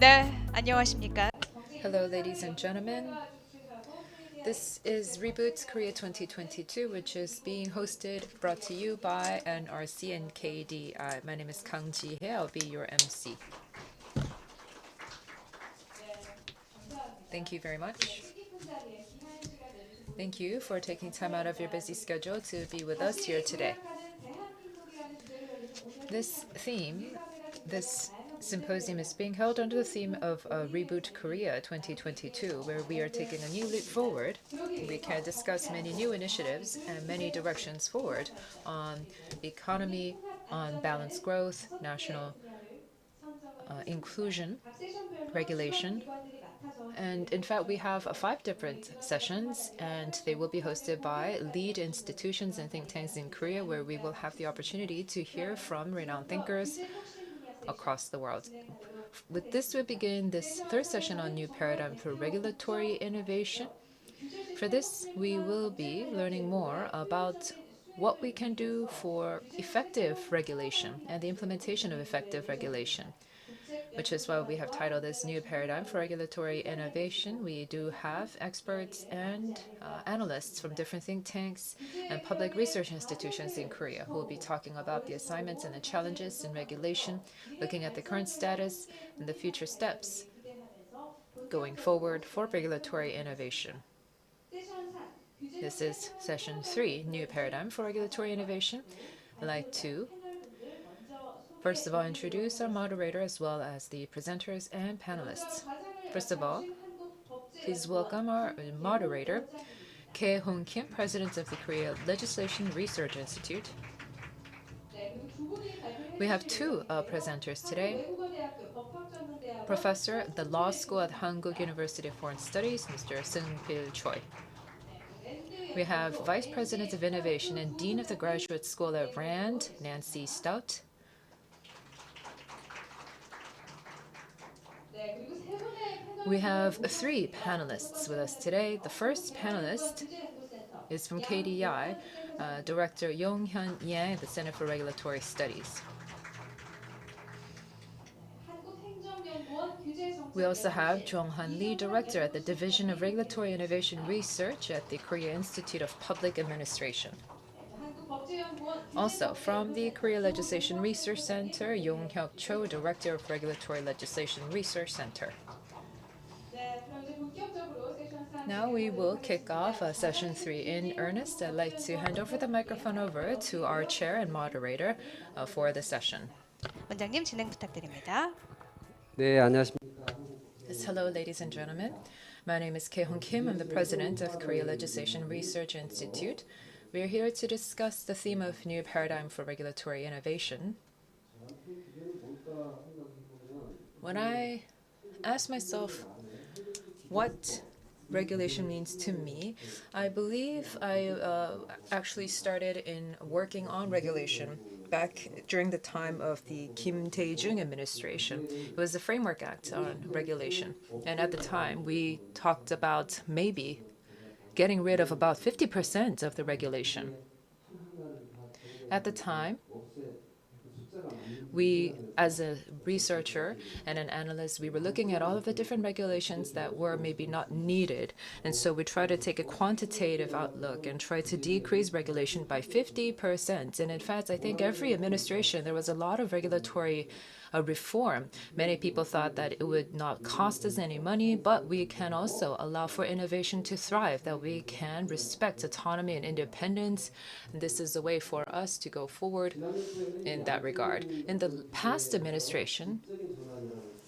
네, 안녕하십니까? Hello, ladies and gentlemen. This is Reboot Korea 2022, which is being hosted, brought to you by NRC and KDI. My name is Kang Ji-hye. I'll be your MC. Thank you very much. Thank you for taking time out of your busy schedule to be with us here today. This symposium is being held under the theme of Reboot Korea 2022, where we are taking a new leap forward. We can discuss many new initiatives and many directions forward on economy, on balanced growth, national inclusion, regulation. And in fact, we have 5 different sessions, and they will be hosted by lead institutions and think tanks in Korea, where we will have the opportunity to hear from renowned thinkers across the world. With this, we begin this third session on new paradigm for regulatory innovation. For this, we will be learning more about what we can do for effective regulation and the implementation of effective regulation, which is why we have titled this New Paradigm for Regulatory Innovation. We do have experts and analysts from different think tanks and public research institutions in Korea who will be talking about the assignments and the challenges in regulation, looking at the current status and the future steps going forward for regulatory innovation. This is session 3, New Paradigm for Regulatory Innovation. I'd like to first of all introduce our moderator as well as the presenters and panelists. First of all, please welcome our moderator, Hong Kim, President of the Korea Legislation Research Institute. We have 2 presenters today. Professor at the Law School at Hankuk University of Foreign Studies, Mr. Seung-pil Choi. We have Vice President of Innovation and Dean of the Graduate School at RAND, Nancy Stout. We have 3 panelists with us today. The first panelist is from KDI, Director Yong-hyun Yang, the Center for Regulatory Studies. We also have Jong-han Lee, Director at the Division of Regulatory Innovation Research at the Korea Institute of Public Administration. Also, from the Korea Legislation Research Center, Yong-hyuk Cho, Director of Regulatory Legislation Research Center. Now we will kick off session 3 in earnest. I'd like to hand over the microphone over to our chair and moderator for the session. 원장님 진행 부탁드립니다. 네, 안녕하십니까. Yes, hello, ladies and gentlemen. My name is Hong Kim. I'm the president of Korea Legislation Research Institute. We are here to discuss the theme of new paradigm for regulatory innovation. When I ask myself what regulation means to me, I believe I actually started in working on regulation back during the time of the Kim Tae-jung administration. It was the Framework Act on regulation. And at the time, we talked about maybe getting rid of about 50% of the regulation. At the time, we, as a researcher and an analyst, we were looking at all of the different regulations that were maybe not needed. And so we try to take a quantitative outlook and try to decrease regulation by 50%. And in fact, I think every administration, there was a lot of regulatory reform. Many people thought that it would not cost us any money, but we can also allow for innovation to thrive, that we can respect autonomy and independence. And this is a way for us to go forward in that regard. In the past administration,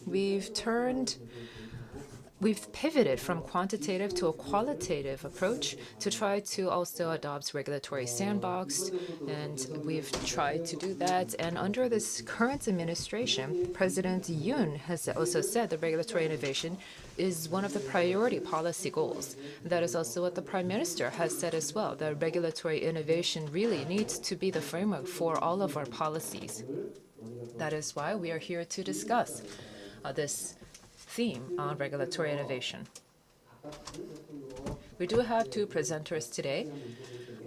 we've pivoted from quantitative to a qualitative approach to try to also adopt regulatory sandbox, and we've tried to do that. And under this current administration, President Yoon has also said that regulatory innovation is one of the priority policy goals. That is also what the Prime Minister has said as well, that regulatory innovation really needs to be the framework for all of our policies. That is why we are here to discuss this theme on regulatory innovation. We do have 2 presenters today.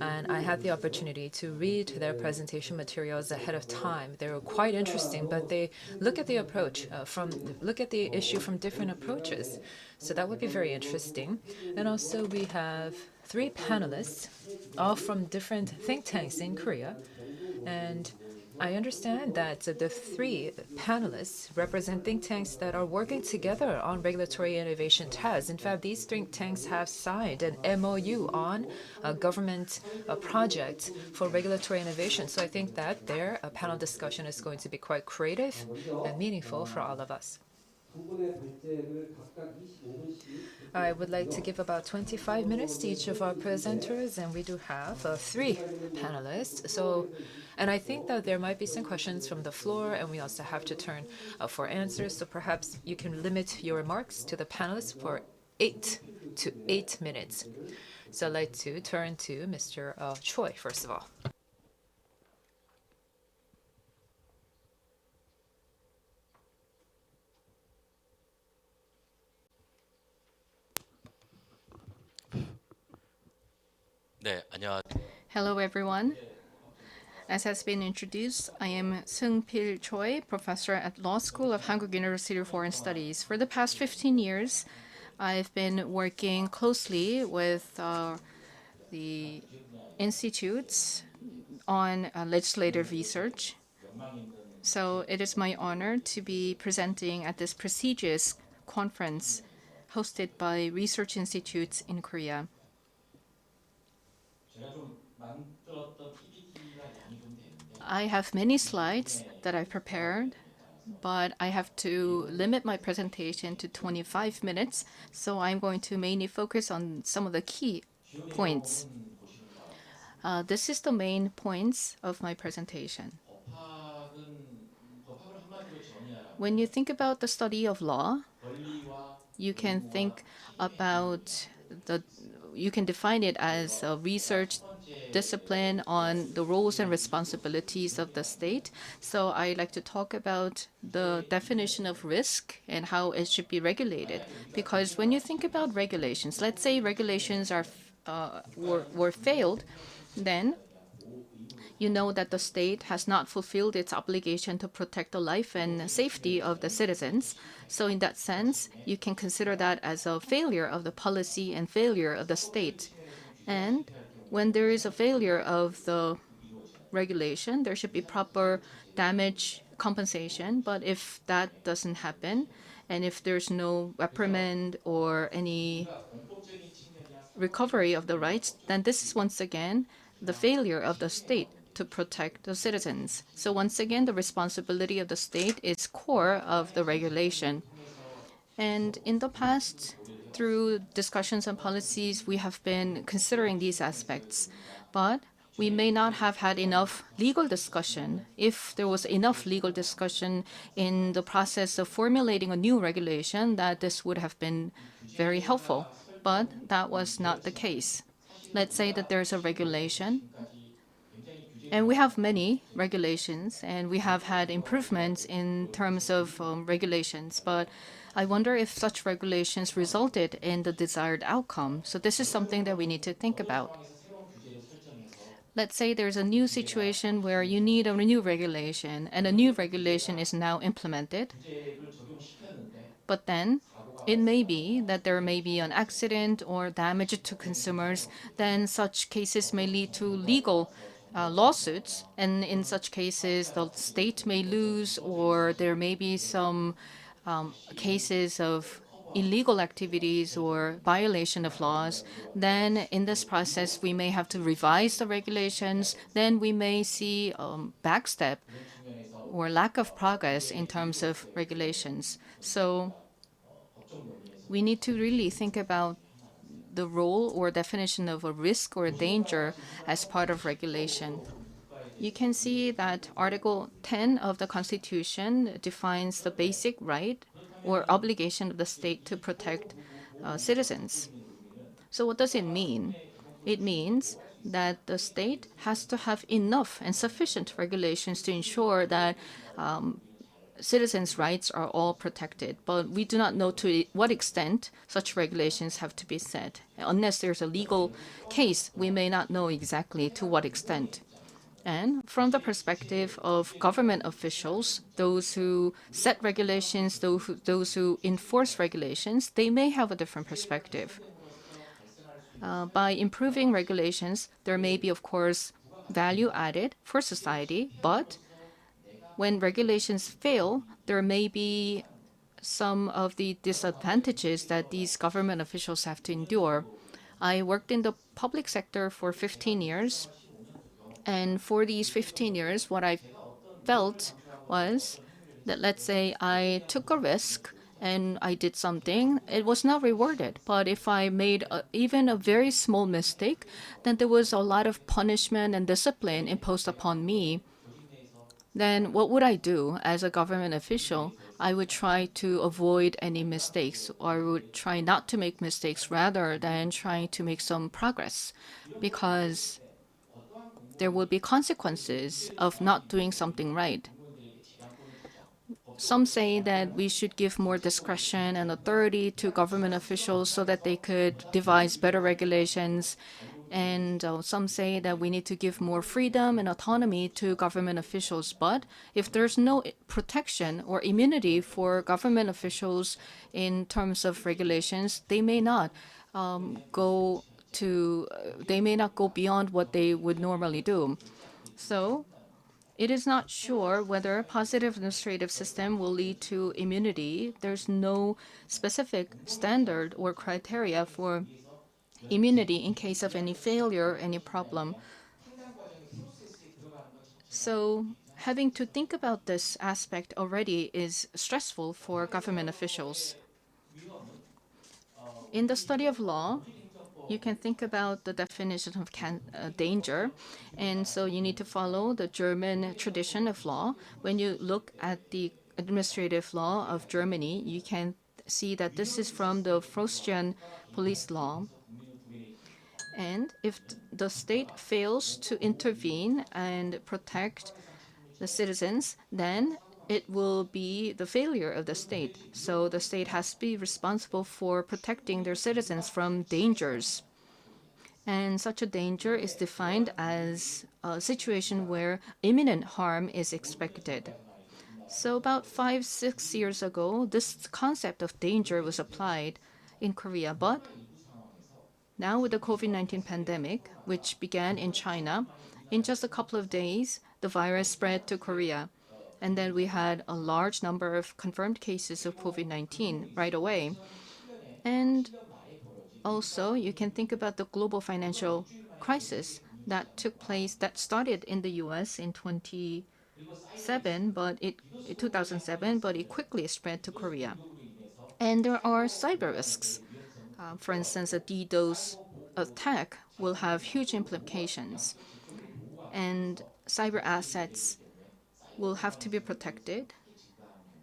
and I had the opportunity to read their presentation materials ahead of time. They were quite interesting, but they look at the look at the issue from different approaches. So that would be very interesting. And also we have three panelists, all from different think tanks in Korea, and I understand that the three panelists represent think tanks that are working together on regulatory innovation tests. In fact, these think tanks have signed an MOU on a government project for regulatory innovation. So I think that their panel discussion is going to be quite creative and meaningful for all of us. I would like to give about 25 minutes to each of our presenters, and we do have three panelists. And I think that there might be some questions from the floor, and we also have to turn for answers. So perhaps you can limit your remarks to the panelists for 8 minutes. So I'd like to turn to Mr. Choi, first of all. 네, Hello, everyone. As has been introduced, I am Seung-pil Choi, professor at Law School of Hankuk University of Foreign Studies. For the past 15 years, I've been working closely with the institutes on legislative research. So it is my honor to be presenting at this prestigious conference hosted by research institutes in Korea. I have many slides that I've prepared, but I have to limit my presentation to 25 minutes, so I'm going to mainly focus on some of the key points. This is the main points of my presentation. When you think about the study of law, you can think about you can define it as a research discipline on the roles and responsibilities of the state. So I like to talk about the definition of risk and how it should be regulated. Because when you think about regulations, let's say regulations were failed, then you know that the state has not fulfilled its obligation to protect the life and safety of the citizens. So in that sense, you can consider that as a failure of the policy and failure of the state. And when there is a failure of the regulation, there should be proper damage compensation. But if that doesn't happen, and if there's no reprimand or any recovery of the rights, then this is once again the failure of the state to protect the citizens. So once again, the responsibility of the state is core of the regulation. And in the past, through discussions and policies, we have been considering these aspects. But we may not have had enough legal discussion. If there was enough legal discussion in the process of formulating a new regulation, that this would have been very helpful. But that was not the case. Let's say that there's a regulation, and we have many regulations, and we have had improvements in terms of regulations. But I wonder if such regulations resulted in the desired outcome. So this is something that we need to think about. Let's say there's a new situation where you need a new regulation, and a new regulation is now implemented. But then it may be that there may be an accident or damage to consumers. Then such cases may lead to legal lawsuits, and in such cases, the state may lose, or there may be some cases of illegal activities or violation of laws. Then in this process, we may have to revise the regulations. Then we may see backstep or lack of progress in terms of regulations. So we need to really think about the role or definition of a risk or a danger as part of regulation. You can see that Article 10 of the Constitution defines the basic right or obligation of the state to protect citizens. So what does it mean? It means that the state has to have enough and sufficient regulations to ensure that citizens' rights are all protected, but we do not know to what extent such regulations have to be set. Unless there's a legal case, we may not know exactly to what extent. And from the perspective of government officials, those who set regulations, those who enforce regulations, they may have a different perspective. By improving regulations, there may be, of course, value added for society, but when regulations fail, there may be some of the disadvantages that these government officials have to endure. I worked in the public sector for 15 years, and for these 15 years, what I felt was that, let's say I took a risk and I did something, it was not rewarded. But if I made even a very small mistake, then there was a lot of punishment and discipline imposed upon me. Then what would I do as a government official? I would try to avoid any mistakes, or I would try not to make mistakes rather than trying to make some progress, because there will be consequences of not doing something right. Some say that we should give more discretion and authority to government officials so that they could devise better regulations. And some say that we need to give more freedom and autonomy to government officials. But if there's no protection or immunity for government officials in terms of regulations, they may not go beyond what they would normally do. So it is not sure whether positive administrative system will lead to immunity. There's no specific standard or criteria for immunity in case of any failure, any problem. So having to think about this aspect already is stressful for government officials. In the study of law, you can think about the definition of danger. And so you need to follow the German tradition of law. When you look at the administrative law of Germany, you can see that this is from the Faustian police law. And if the state fails to intervene and protect the citizens, then it will be the failure of the state. So the state has to be responsible for protecting their citizens from dangers. And such a danger is defined as a situation where imminent harm is expected. So about 5-6 years ago, this concept of danger was applied in Korea. But now with the COVID-19 pandemic, which began in China, in just a couple of days, the virus spread to Korea. And then we had a large number of confirmed cases of COVID-19 right away. And also, you can think about the global financial crisis that took place, that started in the US in 2007, but it quickly spread to Korea. And there are cyber risks. For instance, a DDoS attack will have huge implications, and cyber assets will have to be protected.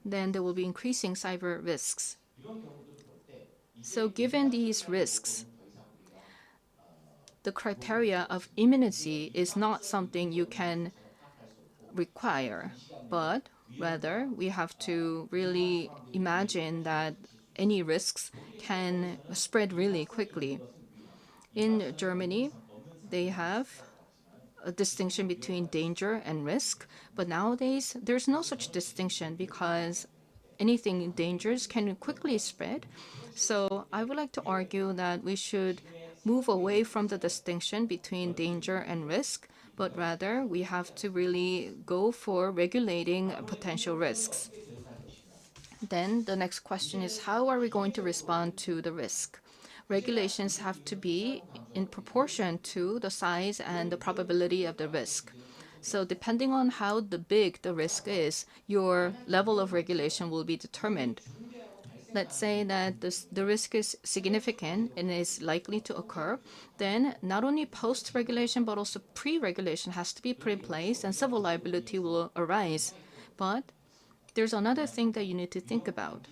Then there will be increasing cyber risks. So given these risks, the criteria of imminency is not something you can require, but rather we have to really imagine that any risks can spread really quickly. In Germany, they have a distinction between danger and risk, but nowadays there's no such distinction because anything dangerous can quickly spread. So I would like to argue that we should move away from the distinction between danger and risk, but rather we have to really go for regulating potential risks. Then the next question is, how are we going to respond to the risk? Regulations have to be in proportion to the size and the probability of the risk. So depending on how big the risk is, your level of regulation will be determined. Let's say that the risk is significant and is likely to occur, then not only post-regulation but also pre-regulation has to be put in place and civil liability will arise. But there's another thing that you need to think about,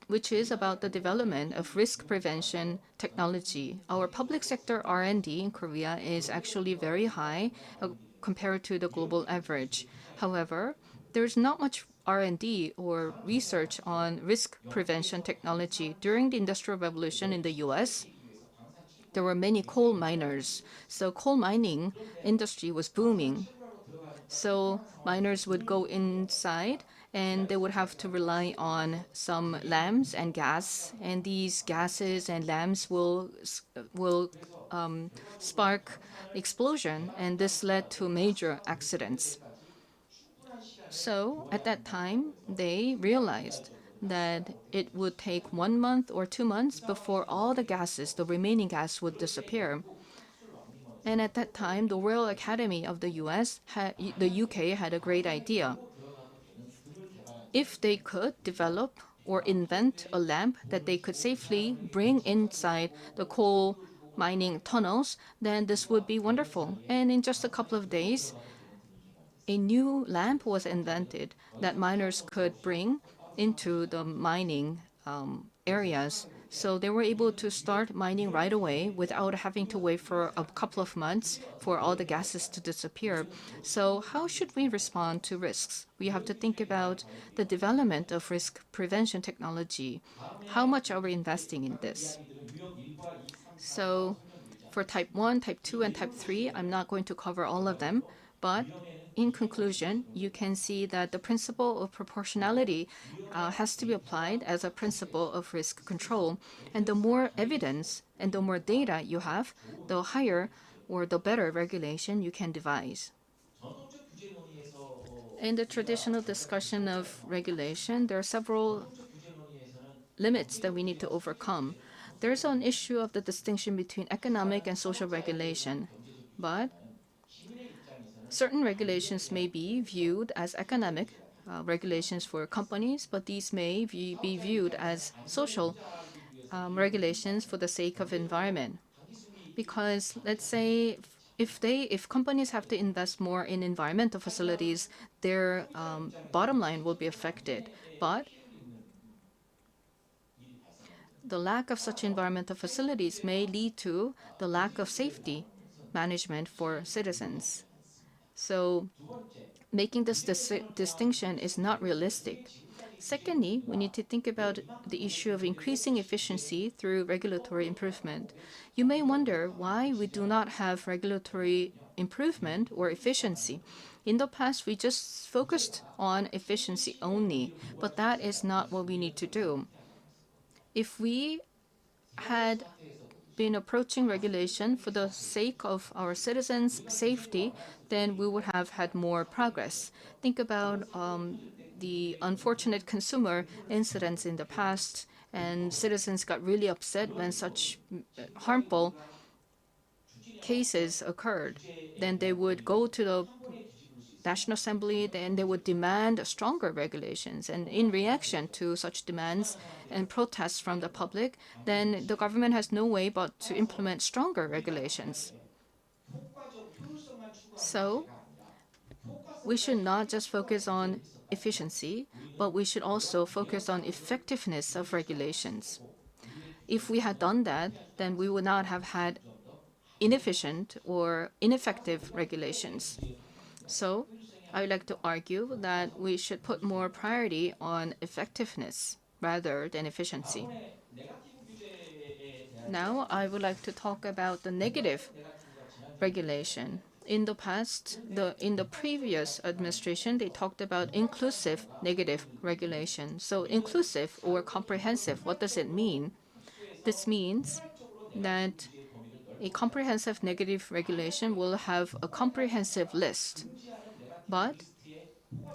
which is about the development of risk prevention technology. Our public sector R&D in Korea is actually very high compared to the global average. However, there's not much R&D or research on risk prevention technology. During the Industrial Revolution in the US, there were many coal miners. So coal mining industry was booming. So miners would go inside and they would have to rely on some lamps and gas, and these gases and lamps will spark explosion, and this led to major accidents. So at that time, they realized that it would take 1 month or 2 months before all the gases, the remaining gas, would disappear. And at that time, the Royal Academy of the the UK had a great idea. If they could develop or invent a lamp that they could safely bring inside the coal mining tunnels, then this would be wonderful. And in just a couple of days, a new lamp was invented that miners could bring into the mining areas. So they were able to start mining right away without having to wait for a couple of months for all the gases to disappear. So how should we respond to risks? We have to think about the development of risk prevention technology. How much are we investing in this? So for type 1, type 2, and type 3, I'm not going to cover all of them, but in conclusion, you can see that the principle of proportionality has to be applied as a principle of risk control. And the more evidence and the more data you have, the higher or the better regulation you can devise. In the traditional discussion of regulation, there are several limits that we need to overcome. There's an issue of the distinction between economic and social regulation, but certain regulations may be viewed as economic regulations for companies, but these may be viewed as social regulations for the sake of environment. Because let's say if companies have to invest more in environmental facilities, their bottom line will be affected. But the lack of such environmental facilities may lead to the lack of safety management for citizens. So making this distinction is not realistic. Secondly, we need to think about the issue of increasing efficiency through regulatory improvement. You may wonder why we do not have regulatory improvement or efficiency. In the past, we just focused on efficiency only, but that is not what we need to do. If we had been approaching regulation for the sake of our citizens' safety, then we would have had more progress. Think about the unfortunate consumer incidents in the past, and citizens got really upset when such harmful cases occurred. Then they would go to the National Assembly, then they would demand stronger regulations. And in reaction to such demands and protests from the public, then the government has no way but to implement stronger regulations. So we should not just focus on efficiency, but we should also focus on effectiveness of regulations. If we had done that, then we would not have had inefficient or ineffective regulations. So I would like to argue that we should put more priority on effectiveness rather than efficiency. Now I would like to talk about the negative regulation. In the past, in the previous administration, they talked about inclusive negative regulation. So inclusive or comprehensive, what does it mean? This means that a comprehensive negative regulation will have a comprehensive list, but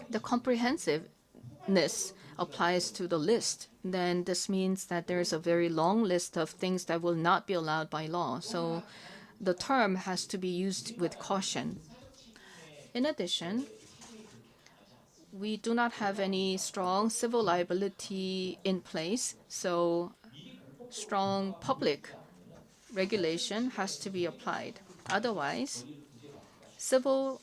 the comprehensiveness applies to the list, then this means that there is a very long list of things that will not be allowed by law. So the term has to be used with caution. In addition, we do not have any strong civil liability in place, so strong public regulation has to be applied. Otherwise, civil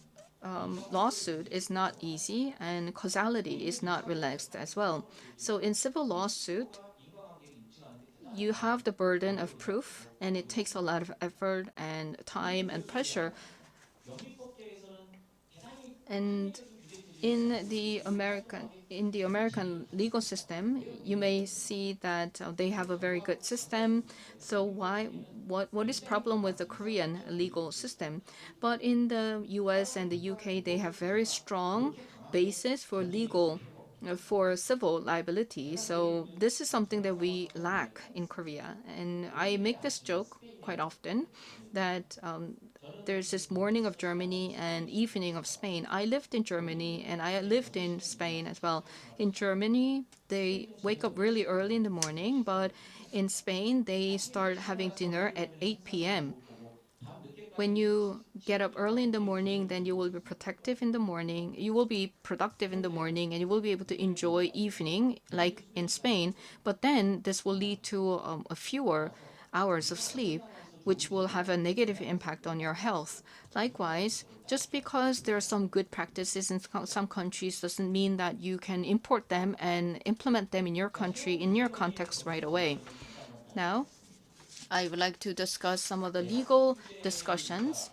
lawsuit is not easy and causality is not relaxed as well. So in civil lawsuit, you have the burden of proof and it takes a lot of effort and time and pressure. And In the American legal system, you may see that they have a very good system. So what is problem with the Korean legal system? But in the U.S. and the U.K., they have very strong basis for legal for civil liability. So this is something that we lack in Korea. And I make this joke quite often that there's this morning of Germany and evening of Spain. I lived in Germany and I lived in Spain as well. In Germany, they wake up really early in the morning, but in Spain, they start having dinner at 8 p.m. When you get up early in the morning, then you will be protective in the morning. You will be productive in the morning and you will be able to enjoy evening like in Spain. But then this will lead to a fewer hours of sleep, which will have a negative impact on your health. Likewise, just because there are some good practices in some countries doesn't mean that you can import them and implement them in your country, in your context right away. Now, I would like to discuss some of the legal discussions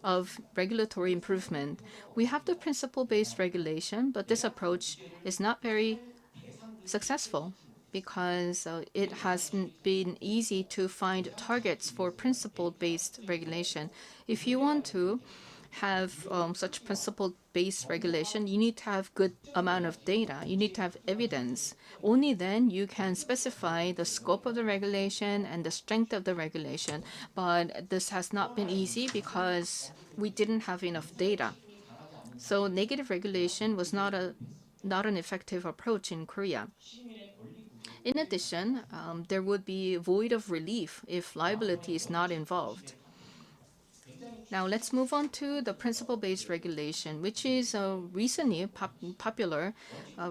of regulatory improvement. We have the principle-based regulation, but this approach is not very successful because it hasn't been easy to find targets for principle-based regulation. If you want to have such principle-based regulation, you need to have good amount of data. You need to have evidence. Only then you can specify the scope of the regulation and the strength of the regulation. But this has not been easy because we didn't have enough data. So negative regulation was not an effective approach in Korea. In addition, there would be void of relief if liability is not involved. Now let's move on to the principle-based regulation, which is a recently popular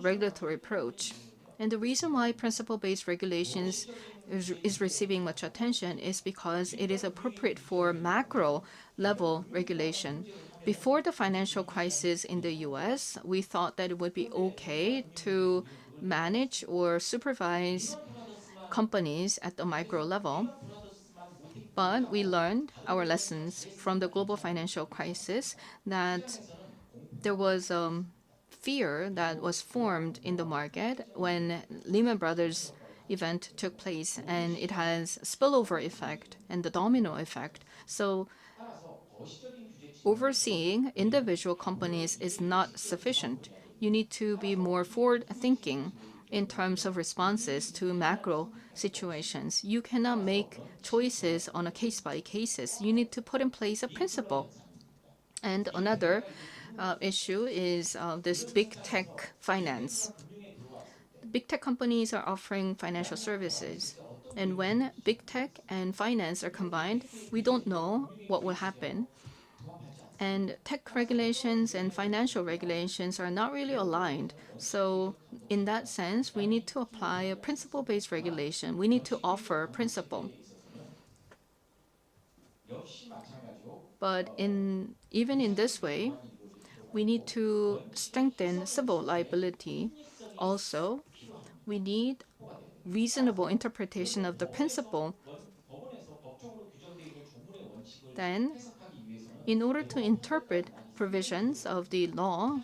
regulatory approach. And the reason why principle-based regulations is receiving much attention is because it is appropriate for macro level regulation. Before the financial crisis in the US, we thought that it would be okay to manage or supervise companies at the micro level. But we learned our lessons from the global financial crisis that there was fear that was formed in the market when Lehman Brothers event took place, and it has spillover effect and the domino effect. So overseeing individual companies is not sufficient. You need to be more forward thinking in terms of responses to macro situations. You cannot make choices on a case by cases. You need to put in place a principle. And another issue is this big tech finance. Big tech companies are offering financial services. And when big tech and finance are combined, we don't know what will happen. And tech regulations and financial regulations are not really aligned. So, in that sense, we need to apply a principle based regulation. We need to offer a principle. But even in this way, we need to strengthen civil liability. Also, we need reasonable interpretation of the principle. Then, in order to interpret provisions of the law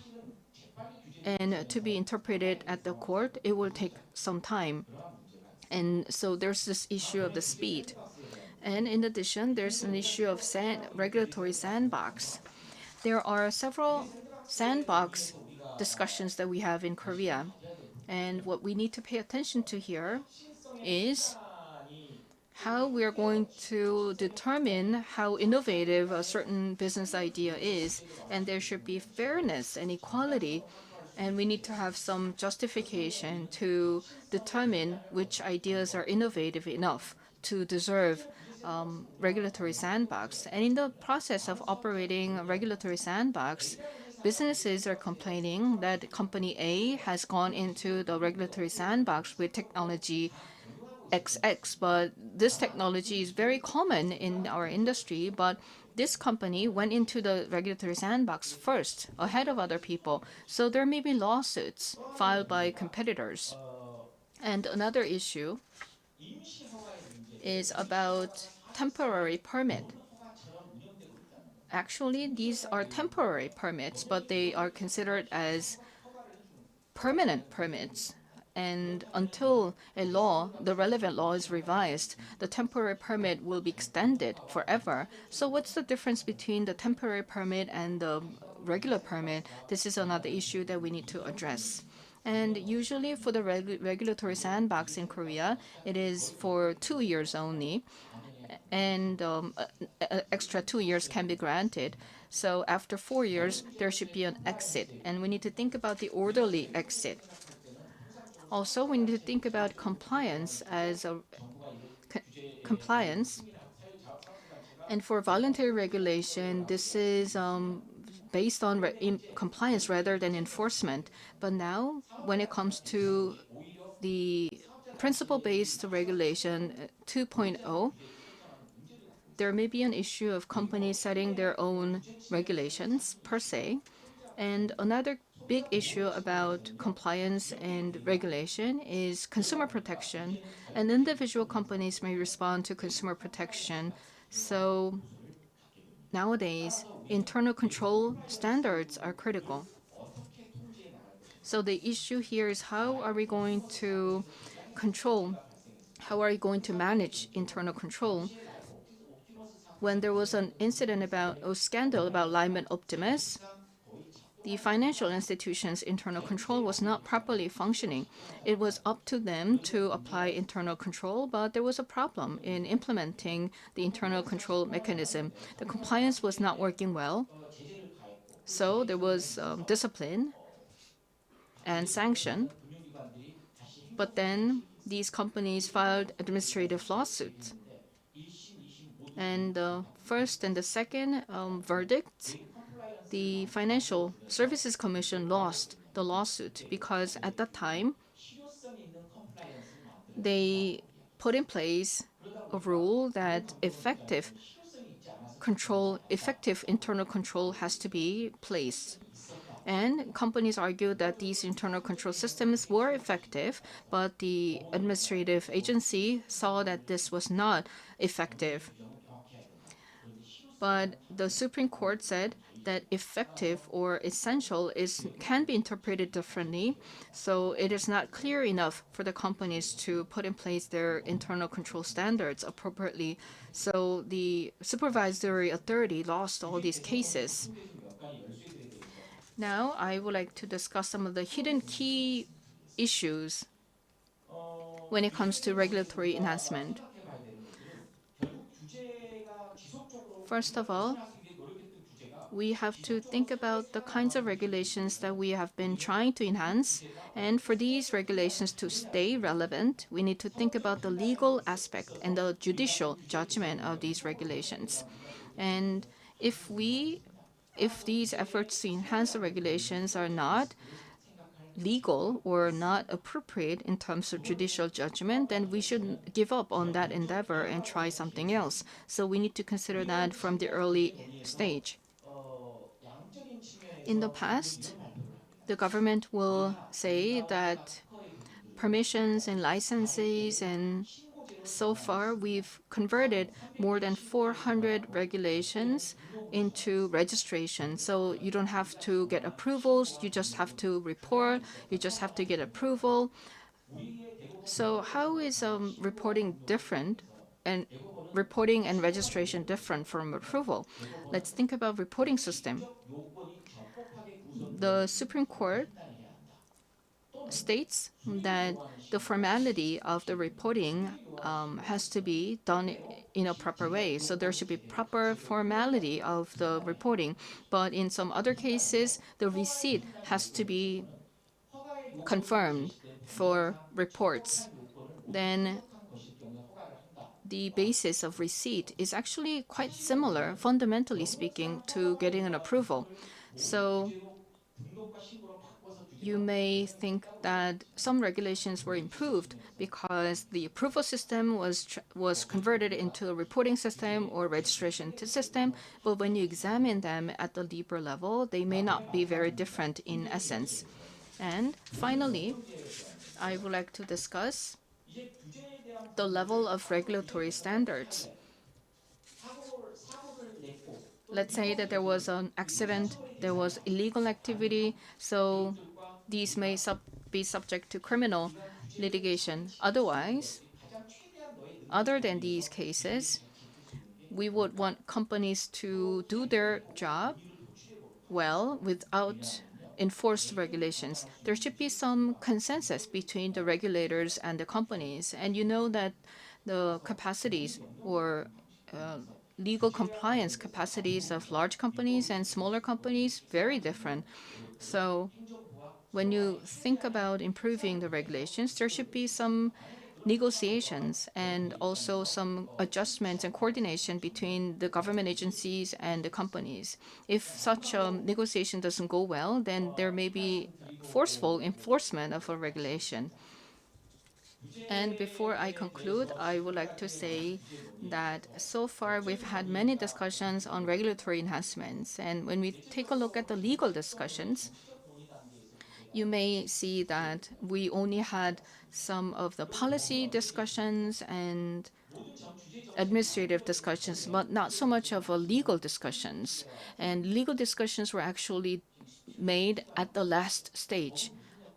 and to be interpreted at the court, it will take some time. And so there's this issue of the speed. And in addition, there's an issue of regulatory sandbox. There are several sandbox discussions that we have in Korea. And what we need to pay attention to here is how we are going to determine how innovative a certain business idea is. And there should be fairness and equality. And we need to have some justification to determine which ideas are innovative enough to deserve regulatory sandbox. And in the process of operating a regulatory sandbox, businesses are complaining that company A has gone into the regulatory sandbox with technology XX, but this technology is very common in our industry, but this company went into the regulatory sandbox first, ahead of other people. So there may be lawsuits filed by competitors. And another issue is about temporary permit. Actually, these are temporary permits, but they are considered as permanent permits. And until the relevant law is revised, the temporary permit will be extended forever. So what's the difference between the temporary permit and the regular permit? This is another issue that we need to address. And usually for the regulatory sandbox in Korea, it is for 2 years only, and extra 2 years can be granted. So after 4 years, there should be an exit, and we need to think about the orderly exit. Also, we need to think about compliance as a co- compliance. And for voluntary regulation, this is based on compliance rather than enforcement. But now, when it comes to the principle-based regulation 2.0, there may be an issue of companies setting their own regulations per se. And another big issue about compliance and regulation is consumer protection. And individual companies may respond to consumer protection. So nowadays, internal control standards are critical. So the issue here is how are we going to control, how are we going to manage internal control? When there was an incident about a scandal about Lyman Optimus, the financial institution's internal control was not properly functioning. It was up to them to apply internal control, but there was a problem in implementing the internal control mechanism. The compliance was not working well, so there was discipline and sanction. But then these companies filed administrative lawsuits. And the first and the second verdicts, the Financial Services Commission lost the lawsuit because at that time they put in place a rule that effective internal control has to be placed. And companies argued that these internal control systems were effective, but the administrative agency saw that this was not effective. But the Supreme Court said that effective or essential can be interpreted differently, so it is not clear enough for the companies to put in place their internal control standards appropriately. So the supervisory authority lost all these cases. Now I would like to discuss some of the hidden key issues when it comes to regulatory enhancement. First of all, we have to think about the kinds of regulations that we have been trying to enhance. And for these regulations to stay relevant, we need to think about the legal aspect and the judicial judgment of these regulations. And if these efforts to enhance the regulations are not legal or not appropriate in terms of judicial judgment, then we should give up on that endeavor and try something else. So we need to consider that from the early stage. In the past, the government will say that permissions and licenses, and so far we've converted more than 400 regulations into registration. So you don't have to get approvals, you just have to report, you just have to get approval. So how is reporting different and reporting and registration different from approval? Let's think about reporting system. The Supreme Court states that the formality of the reporting has to be done in a proper way. So there should be proper formality of the reporting. But in some other cases, the receipt has to be confirmed for reports. Then the basis of receipt is actually quite similar, fundamentally speaking, to getting an approval. So you may think that some regulations were improved because the approval system was converted into a reporting system or registration system, but when you examine them at the deeper level, they may not be very different in essence. And finally, I would like to discuss the level of regulatory standards. let's say that there was an accident, there was illegal activity, so these may be subject to criminal litigation. Otherwise, other than these cases, we would want companies to do their job well without enforced regulations. There should be some consensus between the regulators and the companies. And you know that the capacities or legal compliance capacities of large companies and smaller companies very different. So when you think about improving the regulations, there should be some negotiations and also some adjustments and coordination between the government agencies and the companies. If such a negotiation doesn't go well, then there may be forceful enforcement of a regulation. And before I conclude, I would like to say that so far we've had many discussions on regulatory enhancements. And when we take a look at the legal discussions, you may see that we only had some of the policy discussions and administrative discussions, but not so much of a legal discussions. And legal discussions were actually made at the last stage.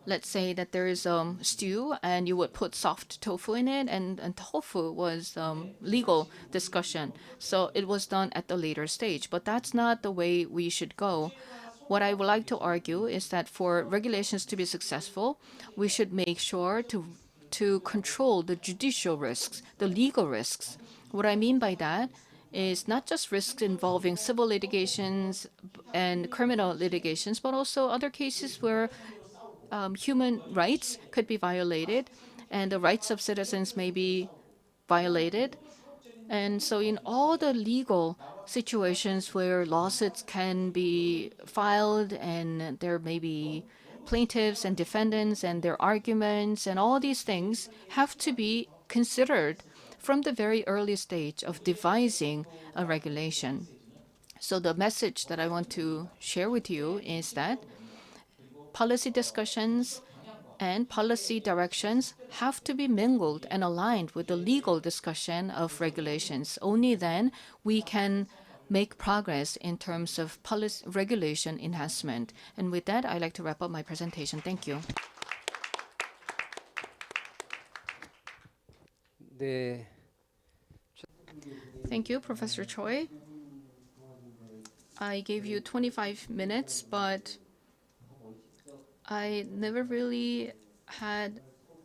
Let's say that there is stew and you would put soft tofu in it, and tofu was legal discussion. So it was done at the later stage, but that's not the way we should go. What I would like to argue is that for regulations to be successful, we should make sure to control the judicial risks, the legal risks. What I mean by that is not just risks involving civil litigations and criminal litigations, but also other cases where human rights could be violated and the rights of citizens may be violated. And so, in all the legal situations where lawsuits can be filed and there may be plaintiffs and defendants and their arguments, and all these things have to be considered from the very early stage of devising a regulation. So, the message that I want to share with you is that policy discussions and policy directions have to be mingled and aligned with the legal discussion of regulations. Only then we can make progress in terms of policy regulation enhancement. And with that, I'd like to wrap up my presentation. Thank you. 네, Thank you, Professor Choi. I gave you 25 minutes, but I never really had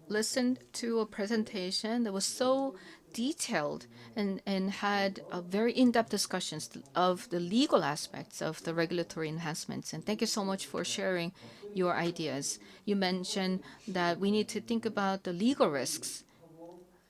listened to a presentation that was so detailed and had a very in-depth discussions of the legal aspects of the regulatory enhancements. And thank you so much for sharing your ideas. You mentioned that we need to think about the legal risks,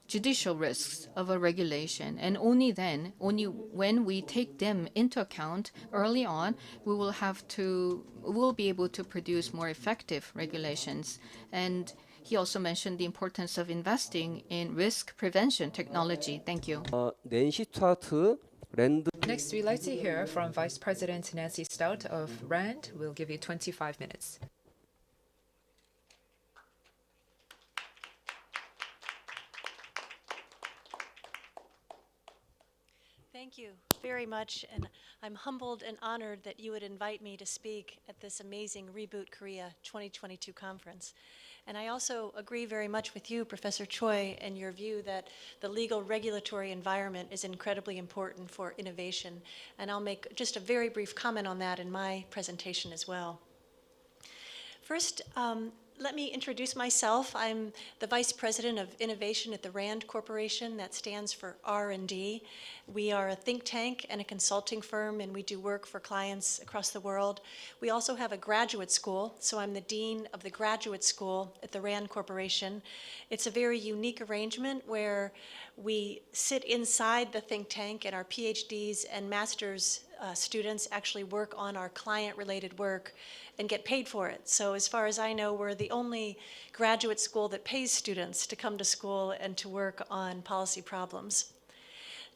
judicial risks of a regulation, and only then, only when we take them into account early on, we will be able to produce more effective regulations. And he also mentioned the importance of investing in risk prevention technology. Thank you. 낸시 스튜어트 랜드 Next, we'd like to hear from Vice President Nancy Stout of RAND. We'll give you 25 minutes. Thank you very much, and I'm humbled and honored that you would invite me to speak at this amazing Reboot Korea 2022 conference. And I also agree very much with you, Professor Choi, and your view that the legal regulatory environment is incredibly important for innovation. And I'll make just a very brief comment on that in my presentation as well. First, let me introduce myself. I'm the Vice President of Innovation at the RAND Corporation. That stands for R&D. We are a think tank and a consulting firm, and we do work for clients across the world. We also have a graduate school, so I'm the Dean of the Graduate School at the RAND Corporation. It's a very unique arrangement where we sit inside the think tank, and our PhDs and master's students actually work on our client-related work and get paid for it. So as far as I know, we're the only graduate school that pays students to come to school and to work on policy problems.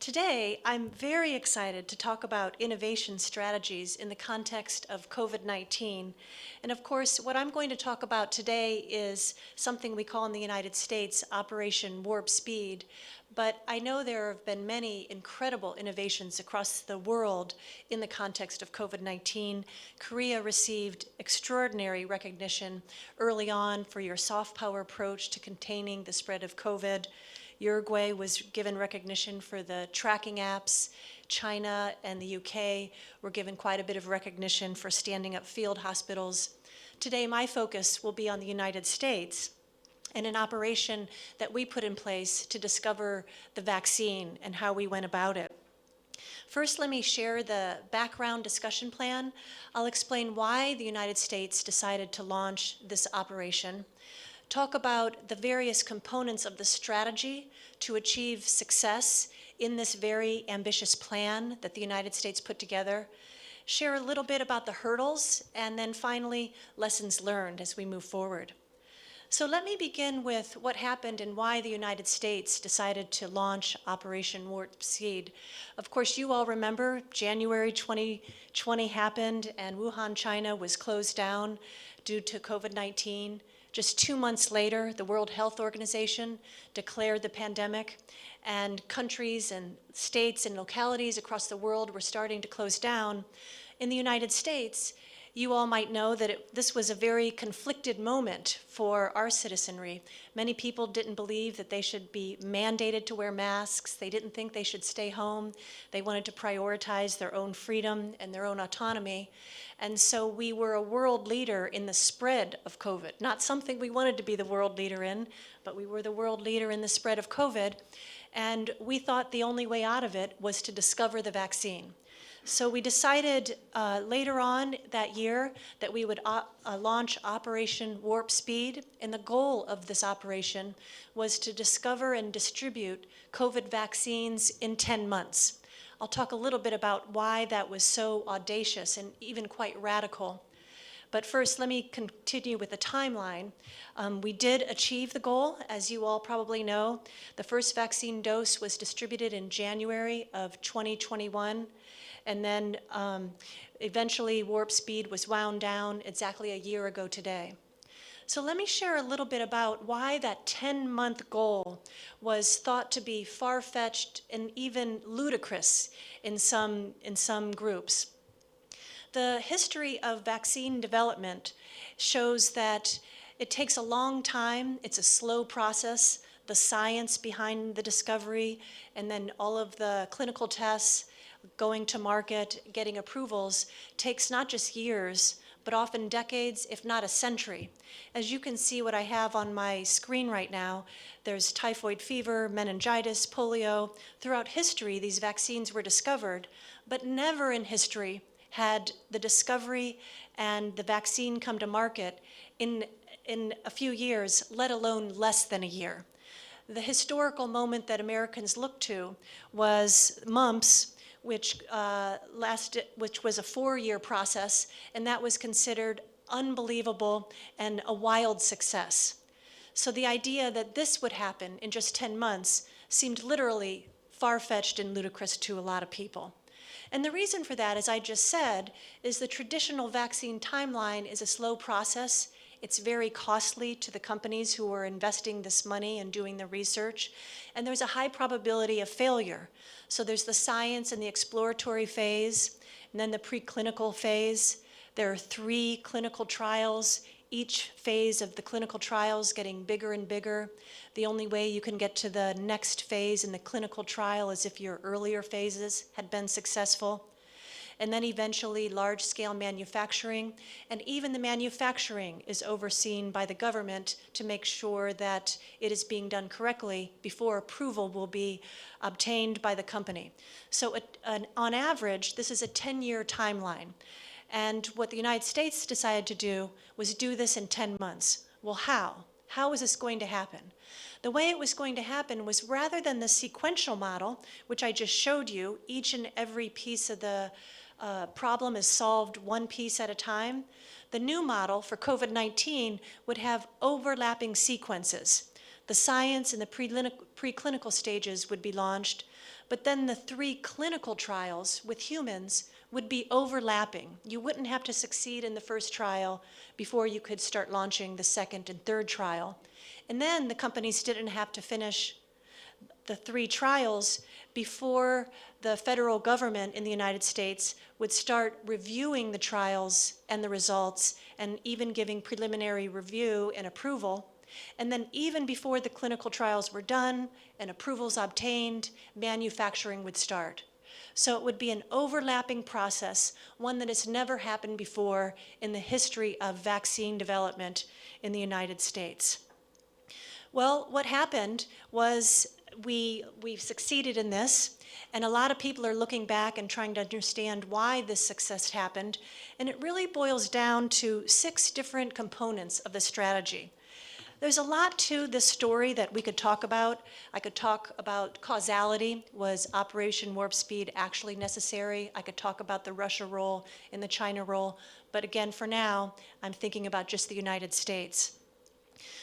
Today, I'm very excited to talk about innovation strategies in the context of COVID-19. And of course, what I'm going to talk about today is something we call in the United States Operation Warp Speed. But I know there have been many incredible innovations across the world in the context of COVID-19. Korea received extraordinary recognition early on for your soft power approach to containing the spread of COVID. Uruguay was given recognition for the tracking apps. China and the UK were given quite a bit of recognition for standing up field hospitals. Today, my focus will be on the United States and an operation that we put in place to discover the vaccine and how we went about it. First, let me share the background discussion plan. I'll explain why the United States decided to launch this operation, talk about the various components of the strategy to achieve success in this very ambitious plan that the United States put together, share a little bit about the hurdles, and then finally, lessons learned as we move forward. So let me begin with what happened and why the United States decided to launch Operation Warp Speed. Of course, you all remember January 2020 happened and Wuhan, China was closed down due to COVID-19. Just 2 months later, the World Health Organization declared the pandemic, and countries and states and localities across the world were starting to close down. In the United States, you all might know that this was a very conflicted moment for our citizenry. Many people didn't believe that they should be mandated to wear masks. They didn't think they should stay home. They wanted to prioritize their own freedom and their own autonomy. And so we were a world leader in the spread of COVID. Not something we wanted to be the world leader in, but we were the world leader in the spread of COVID. And we thought the only way out of it was to discover the vaccine. So we decided later on that year that we would launch Operation Warp Speed, and the goal of this operation was to discover and distribute COVID vaccines in 10 months. I'll talk a little bit about why that was so audacious and even quite radical. But first, let me continue with the timeline. We did achieve the goal, as you all probably know. The first vaccine dose was distributed in January of 2021. And then eventually Warp Speed was wound down exactly a year ago today. So let me share a little bit about why that 10-month goal was thought to be far-fetched and even ludicrous in some groups. The history of vaccine development shows that it takes a long time. It's a slow process. The science behind the discovery and then all of the clinical tests, going to market, getting approvals, takes not just years, but often decades, if not a century. As you can see what I have on my screen right now, there's typhoid fever, meningitis, polio. Throughout history, these vaccines were discovered, but never in history had the discovery and the vaccine come to market in a few years, let alone less than a year. The historical moment that Americans look to was mumps, which was a 4-year process, and that was considered unbelievable and a wild success. So the idea that this would happen in just 10 months seemed literally far-fetched and ludicrous to a lot of people. And the reason for that, as I just said, is the traditional vaccine timeline is a slow process. It's very costly to the companies who are investing this money and doing the research, and there's a high probability of failure. So there's the science and the exploratory phase, and then the preclinical phase. There are 3 clinical trials, each phase of the clinical trials getting bigger and bigger. The only way you can get to the next phase in the clinical trial is if your earlier phases had been successful. And then eventually large-scale manufacturing, and even the manufacturing is overseen by the government to make sure that it is being done correctly before approval will be obtained by the company. So on average, this is a 10-year timeline. And what the United States decided to do was do this in 10 months. Well, how? How is this going to happen? The way it was going to happen was rather than the sequential model, which I just showed you, each and every piece of the problem is solved one piece at a time. The new model for COVID-19 would have overlapping sequences. The science and the preclinical stages would be launched, but then the 3 clinical trials with humans would be overlapping. You wouldn't have to succeed in the first trial before you could start launching the second and third trial. And then the companies didn't have to finish the 3 trials before the federal government in the United States would start reviewing the trials and the results and even giving preliminary review and approval. And then even before the clinical trials were done and approvals obtained, manufacturing would start. So it would be an overlapping process, one that has never happened before in the history of vaccine development in the United States. Well, what happened was we succeeded in this, and a lot of people are looking back and trying to understand why this success happened, and it really boils down to 6 different components of the strategy. There's a lot to this story that we could talk about. I could talk about causality. Was Operation Warp Speed actually necessary? I could talk about the Russia role and the China role, but again, for now, I'm thinking about just the United States.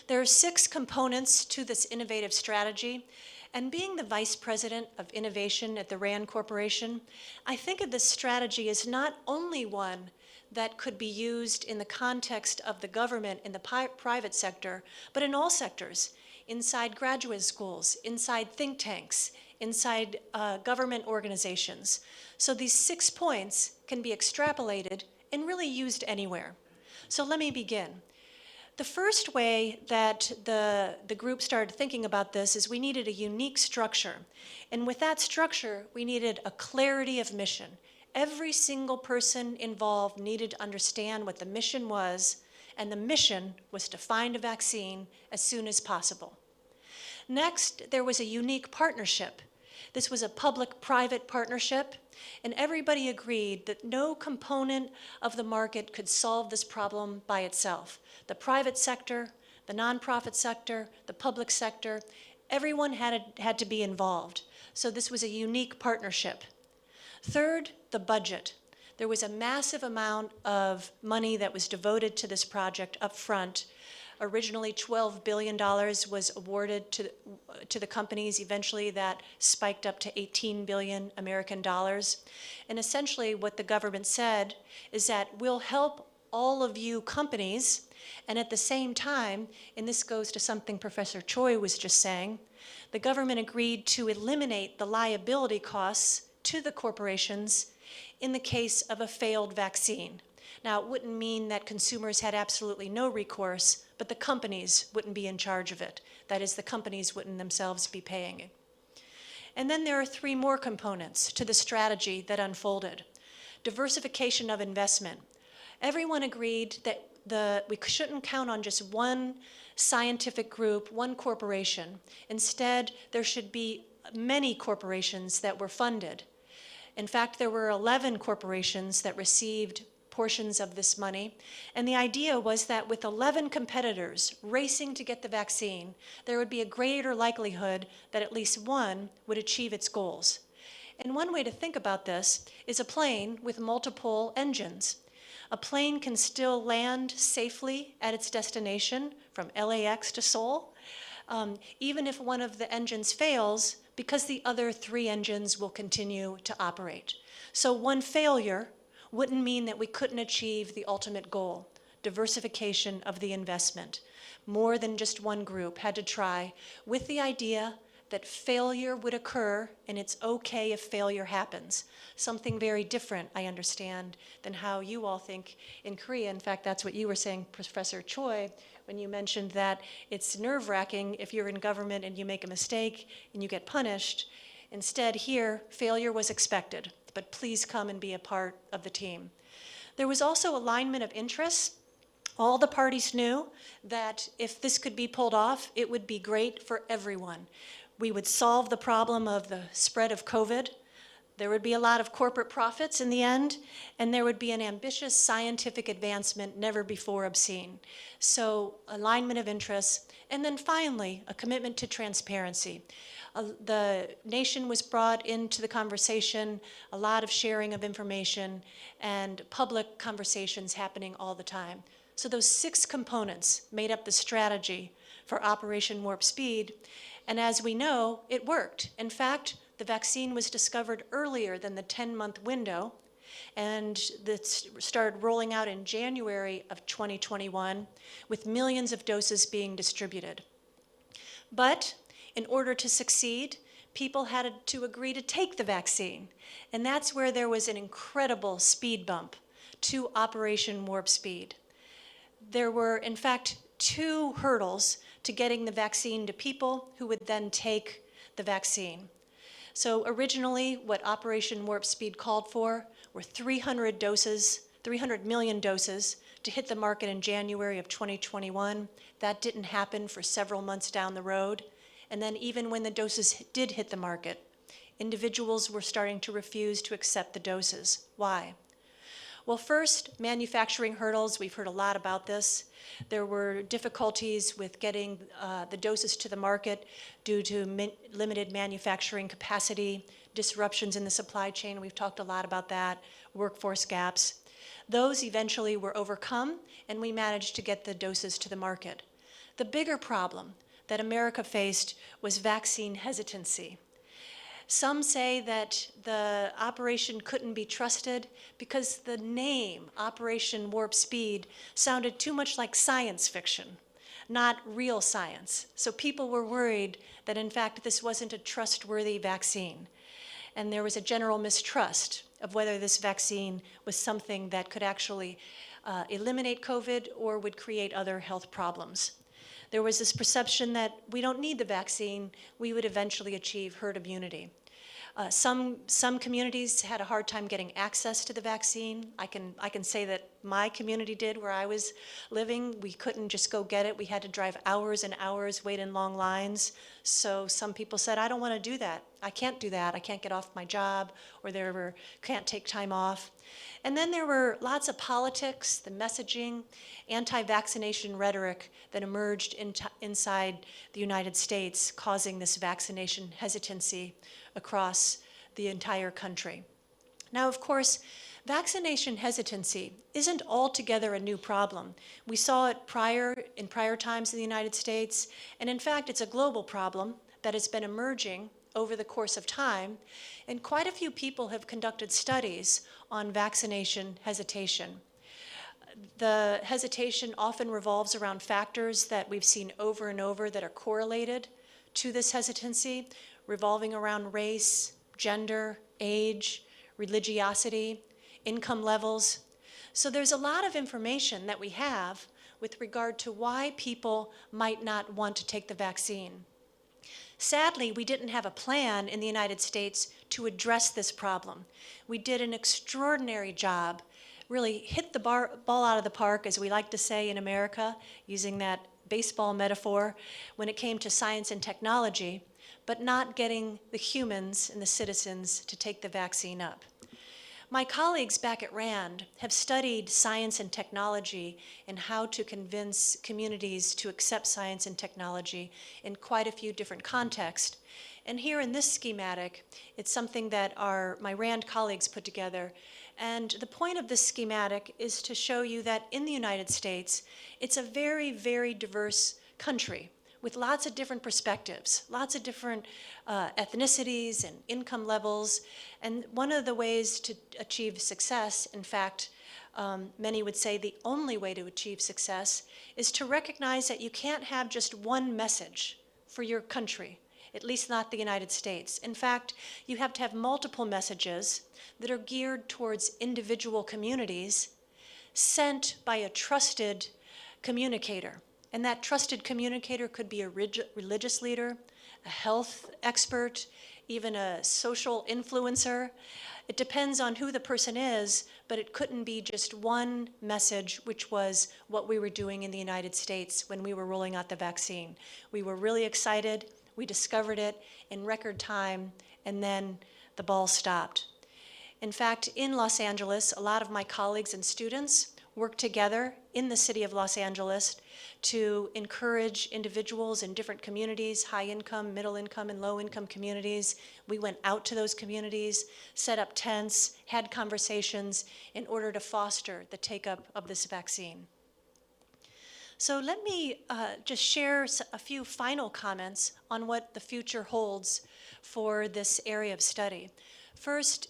There are 6 components to this innovative strategy, and being the Vice President of Innovation at the RAND Corporation, I think of this strategy as not only one that could be used in the context of the government in the private sector, but in all sectors, inside graduate schools, inside think tanks, inside government organizations. So these 6 points can be extrapolated and really used anywhere. So let me begin. The first way that the group started thinking about this is we needed a unique structure. And with that structure, we needed a clarity of mission. Every single person involved needed to understand what the mission was, and the mission was to find a vaccine as soon as possible. Next, there was a unique partnership. This was a public-private partnership, and everybody agreed that no component of the market could solve this problem by itself. The private sector, the nonprofit sector, the public sector, everyone had to be involved. So this was a unique partnership. Third, the budget. There was a massive amount of money that was devoted to this project up front. Originally, $12 billion was awarded to the companies. Eventually, that spiked up to 18 billion American dollars. And essentially, what the government said is that we'll help all of you companies, and at the same time, and this goes to something Professor Choi was just saying, the government agreed to eliminate the liability costs to the corporations in the case of a failed vaccine. Now, it wouldn't mean that consumers had absolutely no recourse, but the companies wouldn't be in charge of it. That is, the companies wouldn't themselves be paying it. And then there are 3 more components to the strategy that unfolded. Diversification of investment. Everyone agreed that we shouldn't count on just one scientific group, one corporation. Instead, there should be many corporations that were funded. In fact, there were 11 corporations that received portions of this money, and the idea was that with 11 competitors racing to get the vaccine, there would be a greater likelihood that at least one would achieve its goals. And one way to think about this is a plane with multiple engines. A plane can still land safely at its destination from LAX to Seoul, even if one of the engines fails, because the other 3 engines will continue to operate. So one failure wouldn't mean that we couldn't achieve the ultimate goal, diversification of the investment. More than just one group had to try, with the idea that failure would occur, and it's okay if failure happens. Something very different, I understand, than how you all think in Korea. In fact, that's what you were saying, Professor Choi, when you mentioned that it's nerve-wracking if you're in government and you make a mistake and you get punished. Instead, here, failure was expected, but please come and be a part of the team. There was also alignment of interests. All the parties knew that if this could be pulled off, it would be great for everyone. We would solve the problem of the spread of COVID. There would be a lot of corporate profits in the end, and there would be an ambitious scientific advancement never before obscene. So alignment of interests, and then finally, a commitment to transparency. The nation was brought into the conversation, a lot of sharing of information, and public conversations happening all the time. So those 6 components made up the strategy for Operation Warp Speed, and as we know, it worked. In fact, the vaccine was discovered earlier than the 10-month window, and that started rolling out in January of 2021, with millions of doses being distributed. But in order to succeed, people had to agree to take the vaccine, and that's where there was an incredible speed bump to Operation Warp Speed. There were, in fact, 2 hurdles to getting the vaccine to people who would then take the vaccine. So originally, what Operation Warp Speed called for were 300 million doses to hit the market in January of 2021. That didn't happen for several months down the road. And then even when the doses did hit the market, individuals were starting to refuse to accept the doses. Why? Well, first, manufacturing hurdles. We've heard a lot about this. There were difficulties with getting the doses to the market due to limited manufacturing capacity, disruptions in the supply chain. We've talked a lot about that, workforce gaps. Those eventually were overcome, and we managed to get the doses to the market. The bigger problem that America faced was vaccine hesitancy. Some say that the operation couldn't be trusted because the name, Operation Warp Speed, sounded too much like science fiction, not real science. So people were worried that, in fact, this wasn't a trustworthy vaccine. And there was a general mistrust of whether this vaccine was something that could actually eliminate COVID or would create other health problems. There was this perception that we don't need the vaccine, we would eventually achieve herd immunity. Some communities had a hard time getting access to the vaccine. I can say that my community did where I was living. We couldn't just go get it. We had to drive hours and hours, wait in long lines. So some people said, I don't want to do that. I can't do that. I can't get off my job, or can't take time off. And then there were lots of politics, the messaging, anti-vaccination rhetoric that emerged inside the United States, causing this vaccination hesitancy across the entire country. Now, of course, vaccination hesitancy isn't altogether a new problem. We saw it in prior times in the United States, and in fact, it's a global problem that has been emerging over the course of time, and quite a few people have conducted studies on vaccination hesitation. The hesitation often revolves around factors that we've seen over and over that are correlated to this hesitancy, revolving around race, gender, age, religiosity, income levels. So there's a lot of information that we have with regard to why people might not want to take the vaccine. Sadly, we didn't have a plan in the United States to address this problem. We did an extraordinary job, really hit the ball out of the park, as we like to say in America, using that baseball metaphor, when it came to science and technology, but not getting the humans and the citizens to take the vaccine up. My colleagues back at RAND have studied science and technology and how to convince communities to accept science and technology in quite a few different contexts. And here in this schematic, it's something that my RAND colleagues put together. And the point of this schematic is to show you that in the United States, it's a very, very diverse country with lots of different perspectives, lots of different ethnicities and income levels. And one of the ways to achieve success, in fact, many would say the only way to achieve success, is to recognize that you can't have just one message for your country, at least not the United States. In fact, you have to have multiple messages that are geared towards individual communities sent by a trusted communicator. And that trusted communicator could be a religious leader, a health expert, even a social influencer. It depends on who the person is, but it couldn't be just one message, which was what we were doing in the United States when we were rolling out the vaccine. We were really excited. We discovered it in record time, and then the ball stopped. In fact, in Los Angeles, a lot of my colleagues and students worked together in the city of Los Angeles to encourage individuals in different communities, high income, middle income, and low income communities. We went out to those communities, set up tents, had conversations in order to foster the take-up of this vaccine. So let me just share a few final comments on what the future holds for this area of study. First,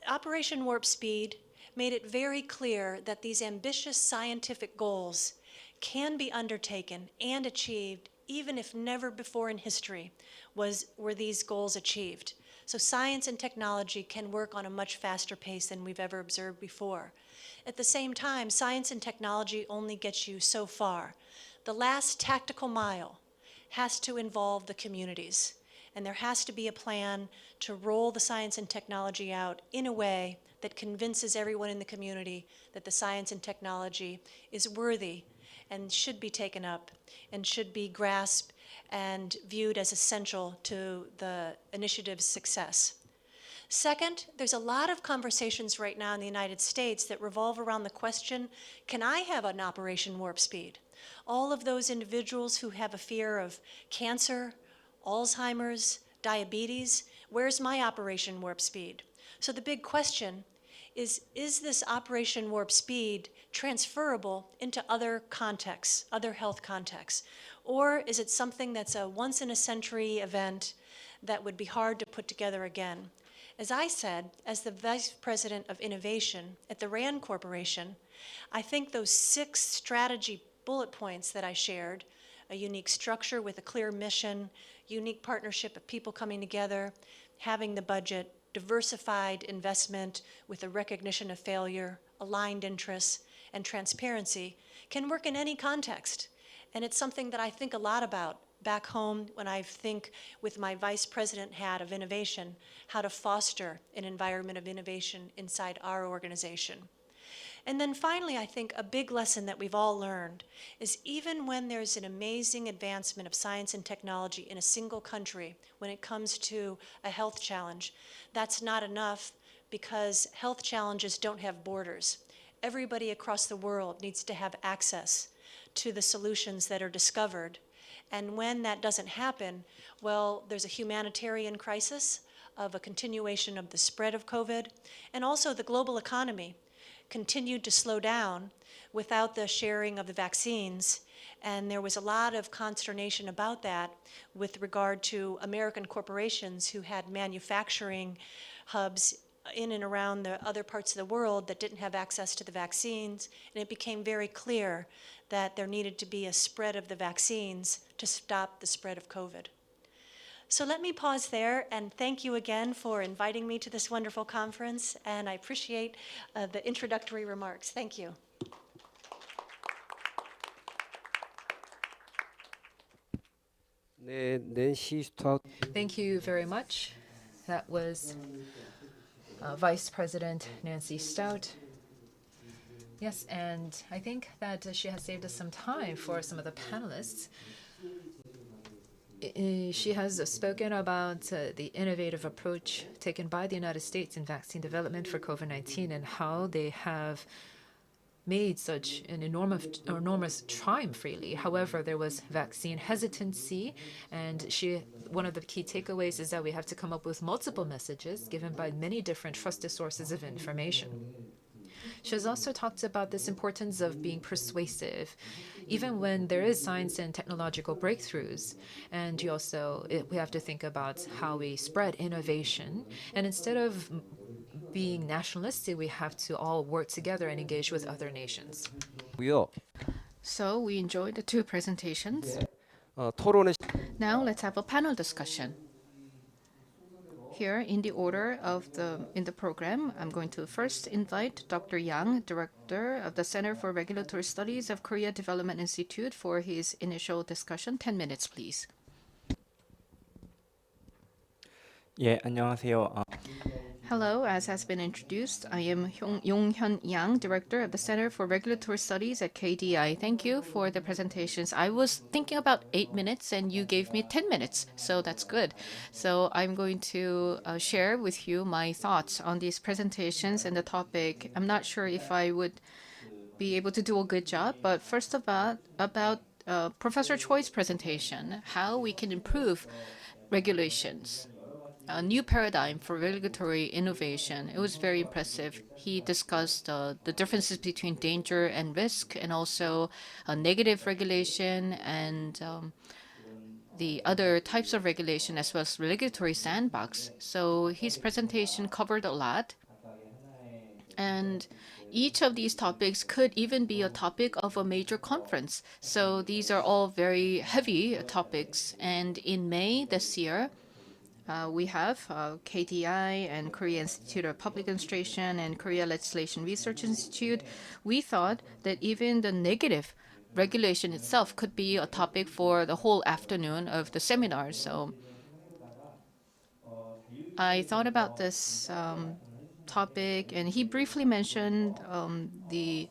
Operation Warp Speed made it very clear that these ambitious scientific goals can be undertaken and achieved even if never before in history were these goals achieved. So science and technology can work on a much faster pace than we've ever observed before. At the same time, science and technology only gets you so far. The last tactical mile has to involve the communities, and there has to be a plan to roll the science and technology out in a way that convinces everyone in the community that the science and technology is worthy and should be taken up and should be grasped and viewed as essential to the initiative's success. Second, there's a lot of conversations right now in the United States that revolve around the question, can I have an Operation Warp Speed? All of those individuals who have a fear of cancer, Alzheimer's, diabetes, where's my Operation Warp Speed? So the big question is this Operation Warp Speed transferable into other contexts, other health contexts? Or is it something that's a once-in-a-century event that would be hard to put together again? As I said, as the Vice President of Innovation at the RAND Corporation, I think those 6 strategy bullet points that I shared, a unique structure with a clear mission, unique partnership of people coming together, having the budget, diversified investment with a recognition of failure, aligned interests, and transparency, can work in any context. And it's something that I think a lot about back home when I think with my vice president hat of innovation, how to foster an environment of innovation inside our organization. And then finally, I think a big lesson that we've all learned is even when there's an amazing advancement of science and technology in a single country, when it comes to a health challenge, that's not enough because health challenges don't have borders. Everybody across the world needs to have access to the solutions that are discovered. And when that doesn't happen, well, there's a humanitarian crisis of a continuation of the spread of COVID, and also the global economy continued to slow down without the sharing of the vaccines. And there was a lot of consternation about that with regard to American corporations who had manufacturing hubs in and around the other parts of the world that didn't have access to the vaccines. And it became very clear that there needed to be a spread of the vaccines to stop the spread of COVID. So let me pause there and thank you again for inviting me to this wonderful conference, and I appreciate the introductory remarks. Thank you. 네, 낸시 스타우트 Thank you very much. That was Vice President Nancy Stout. Yes, and I think that she has saved us some time for some of the panelists. She has spoken about the innovative approach taken by the United States in vaccine development for COVID-19 and how they have made such an enormous triumph, really. However, there was vaccine hesitancy, and one of the key takeaways is that we have to come up with multiple messages given by many different trusted sources of information. She has also talked about this importance of being persuasive, even when there is science and technological breakthroughs. And we have to think about how we spread innovation. And instead of being nationalistic, we have to all work together and engage with other nations. 고요. So we enjoyed the 2 presentations. 토론의 Now let's have a panel discussion. Here, in the order of the program, I'm going to first invite Dr. Yang, Director of the Center for Regulatory Studies of Korea Development Institute, for his initial discussion. 10 minutes, please. 예, 안녕하세요. Hello, as has been introduced, I am Yong-hyun Yang, Director of the Center for Regulatory Studies at KDI. Thank you for the presentations. I was thinking about 8 minutes and you gave me 10 minutes, so that's good. So I'm going to share with you my thoughts on these presentations and the topic. I'm not sure if I would be able to do a good job, but first about Professor Choi's presentation, how we can improve regulations a new paradigm for regulatory innovation. It was very impressive. He discussed the differences between danger and risk, and also negative regulation and the other types of regulation, as well as regulatory sandbox. So his presentation covered a lot. And each of these topics could even be a topic of a major conference. So these are all very heavy topics. And in May this year, we have KTI and Korea Institute of Public Administration and Korea Legislation Research Institute. We thought that even the negative regulation itself could be a topic for the whole afternoon of the seminar. So I thought about this topic, and he briefly mentioned the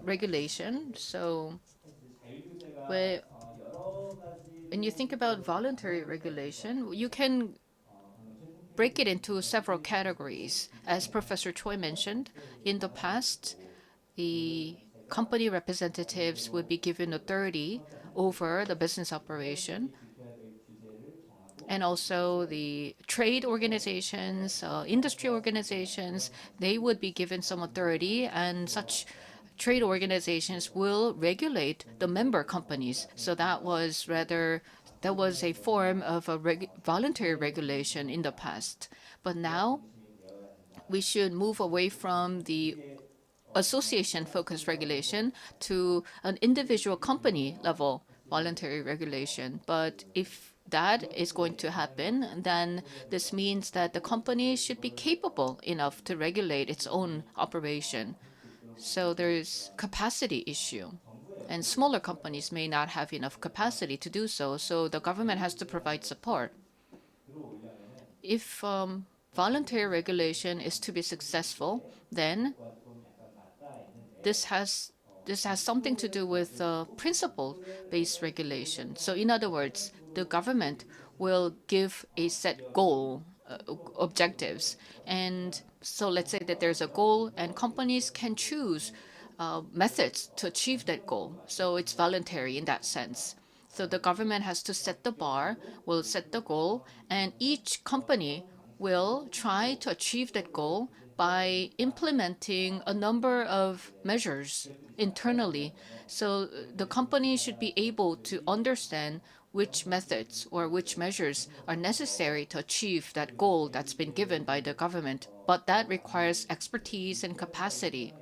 regulation. So when you think about voluntary regulation, you can break it into several categories. As Professor Choi mentioned, in the past, the company representatives would be given authority over the business operation. And also the trade organizations, industry organizations, they would be given some authority, and such trade organizations will regulate the member companies. So that was a form of a voluntary regulation in the past. But now we should move away from the association-focused regulation to an individual company level voluntary regulation. But if that is going to happen, then this means that the company should be capable enough to regulate its own operation. So there's capacity issue. And smaller companies may not have enough capacity to do so, so the government has to provide support. If voluntary regulation is to be successful, then this has something to do with principle-based regulation. So in other words, the government will give a set goal, objectives. And so let's say that there's a goal and companies can choose methods to achieve that goal. So it's voluntary in that sense. So the government has to set the bar, will set the goal, and each company will try to achieve that goal by implementing a number of measures internally. So the company should be able to understand which methods or which measures are necessary to achieve that goal that's been given by the government. But that requires expertise and capacity.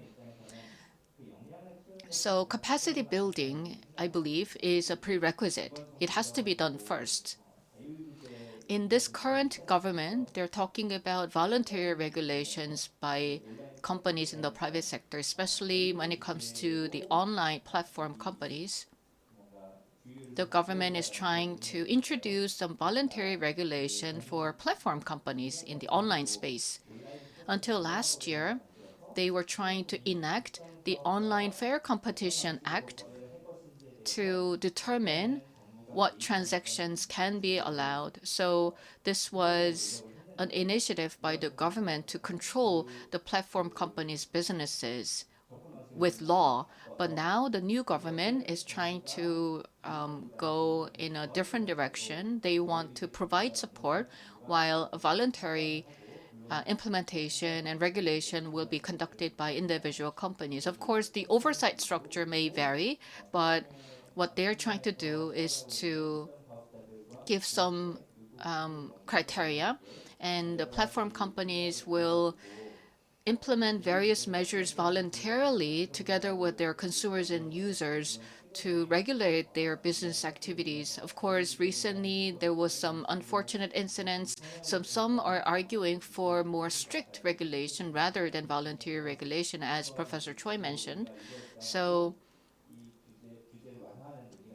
So capacity building, I believe, is a prerequisite. It has to be done first. In this current government, they're talking about voluntary regulations by companies in the private sector, especially when it comes to the online platform companies. The government is trying to introduce some voluntary regulation for platform companies in the online space. Until last year, they were trying to enact the Online Fair Competition Act to determine what transactions can be allowed. So this was an initiative by the government to control the platform companies' businesses with law. But now the new government is trying to go in a different direction. They want to provide support while a voluntary implementation and regulation will be conducted by individual companies. Of course, the oversight structure may vary, but what they're trying to do is to give some criteria, and the platform companies will implement various measures voluntarily together with their consumers and users to regulate their business activities. Of course, recently there was some unfortunate incidents, so some are arguing for more strict regulation rather than voluntary regulation, as Professor Choi mentioned. So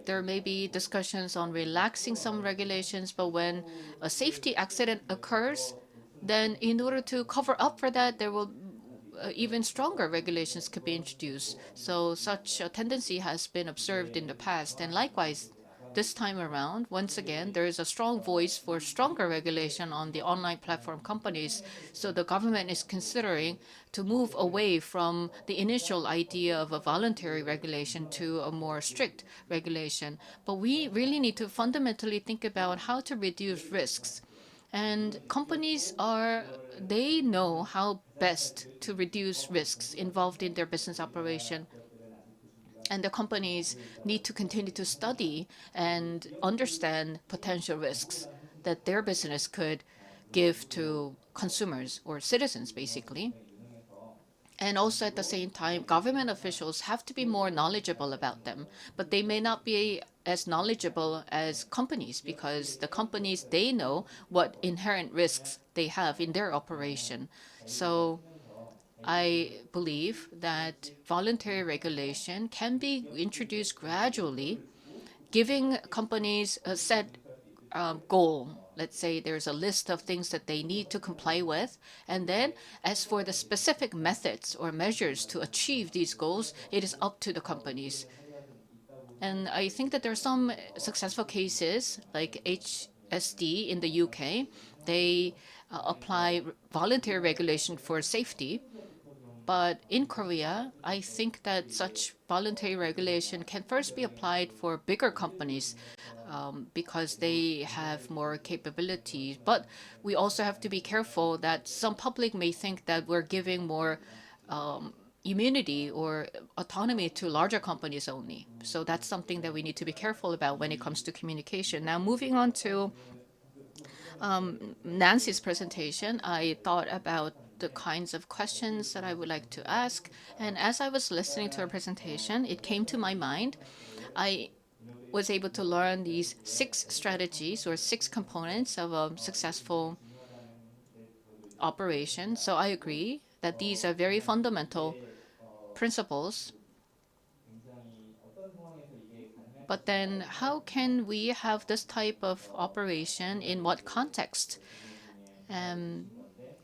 there may be discussions on relaxing some regulations, but when a safety accident occurs, then in order to cover up for that, there will even stronger regulations could be introduced. So such a tendency has been observed in the past. And likewise, this time around, once again, there is a strong voice for stronger regulation on the online platform companies. So the government is considering to move away from the initial idea of a voluntary regulation to a more strict regulation. But we really need to fundamentally think about how to reduce risks. And they know how best to reduce risks involved in their business operation. And the companies need to continue to study and understand potential risks that their business could give to consumers or citizens, basically. And also at the same time, government officials have to be more knowledgeable about them, but they may not be as knowledgeable as companies because the companies, they know what inherent risks they have in their operation. So I believe that voluntary regulation can be introduced gradually, giving companies a set goal. Let's say there's a list of things that they need to comply with. And then, as for the specific methods or measures to achieve these goals, it is up to the companies. And I think that there are some successful cases, like HSD in the UK. They apply voluntary regulation for safety. But in Korea, I think that such voluntary regulation can first be applied for bigger companies because they have more capabilities. But we also have to be careful that some public may think that we're giving more immunity or autonomy to larger companies only. So that's something that we need to be careful about when it comes to communication. Now, moving on to Nancy's presentation, I thought about the kinds of questions that I would like to ask. And as I was listening to her presentation, it came to my mind. I was able to learn these 6 strategies or 6 components of a successful operation. So I agree that these are very fundamental principles. But then how can we have this type of operation in what context?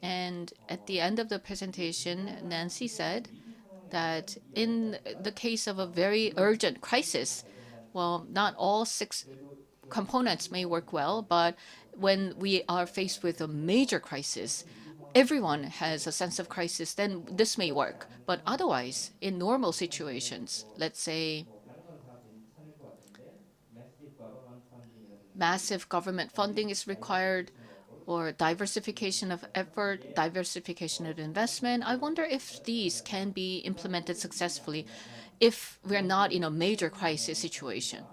And at the end of the presentation, Nancy said that in the case of a very urgent crisis, well, not all 6 components may work well, but when we are faced with a major crisis, everyone has a sense of crisis, then this may work. But otherwise, in normal situations, let's say massive government funding is required, or diversification of effort, diversification of investment. I wonder if these can be implemented successfully if we're not in a major crisis situation.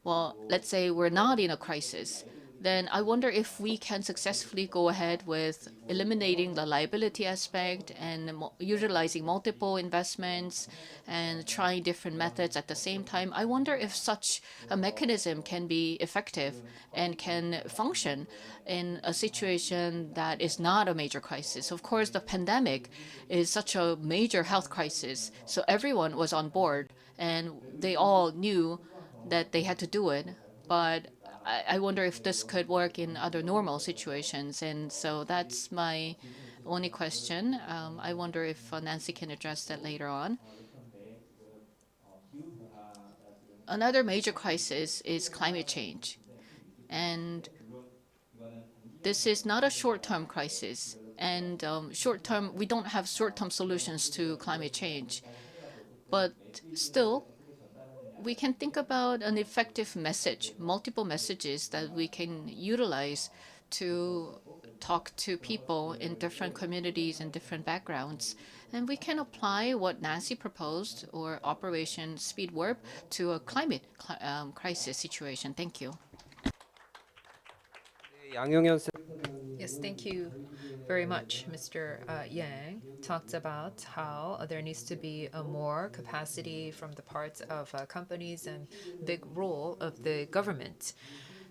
Well, let's say we're not in a crisis, then I wonder if we can successfully go ahead with eliminating the liability aspect and utilizing multiple investments and trying different methods at the same time. I wonder if such a mechanism can be effective and can function in a situation that is not a major crisis. Of course, the pandemic is such a major health crisis, so everyone was on board and they all knew that they had to do it. But I wonder if this could work in other normal situations. And so that's my only question. I wonder if Nancy can address that later on. Another major crisis is climate change. And this is not a short-term crisis. And short-term, we don't have short-term solutions to climate change. But still, we can think about an effective message, multiple messages that we can utilize to talk to people in different communities and different backgrounds. And we can apply what Nancy proposed or Operation Speed Warp to a climate crisis situation. Thank you. 양용현 Yes, thank you very much. Mr. Yang talked about how there needs to be a more capacity from the parts of companies and big role of the government.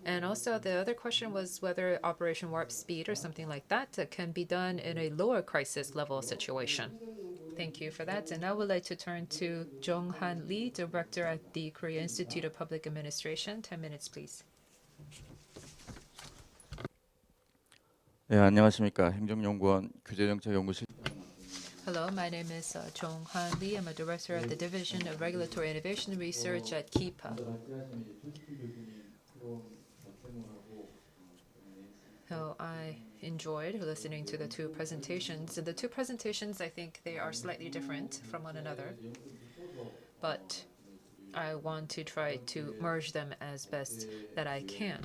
And also the other question was whether Operation Warp Speed or something like that can be done in a lower crisis level situation. Thank you for that. And now we'd like to turn to Jong-han Lee, Director at the Korea Institute of Public Administration. 10 minutes, please. 네, 안녕하십니까. 행정연구원 규제정책연구실. Hello, my name is Jong-han Lee. I'm a director at the Division of Regulatory Innovation Research at KIPA. So I enjoyed listening to the 2 presentations. And the 2 presentations, I think they are slightly different from one another. But I want to try to merge them as best that I can.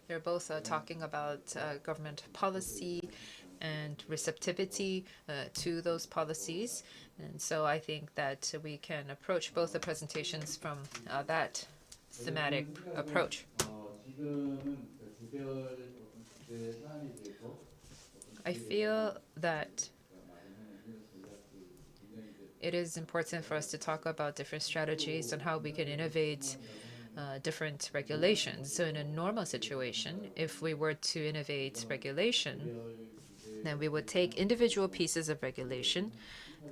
They're both talking about government policy and receptivity to those policies. And so I think that we can approach both the presentations from that thematic approach. I feel that it is important for us to talk about different strategies and how we can innovate different regulations. So in a normal situation, if we were to innovate regulation, then we would take individual pieces of regulation,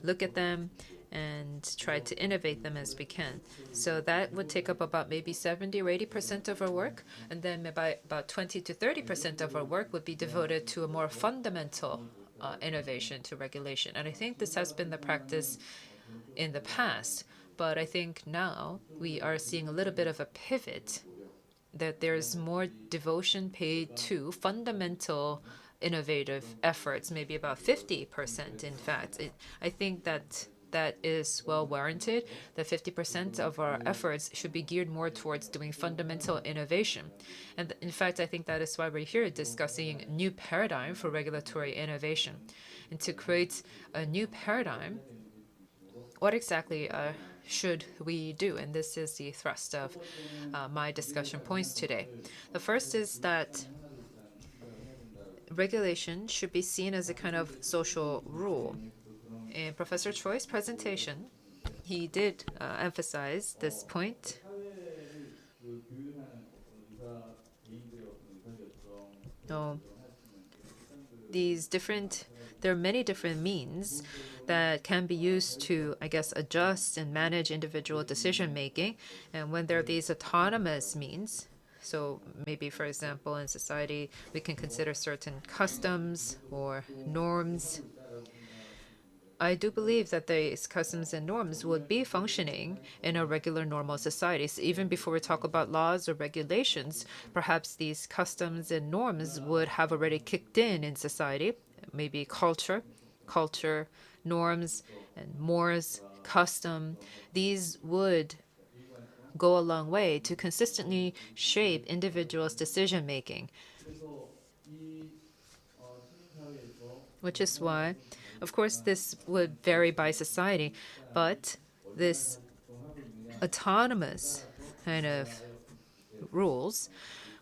look at them, and try to innovate them as we can. So that would take up about maybe 70 or 80% of our work, and then about 20 to 30% of our work would be devoted to a more fundamental innovation to regulation. And I think this has been the practice in the past, but I think now we are seeing a little bit of a pivot, that there's more devotion paid to fundamental innovative efforts, maybe about 50%, in fact. I think that is well warranted. That 50% of our efforts should be geared more towards doing fundamental innovation. And in fact, I think that is why we're here discussing a new paradigm for regulatory innovation. And to create a new paradigm, what exactly should we do? And this is the thrust of my discussion points today. The first is that regulation should be seen as a kind of social rule. In Professor Choi's presentation, he did emphasize this point. There are many different means that can be used to, I guess, adjust and manage individual decision making. And when there are these autonomous means, so maybe, for example, in society, we can consider certain customs or norms. I do believe that these customs and norms would be functioning in a regular, normal society. So even before we talk about laws or regulations, perhaps these customs and norms would have already kicked in society. Maybe culture, norms, and mores, custom. These would go a long way to consistently shape individuals' decision making. Which is why, of course, this would vary by society, but this autonomous kind of rules,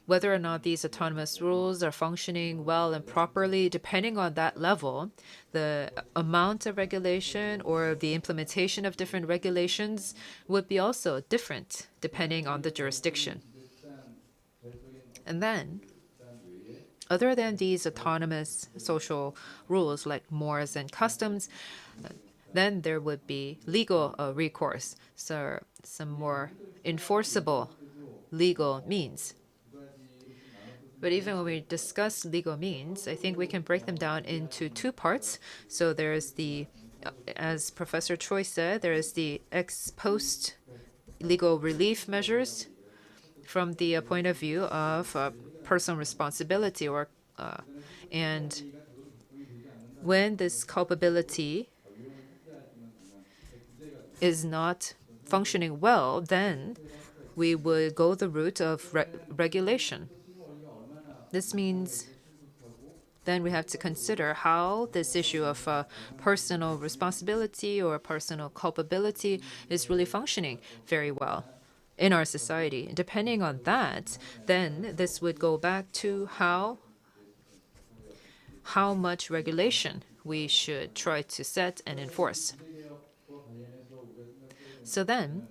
whether or not these autonomous rules are functioning well and properly, depending on that level, the amount of regulation or the implementation of different regulations would be also different depending on the jurisdiction. And then, other than these autonomous social rules like mores and customs, then there would be legal recourse, so some more enforceable legal means. But even when we discuss legal means, I think we can break them down into two parts. So there's the, as Professor Choi said, there is the ex post legal relief measures from the point of view of personal responsibility, and when this culpability is not functioning well, then we would go the route of regulation. This means then we have to consider how this issue of personal responsibility or personal culpability is really functioning very well in our society. Depending on that, then this would go back to how much regulation we should try to set and enforce. So then,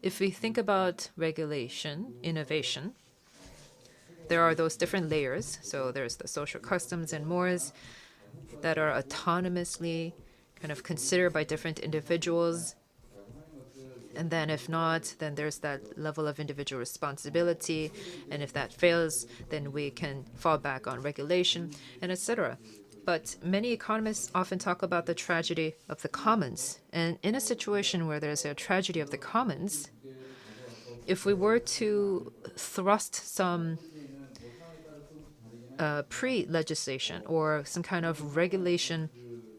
if we think about regulation, innovation, there are those different layers. So there's the social customs and mores that are autonomously kind of considered by different individuals. And then if not, then there's that level of individual responsibility. And if that fails, then we can fall back on regulation, and etc. But many economists often talk about the tragedy of the commons. And in a situation where there's a tragedy of the commons, if we were to thrust some pre-legislation or some kind of regulation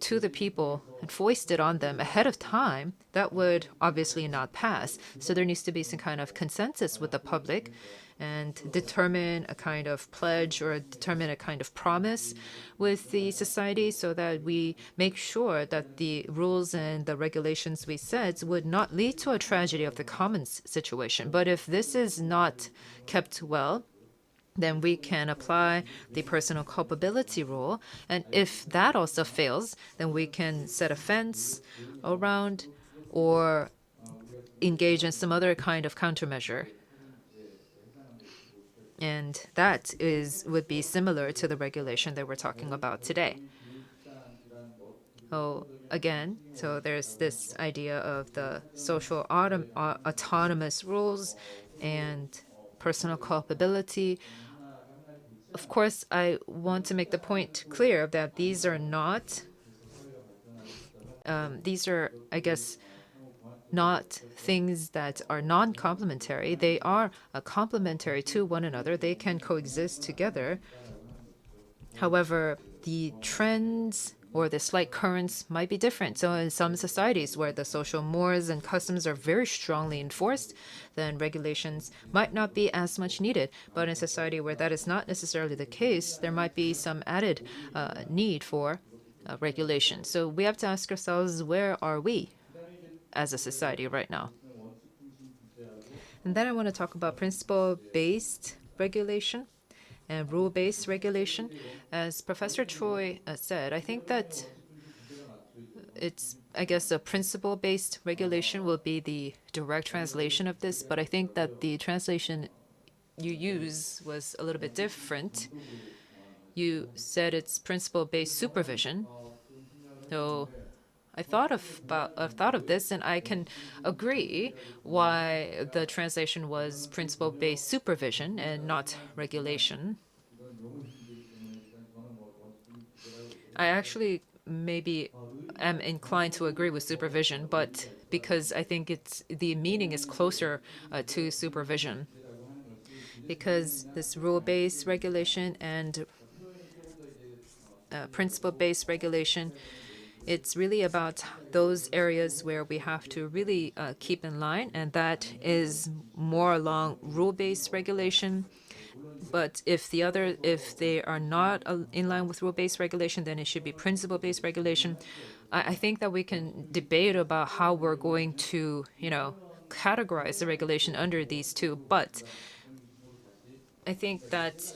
to the people and foist it on them ahead of time, that would obviously not pass. So there needs to be some kind of consensus with the public, and determine a kind of pledge or determine a kind of promise with the society so that we make sure that the rules and the regulations we set would not lead to a tragedy of the commons situation. But if this is not kept well, then we can apply the personal culpability rule. And if that also fails, then we can set a fence around or engage in some other kind of countermeasure. And that would be similar to the regulation that we're talking about today. Oh, again, so there's this idea of the social autonomous rules and personal culpability. Of course, I want to make the point clear that these are, I guess, not things that are non-complementary. They are complementary to one another. They can coexist together. However, the trends or the slight currents might be different. So in some societies where the social mores and customs are very strongly enforced, then regulations might not be as much needed. But in a society where that is not necessarily the case, there might be some added need for regulation. So we have to ask ourselves, where are we as a society right now? And then I want to talk about principle-based regulation and rule-based regulation. As Professor Choi said, I think that I guess a principle-based regulation will be the direct translation of this, but I think that the translation you use was a little bit different. You said it's principle-based supervision. So I've thought of this, and I can agree why the translation was principle-based supervision and not regulation. I actually maybe am inclined to agree with supervision, but because I think the meaning is closer to supervision. Because this rule-based regulation and principle-based regulation, it's really about those areas where we have to really keep in line, and that is more along rule-based regulation. But if they are not in line with rule-based regulation, then it should be principle-based regulation. I think that we can debate about how we're going to, categorize the regulation under these two. But I think that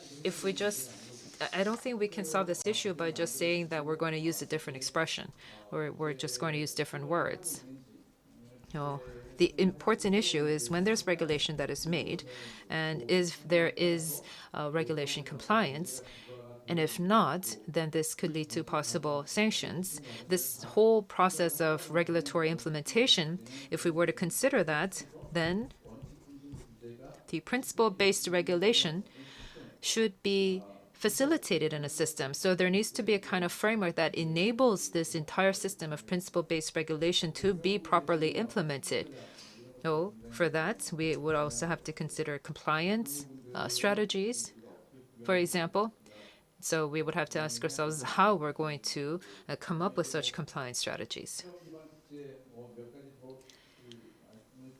I don't think we can solve this issue by just saying that we're going to use a different expression, or we're just going to use different words. The important issue is when there's regulation that is made, and if there is regulation compliance, and if not, then this could lead to possible sanctions. This whole process of regulatory implementation, if we were to consider that, then the principle-based regulation should be facilitated in a system. So there needs to be a kind of framework that enables this entire system of principle-based regulation to be properly implemented. So for that, we would also have to consider compliance strategies, for example. So we would have to ask ourselves how we're going to come up with such compliance strategies.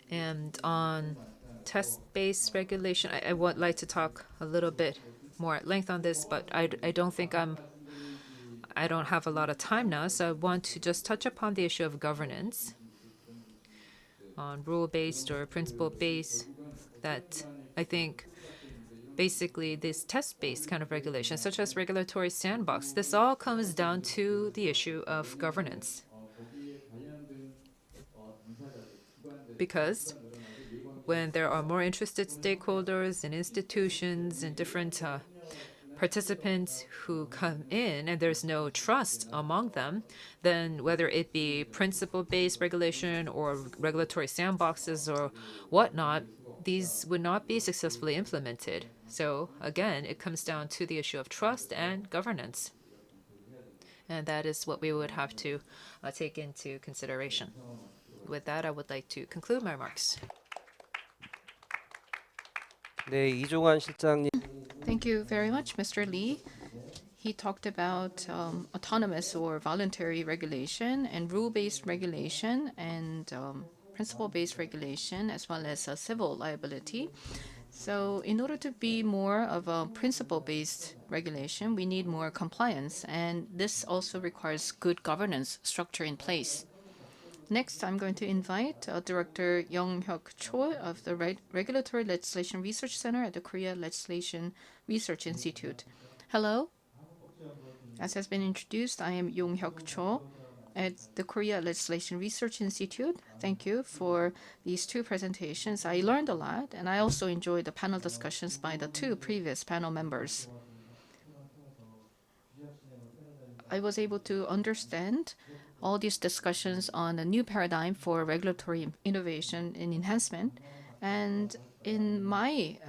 And on test-based regulation, I would like to talk a little bit more at length on this, but I don't think I don't have a lot of time now, so I want to just touch upon the issue of governance on rule-based or principle-based, that I think basically this test-based kind of regulation, such as regulatory sandbox, this all comes down to the issue of governance. Because when there are more interested stakeholders and institutions and different participants who come in and there's no trust among them, then whether it be principle-based regulation or regulatory sandboxes or whatnot, these would not be successfully implemented. So again, it comes down to the issue of trust and governance. And that is what we would have to take into consideration. With that, I would like to conclude my remarks. 네, 이종환 실장님. Thank you very much, Mr. Lee. He talked about autonomous or voluntary regulation and rule-based regulation and principle-based regulation, as well as civil liability. So in order to be more of a principle-based regulation, we need more compliance, and this also requires good governance structure in place. Next, I'm going to invite Director Young-hyuk Cho of the Regulatory Legislation Research Center at the Korea Legislation Research Institute. Hello. As has been introduced, I am Yong-hyuk Cho at the Korea Legislation Research Institute. Thank you for these two presentations. I learned a lot, and I also enjoyed the panel discussions by the two previous panel members. I was able to understand all these discussions on a new paradigm for regulatory innovation and enhancement. And in my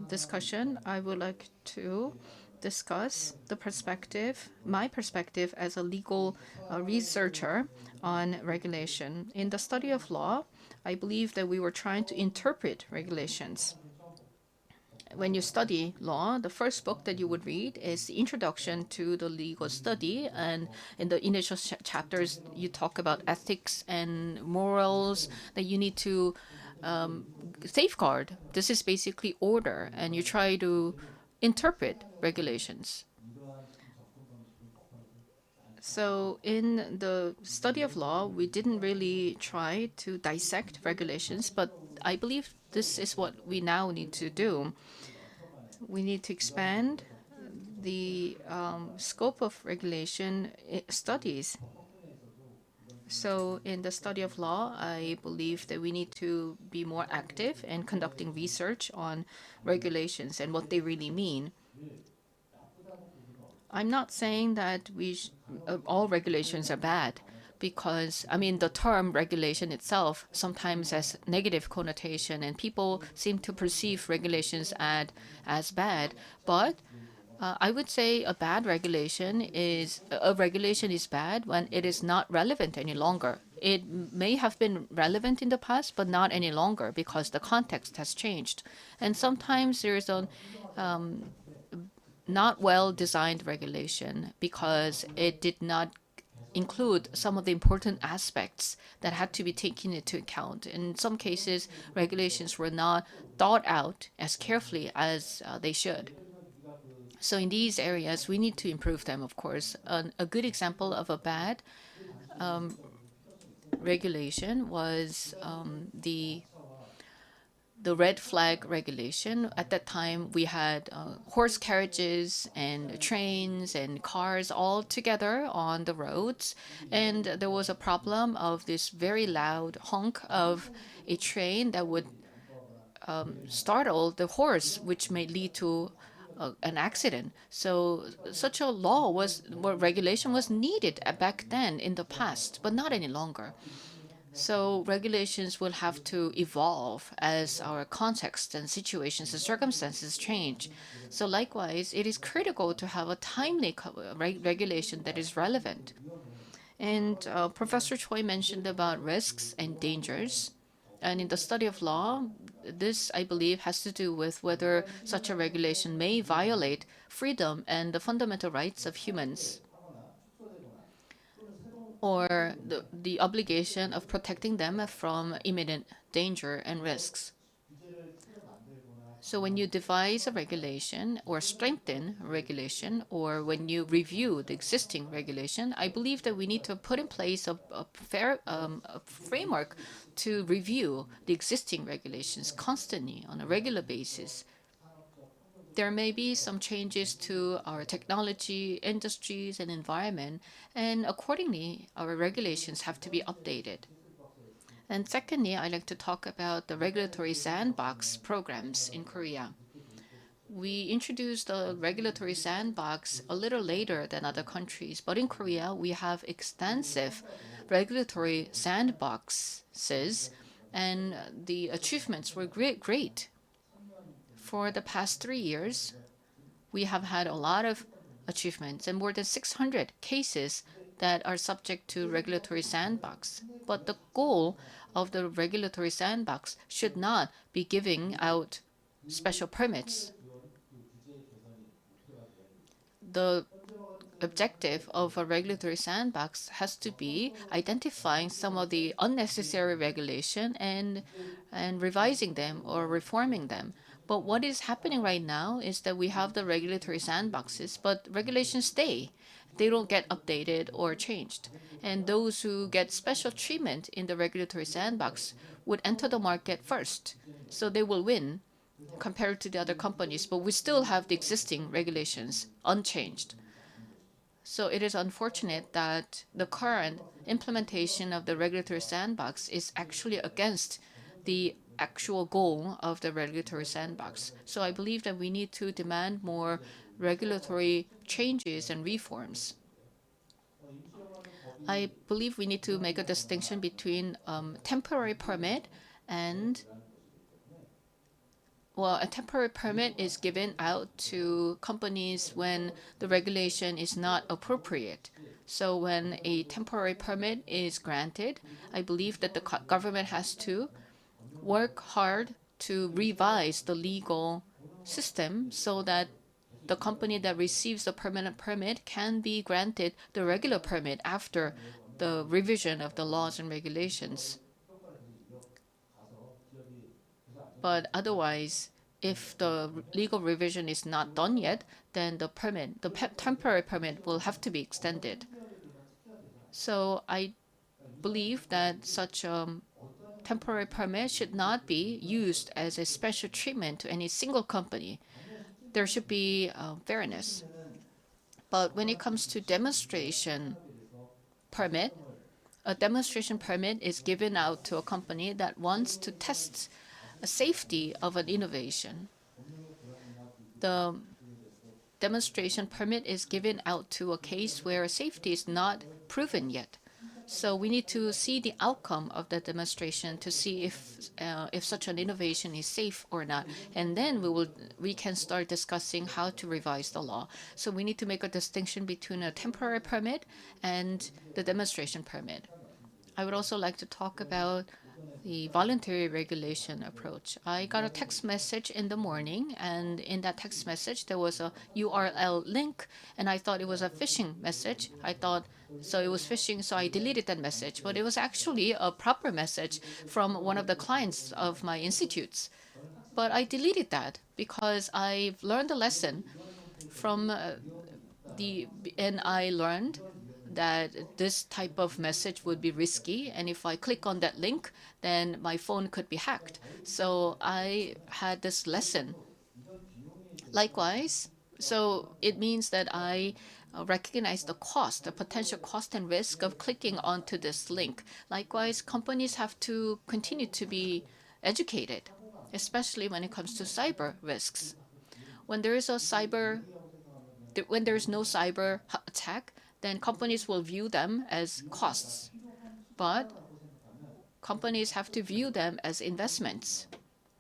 discussion, I would like to discuss my perspective as a legal researcher on regulation. In the study of law, I believe that we were trying to interpret regulations. When you study law, the first book that you would read is the Introduction to the Legal Study. And in the initial chapters, you talk about ethics and morals that you need to safeguard. This is basically order, and you try to interpret regulations. So in the study of law, we didn't really try to dissect regulations, but I believe this is what we now need to do. We need to expand the scope of regulation studies. So in the study of law, I believe that we need to be more active in conducting research on regulations and what they really mean. I'm not saying that all regulations are bad, because the term regulation itself sometimes has negative connotation, and people seem to perceive regulations as bad. But I would say a regulation is bad when it is not relevant any longer. It may have been relevant in the past, but not any longer because the context has changed. And sometimes there is a not well designed regulation because it did not include some of the important aspects that had to be taken into account. In some cases, regulations were not thought out as carefully as they should. So in these areas, we need to improve them, of course. A good example of a bad regulation was the red flag regulation. At that time, we had horse carriages and trains and cars all together on the roads. And there was a problem of this very loud honk of a train that would startle the horse, which may lead to an accident. So such a regulation was needed back then in the past, but not any longer. So regulations will have to evolve as our context and situations and circumstances change. So likewise, it is critical to have a timely regulation that is relevant. And Professor Choi mentioned about risks and dangers. And in the study of law, this, I believe, has to do with whether such a regulation may violate freedom and the fundamental rights of humans, or the obligation of protecting them from imminent danger and risks. So when you devise a regulation or strengthen a regulation, or when you review the existing regulation, I believe that we need to put in place a framework to review the existing regulations constantly on a regular basis. There may be some changes to our technology, industries, and environment, and accordingly, our regulations have to be updated. And secondly, I'd like to talk about the regulatory sandbox programs in Korea. We introduced the regulatory sandbox a little later than other countries, but in Korea, we have extensive regulatory sandboxes, and the achievements were great. For the past 3 years, we have had a lot of achievements and more than 600 cases that are subject to regulatory sandbox. But the goal of the regulatory sandbox should not be giving out special permits. The objective of a regulatory sandbox has to be identifying some of the unnecessary regulation and and revising them or reforming them. But what is happening right now is that we have the regulatory sandboxes, but regulations stay. They don't get updated or changed. And those who get special treatment in the regulatory sandbox would enter the market first. So they will win compared to the other companies, but we still have the existing regulations unchanged. So it is unfortunate that the current implementation of the regulatory sandbox is actually against the actual goal of the regulatory sandbox. So I believe that we need to demand more regulatory changes and reforms. I believe we need to make a distinction between temporary permit and a temporary permit is given out to companies when the regulation is not appropriate. So when a temporary permit is granted, I believe that the government has to work hard to revise the legal system so that the company that receives the permanent permit can be granted the regular permit after the revision of the laws and regulations. But otherwise, if the legal revision is not done yet, then the temporary permit will have to be extended. So I believe that such temporary permit should not be used as a special treatment to any single company. There should be fairness. But when it comes to demonstration permit, a demonstration permit is given out to a company that wants to test the safety of an innovation. The demonstration permit is given out to a case where safety is not proven yet. So we need to see the outcome of the demonstration to see if such an innovation is safe or not, and then we can start discussing how to revise the law. So we need to make a distinction between a temporary permit and the demonstration permit. I would also like to talk about the voluntary regulation approach. I got a text message in the morning, and in that text message, there was a URL link, and I thought it was a phishing message. I thought so it was phishing, so I deleted that message. But it was actually a proper message from one of the clients of my institutes. But I deleted that because I've learned a lesson from and I learned that this type of message would be risky, and if I click on that link, then my phone could be hacked. So I had this lesson. Likewise, so it means that I recognize the cost, the potential cost and risk of clicking onto this link. Likewise, companies have to continue to be educated, especially when it comes to cyber risks. When there is no cyber attack, then companies will view them as costs. But companies have to view them as investments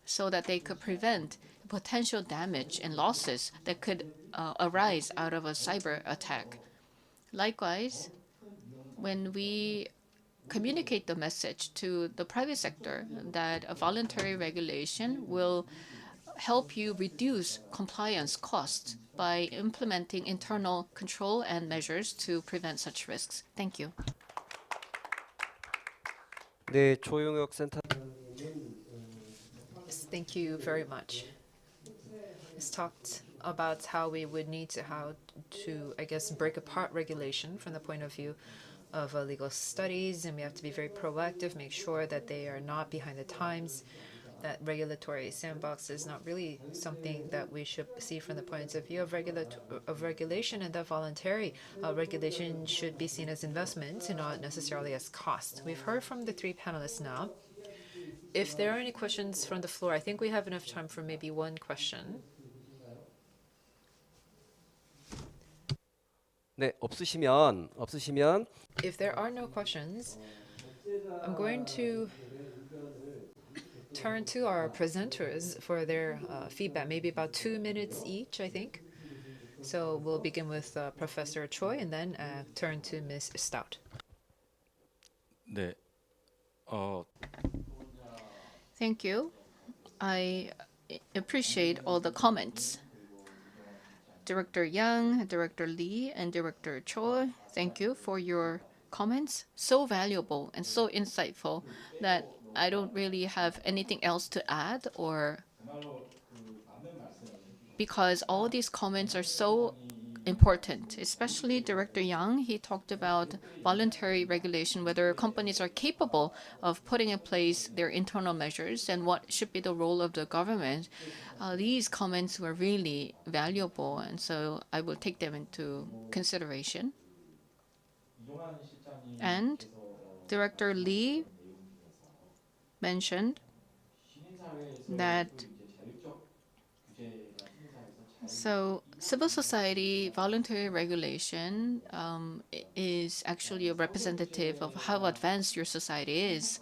so that they could prevent potential damage and losses that could arise out of a cyber attack. Likewise, when we communicate the message to the private sector that a voluntary regulation will help you reduce compliance costs by implementing internal control and measures to prevent such risks. Thank you. 네, 조용혁 센터. Yes, thank you very much. It's talked about how we would need to I guess, break apart regulation from the point of view of legal studies, and we have to be very proactive, make sure that they are not behind the times, that regulatory sandbox is not really something that we should see from the point of view of regulation, and that voluntary regulation should be seen as investment and not necessarily as cost. We've heard from the three panelists now. If there are any questions from the floor, I think we have enough time for maybe one question. 네, 없으시면 If there are no questions, I'm going to turn to our presenters for their feedback, maybe about 2 minutes each, I think. So we'll begin with Professor Choi and then turn to Ms. Stout. 네, Thank you. I appreciate all the comments. Director Yang, Director Lee, and Director Choi, thank you for your comments. So valuable and so insightful that I don't really have anything else to add, or because all these comments are so important, especially Director Yang. He talked about voluntary regulation, whether companies are capable of putting in place their internal measures and what should be the role of the government. These comments were really valuable, and so I will take them into consideration. And Director Lee mentioned that civil society voluntary regulation is actually a representative of how advanced your society is,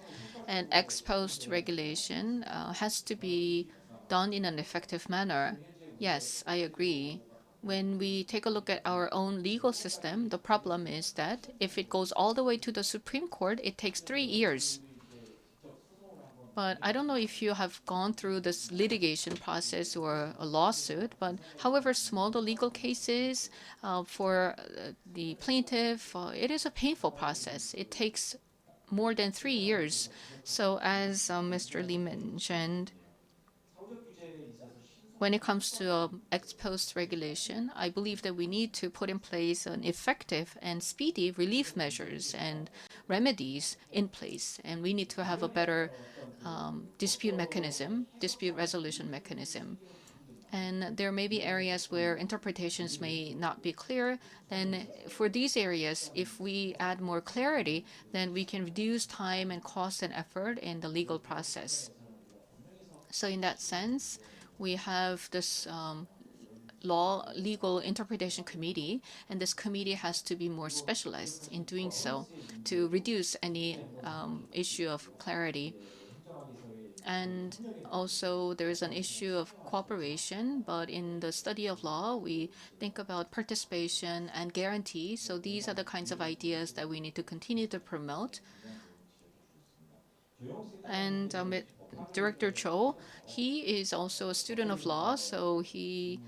and ex post regulation has to be done in an effective manner. Yes, I agree. When we take a look at our own legal system, the problem is that if it goes all the way to the Supreme Court, it takes 3 years. But I don't know if you have gone through this litigation process or a lawsuit, but however small the legal case is for the plaintiff, it is a painful process. It takes more than 3 years. So as Mr. Lee mentioned, when it comes to ex post regulation, I believe that we need to put in place an effective and speedy relief measures and remedies in place, and we need to have a better dispute resolution mechanism. And there may be areas where interpretations may not be clear. Then, for these areas, if we add more clarity, then we can reduce time and cost and effort in the legal process. So, in that sense, we have this legal interpretation committee, and this committee has to be more specialized in doing so to reduce any issue of clarity. And also, there is an issue of cooperation, but in the study of law, we think about participation and guarantee. So these are the kinds of ideas that we need to continue to promote. And Director Cho, he is also a student of law, so he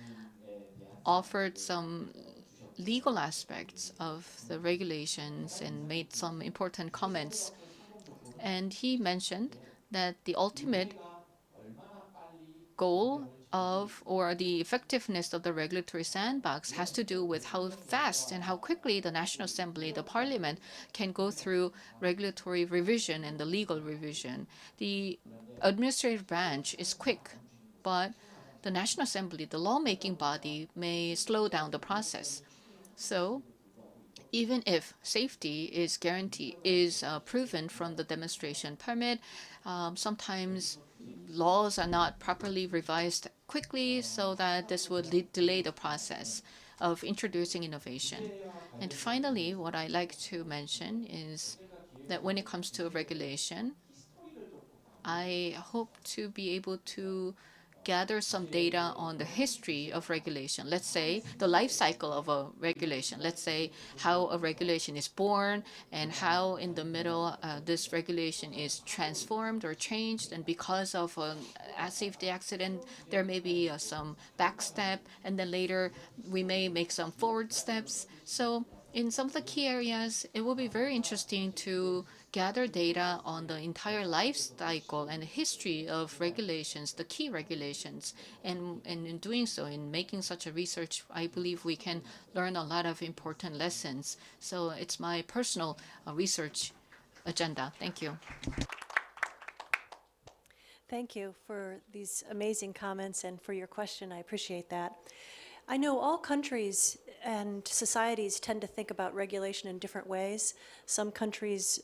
offered some legal aspects of the regulations and made some important comments. And he mentioned that the ultimate goal of or the effectiveness of the regulatory sandbox has to do with how fast and how quickly the National Assembly, the Parliament, can go through regulatory revision and the legal revision. The administrative branch is quick, but the National Assembly, the lawmaking body, may slow down the process. So even if safety is proven from the demonstration permit, sometimes laws are not properly revised quickly, so that this would delay the process of introducing innovation. And finally, what I like to mention is that when it comes to regulation, I hope to be able to gather some data on the history of regulation. Let's say the life cycle of a regulation. Let's say how a regulation is born and how in the middle this regulation is transformed or changed. And because of a safety accident, there may be some back step, and then later we may make some forward steps. So in some of the key areas, it will be very interesting to gather data on the entire life cycle and history of regulations, the key regulations. And in doing so, in making such a research, I believe we can learn a lot of important lessons. So it's my personal research agenda. Thank you. Thank you for these amazing comments and for your question. I appreciate that. I know all countries and societies tend to think about regulation in different ways. Some countries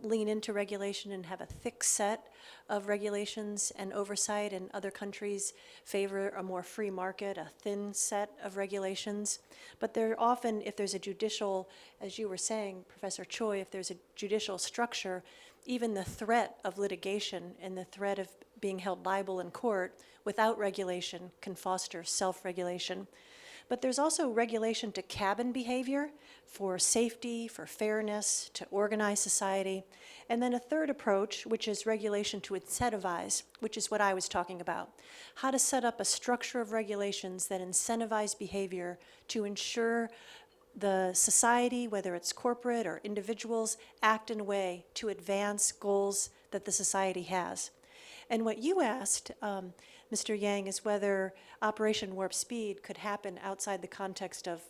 lean into regulation and have a thick set of regulations and oversight, and other countries favor a more free market, a thin set of regulations. But there often, if there's a judicial, as you were saying, Professor Choi, if there's a judicial structure, even the threat of litigation and the threat of being held liable in court without regulation can foster self-regulation. But there's also regulation to cabin behavior, for safety, for fairness, to organize society. And then a third approach, which is regulation to incentivize, which is what I was talking about. How to set up a structure of regulations that incentivize behavior to ensure the society, whether it's corporate or individuals, act in a way to advance goals that the society has. And what you asked, Mr. Yang, is whether Operation Warp Speed could happen outside the context of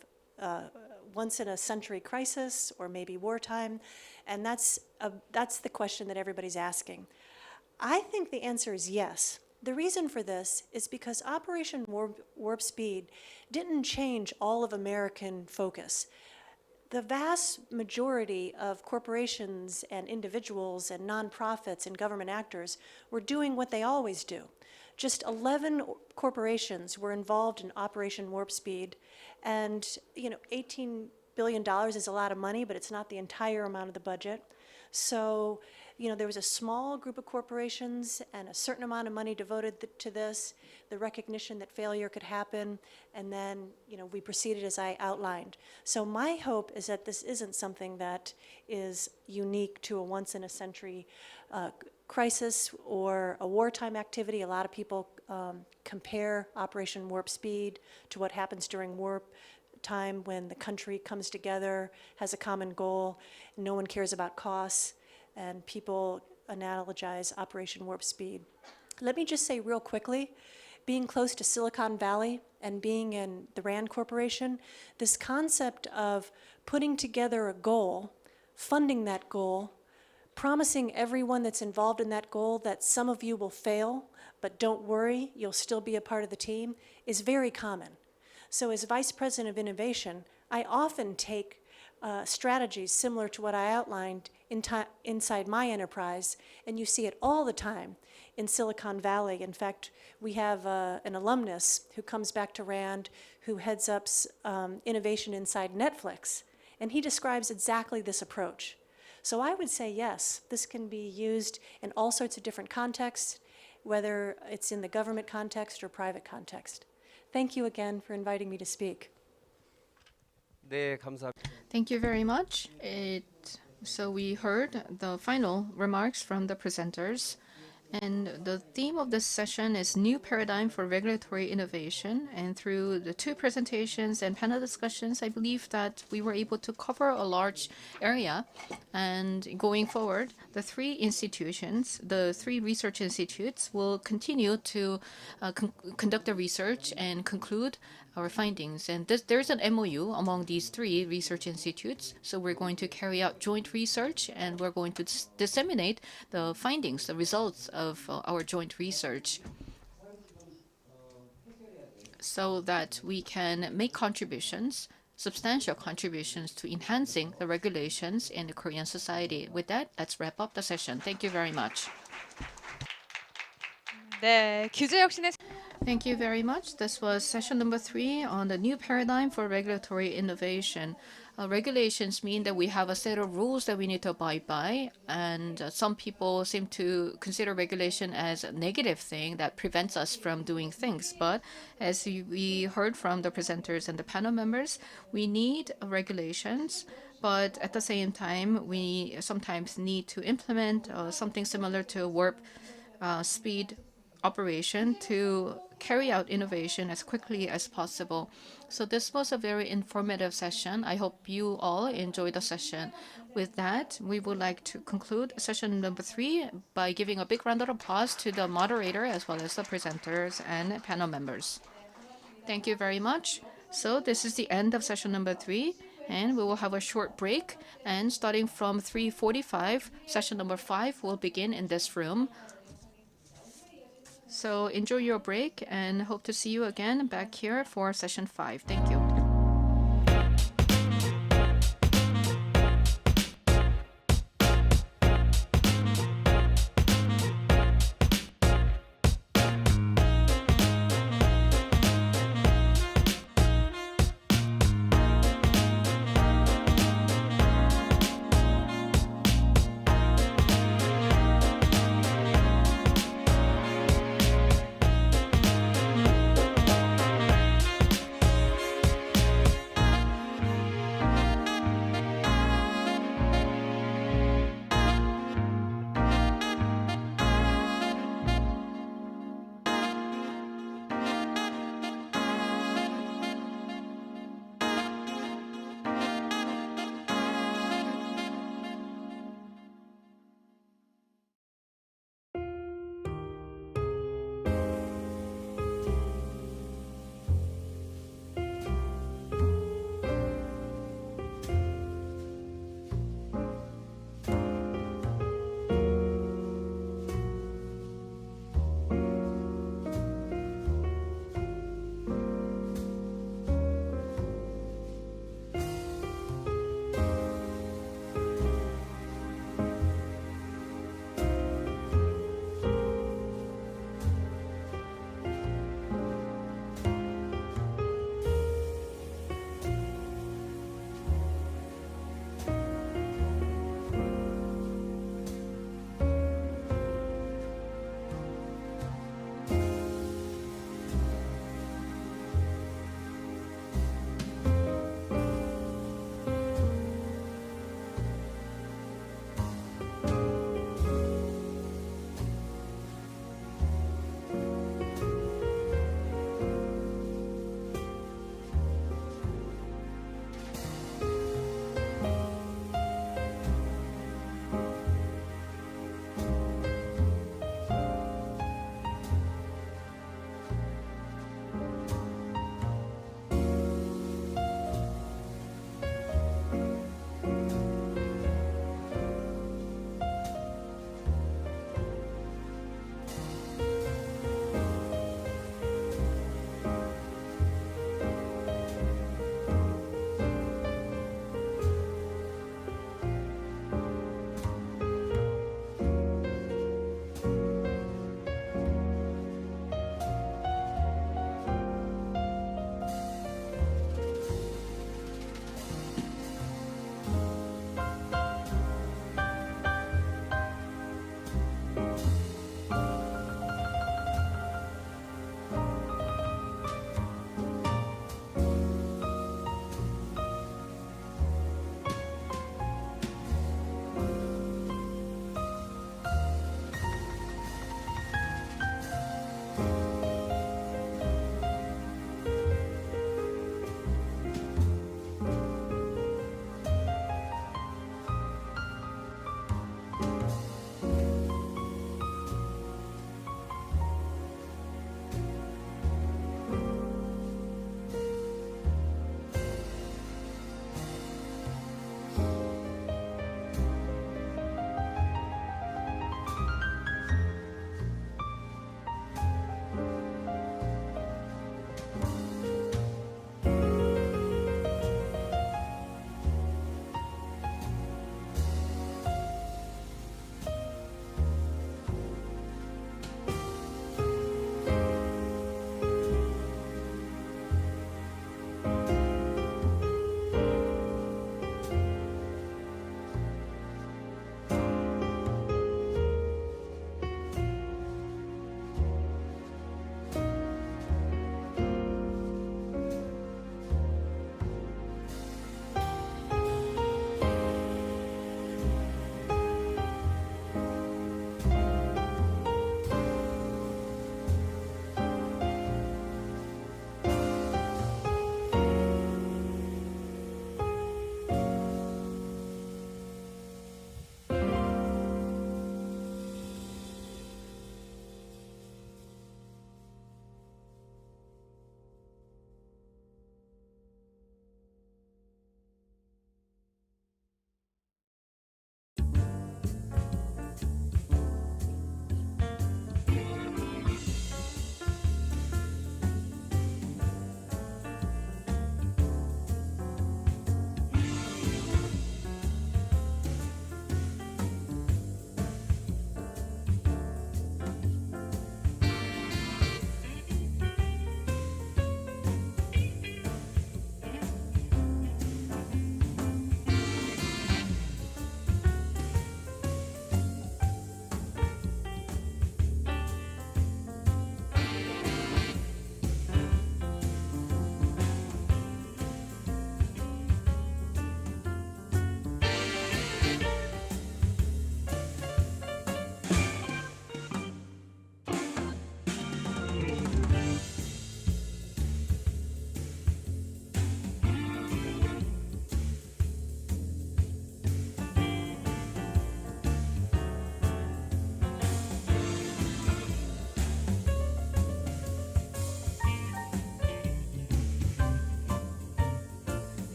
once-in-a-century crisis or maybe wartime, and that's the question that everybody's asking. I think the answer is yes. The reason for this is because Operation Warp Speed didn't change all of American focus. The vast majority of corporations and individuals and nonprofits and government actors were doing what they always do. Just 11 corporations were involved in Operation Warp Speed, and $18 billion is a lot of money, but it's not the entire amount of the budget. So, there was a small group of corporations and a certain amount of money devoted to this, the recognition that failure could happen, and then, we proceeded as I outlined. So my hope is that this isn't something that is unique to a once-in-a-century crisis or a wartime activity. A lot of people compare Operation Warp Speed to what happens during warp time when the country comes together, has a common goal, no one cares about costs, and people analogize Operation Warp Speed. Let me just say real quickly, being close to Silicon Valley and being in the RAND Corporation, this concept of putting together a goal, funding that goal, promising everyone that's involved in that goal that some of you will fail, but don't worry, you'll still be a part of the team, is very common. So as Vice President of Innovation, I often take strategies similar to what I outlined inside my enterprise, and you see it all the time in Silicon Valley. In fact, we have an alumnus who comes back to RAND who heads up innovation inside Netflix, and he describes exactly this approach. So I would say yes, this can be used in all sorts of different contexts, whether it's in the government context or private context. Thank you again for inviting me to speak. 네, 감사합니다. Thank you very much. So we heard the final remarks from the presenters. And the theme of this session is New Paradigm for Regulatory Innovation. And through the two presentations and panel discussions, I believe that we were able to cover a large area. And going forward, the three research institutes will continue to conduct the research and conclude our findings. And there's an MOU among these three research institutes. So we're going to carry out joint research, and we're going to disseminate the findings, the results of our joint research, so that we can make contributions, substantial contributions to enhancing the regulations in the Korean society. With that, let's wrap up the session. Thank you very much. 네, 규제 혁신의 Thank you very much. This was session number 3 on the new paradigm for regulatory innovation. Regulations mean that we have a set of rules that we need to abide by, and some people seem to consider regulation as a negative thing that prevents us from doing things. But as we heard from the presenters and the panel members, we need regulations, but at the same time, we sometimes need to implement something similar to warp speed operation to carry out innovation as quickly as possible. So this was a very informative session. I hope you all enjoyed the session. With that, we would like to conclude session number 3 by giving a big round of applause to the moderator as well as the presenters and panel members. Thank you very much. So this is the end of session number 3, and we will have a short break. And starting from 3:45, session number 5 will begin in this room. So enjoy your break and hope to see you again back here for session 5. Thank you.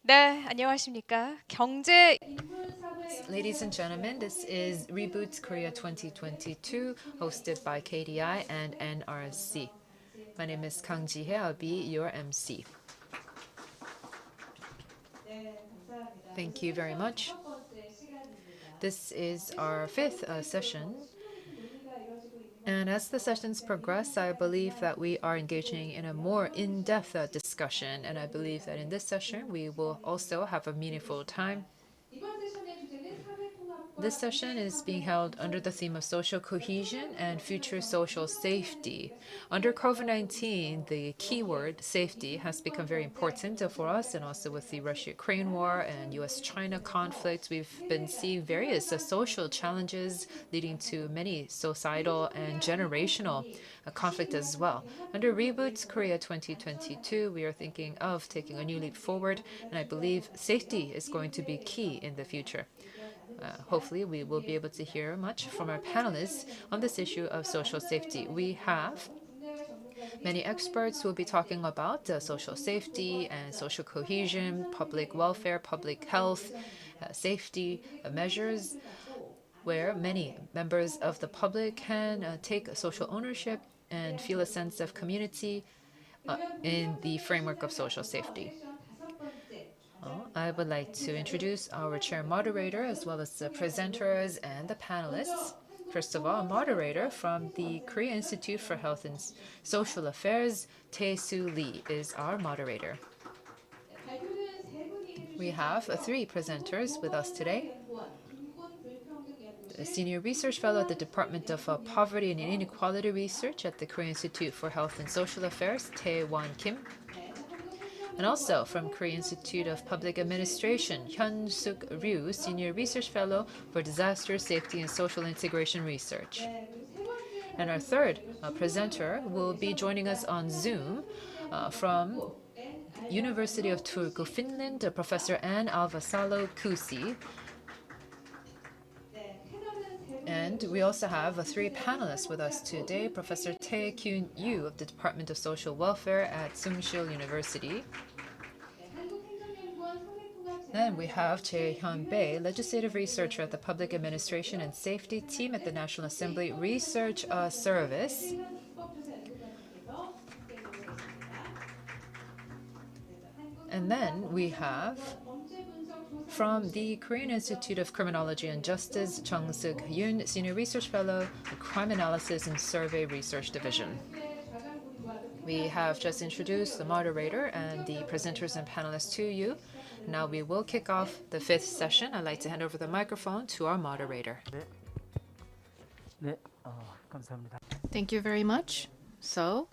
네, 안녕하십니까. 경제 Ladies and gentlemen, this is Reboot Korea 2022, hosted by KDI and NRC. My name is Kang Ji-hye. I'll be your MC. Thank you very much. This is our fifth session. And as the sessions progress, I believe that we are engaging in a more in-depth discussion. And I believe that in this session, we will also have a meaningful time. This session is being held under the theme of social cohesion and future social safety. Under COVID-19, the keyword safety has become very important for us, and also with the Russia-Ukraine war and US-China conflict, we've been seeing various social challenges leading to many societal and generational conflict as well. Under Reboot Korea 2022, we are thinking of taking a new leap forward, and I believe safety is going to be key in the future. Hopefully, we will be able to hear much from our panelists on this issue of social safety. We have many experts who will be talking about social safety and social cohesion, public welfare, public health, safety measures, where many members of the public can take social ownership and feel a sense of community in the framework of social safety. I would like to introduce our chair moderator as well as the presenters and the panelists. First of all, a moderator from the Korea Institute for Health and Social Affairs, Tae-soo Lee, is our moderator. We have three presenters with us today. A senior research fellow at the Department of Poverty and Inequality Research at the Korea Institute for Health and Social Affairs, Tae-won Kim. And also from Korea Institute of Public Administration, Hyun-suk Ryu, Senior Research Fellow for Disaster Safety and Social Integration Research. And our third presenter will be joining us on Zoom from University of Turku, Finland, Professor Ann Alvasalo-Kusi. And we also have three panelists with us today. Professor Tae Kyun-yu of the Department of Social Welfare at Seoul University. Then we have Jae Hyun-bae, legislative researcher at the Public Administration and Safety Team at the National Assembly Research Service. And then we have from the Korean Institute of Criminology and Justice, Chung-suk Yoon, Senior Research Fellow, Crime Analysis and Survey Research Division. We have just introduced the moderator and the presenters and panelists to you. Now we will kick off the fifth session. I'd like to hand over the microphone to our moderator. 감사합니다. Thank you very much. So,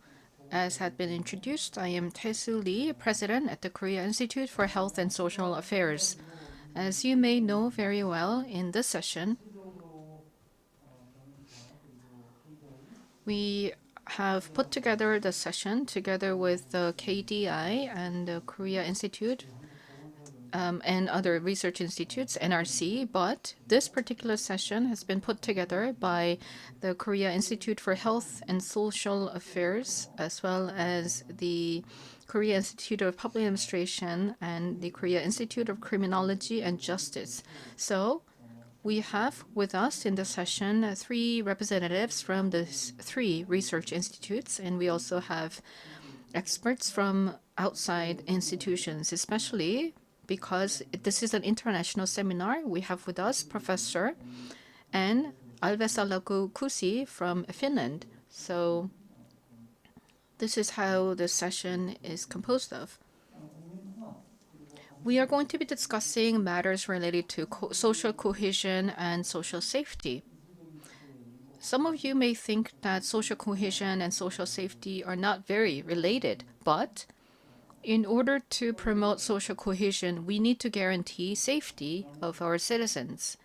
as had been introduced, I am Tae-soo Lee, President at the Korea Institute for Health and Social Affairs. As you may know very well, in this session, we have put together the session together with the KDI and the Korea Institute and other research institutes, NRC, but this particular session has been put together by the Korea Institute for Health and Social Affairs, as well as the Korea Institute of Public Administration and the Korea Institute of Criminology and Justice. So we have with us in the session three representatives from the three research institutes, and we also have experts from outside institutions, especially because this is an international seminar. We have with us Professor Ann Alvasalo-Kusi from Finland. So this is how the session is composed of. We are going to be discussing matters related to social cohesion and social safety. Some of you may think that social cohesion and social safety are not very related, but in order to promote social cohesion, we need to guarantee safety of our citizens.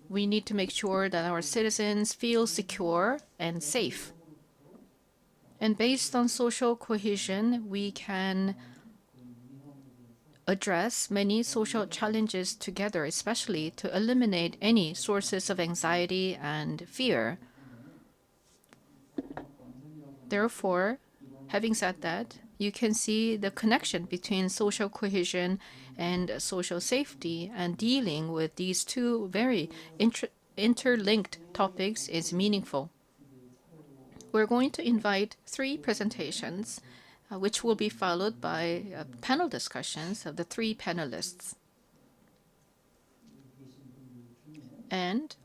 We need to make sure that our citizens feel secure and safe. And based on social cohesion, we can address many social challenges together, especially to eliminate any sources of anxiety and fear. Therefore, having said that, you can see the connection between social cohesion and social safety, and dealing with these two very interlinked topics is meaningful. We're going to invite 3 presentations, which will be followed by panel discussions of the 3 panelists. And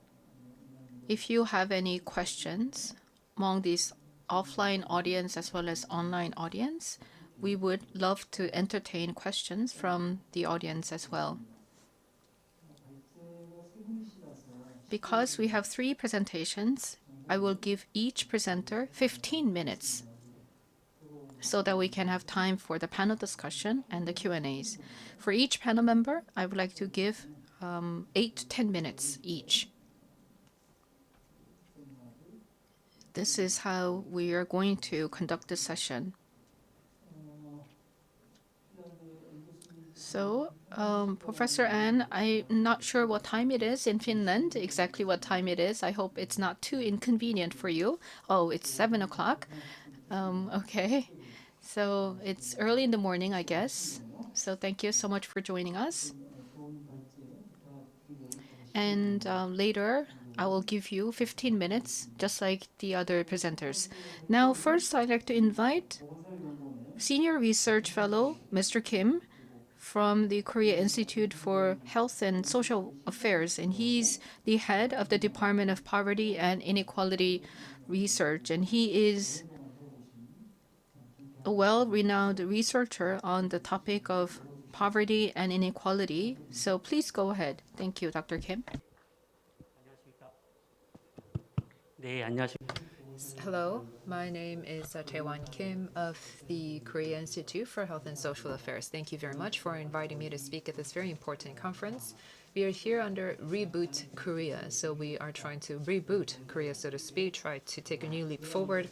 if you have any questions among these offline audience as well as online audience, we would love to entertain questions from the audience as well. Because we have 3 presentations, I will give each presenter 15 minutes so that we can have time for the panel discussion and the Q&As. For each panel member, I would like to give 8 to 10 minutes each. This is how we are going to conduct this session. So, Professor Ann, I'm not sure what time it is in Finland, exactly what time it is. I hope it's not too inconvenient for you. Oh, it's 7 o'clock. Okay. So it's early in the morning, I guess. So thank you so much for joining us. And later, I will give you 15 minutes, just like the other presenters. Now, first, I'd like to invite Senior Research Fellow, Mr. Kim, from the Korea Institute for Health and Social Affairs, and he's the head of the Department of Poverty and Inequality Research, and he is a well-renowned researcher on the topic of poverty and inequality. So please go ahead. Thank you, Dr. Kim. Hello, my name is Taewon Kim of the Korea Institute for Health and Social Affairs. Thank you very much for inviting me to speak at this very important conference. We are here under Reboot Korea, so we are trying to reboot Korea, so to speak, try to take a new leap forward.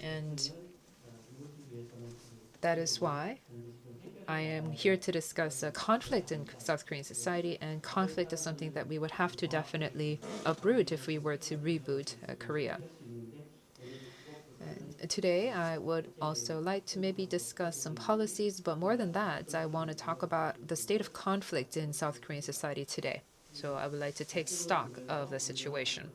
And that is why I am here to discuss conflict in South Korean society, and conflict is something that we would have to definitely uproot if we were to reboot Korea. And today, I would also like to maybe discuss some policies, but more than that, I want to talk about the state of conflict in South Korean society today. So I would like to take stock of the situation.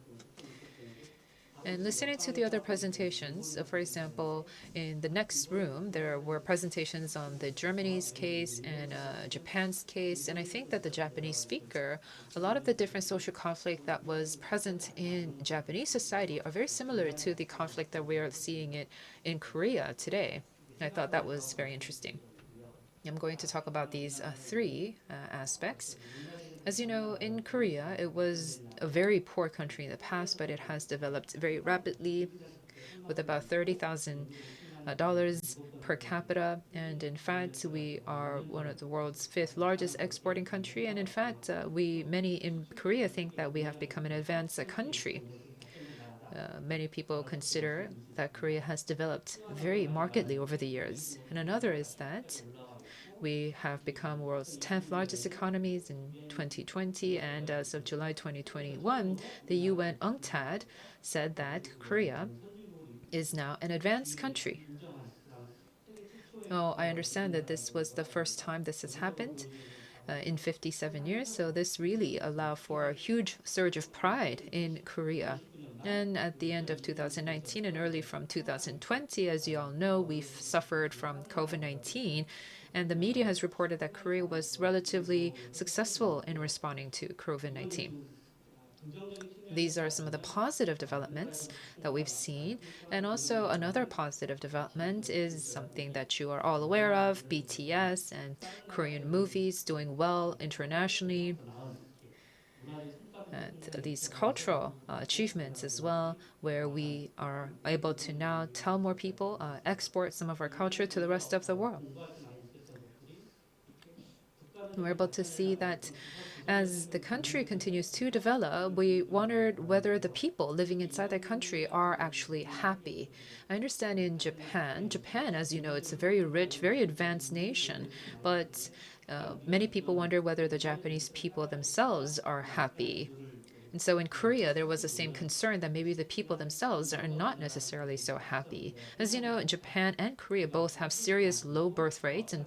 And listening to the other presentations, for example, in the next room, there were presentations on the Germany's case and Japan's case. And I think that the Japanese speaker, a lot of the different social conflict that was present in Japanese society are very similar to the conflict that we are seeing it in Korea today. I thought that was very interesting. I'm going to talk about these 3 aspects. As you know, in Korea, it was a very poor country in the past, but it has developed very rapidly with about $30,000 per capita. And in fact, we are one of the world's 5th largest exporting country. And in fact, many in Korea think that we have become an advanced country. Many people consider that Korea has developed very markedly over the years. And another is that we have become world's 10th largest economies in 2020, and as of July 2021, the UN UNCTAD said that Korea is now an advanced country. Oh, I understand that this was the first time this has happened in 57 years, so this really allowed for a huge surge of pride in Korea. And at the end of 2019 and early from 2020, as you all know, we've suffered from COVID-19, and the media has reported that Korea was relatively successful in responding to COVID-19. These are some of the positive developments that we've seen. And also another positive development is something that you are all aware of, BTS and Korean movies doing well internationally. And these cultural achievements as well, where we are able to now tell more people, export some of our culture to the rest of the world. We're able to see that as the country continues to develop, we wondered whether the people living inside that country are actually happy. I understand in Japan, as you know, it's a very rich, very advanced nation, but many people wonder whether the Japanese people themselves are happy. And so in Korea, there was the same concern that maybe the people themselves are not necessarily so happy. As you know, Japan and Korea both have serious low birth rates and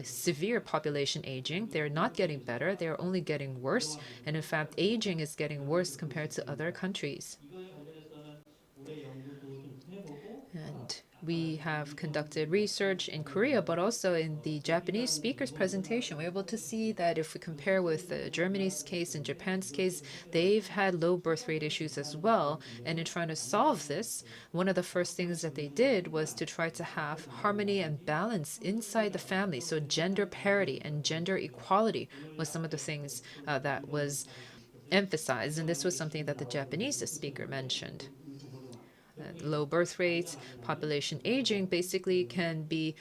severe population aging. They're not getting better, they're only getting worse. And in fact, aging is getting worse compared to other countries. And we have conducted research in Korea, but also in the Japanese speaker's presentation. We're able to see that if we compare with Germany's case and Japan's case, they've had low birth rate issues as well. And in trying to solve this, one of the first things that they did was to try to have harmony and balance inside the family. So gender parity and gender equality was some of the things that was emphasized. And this was something that the Japanese speaker mentioned. Low birth rates, population aging basically can be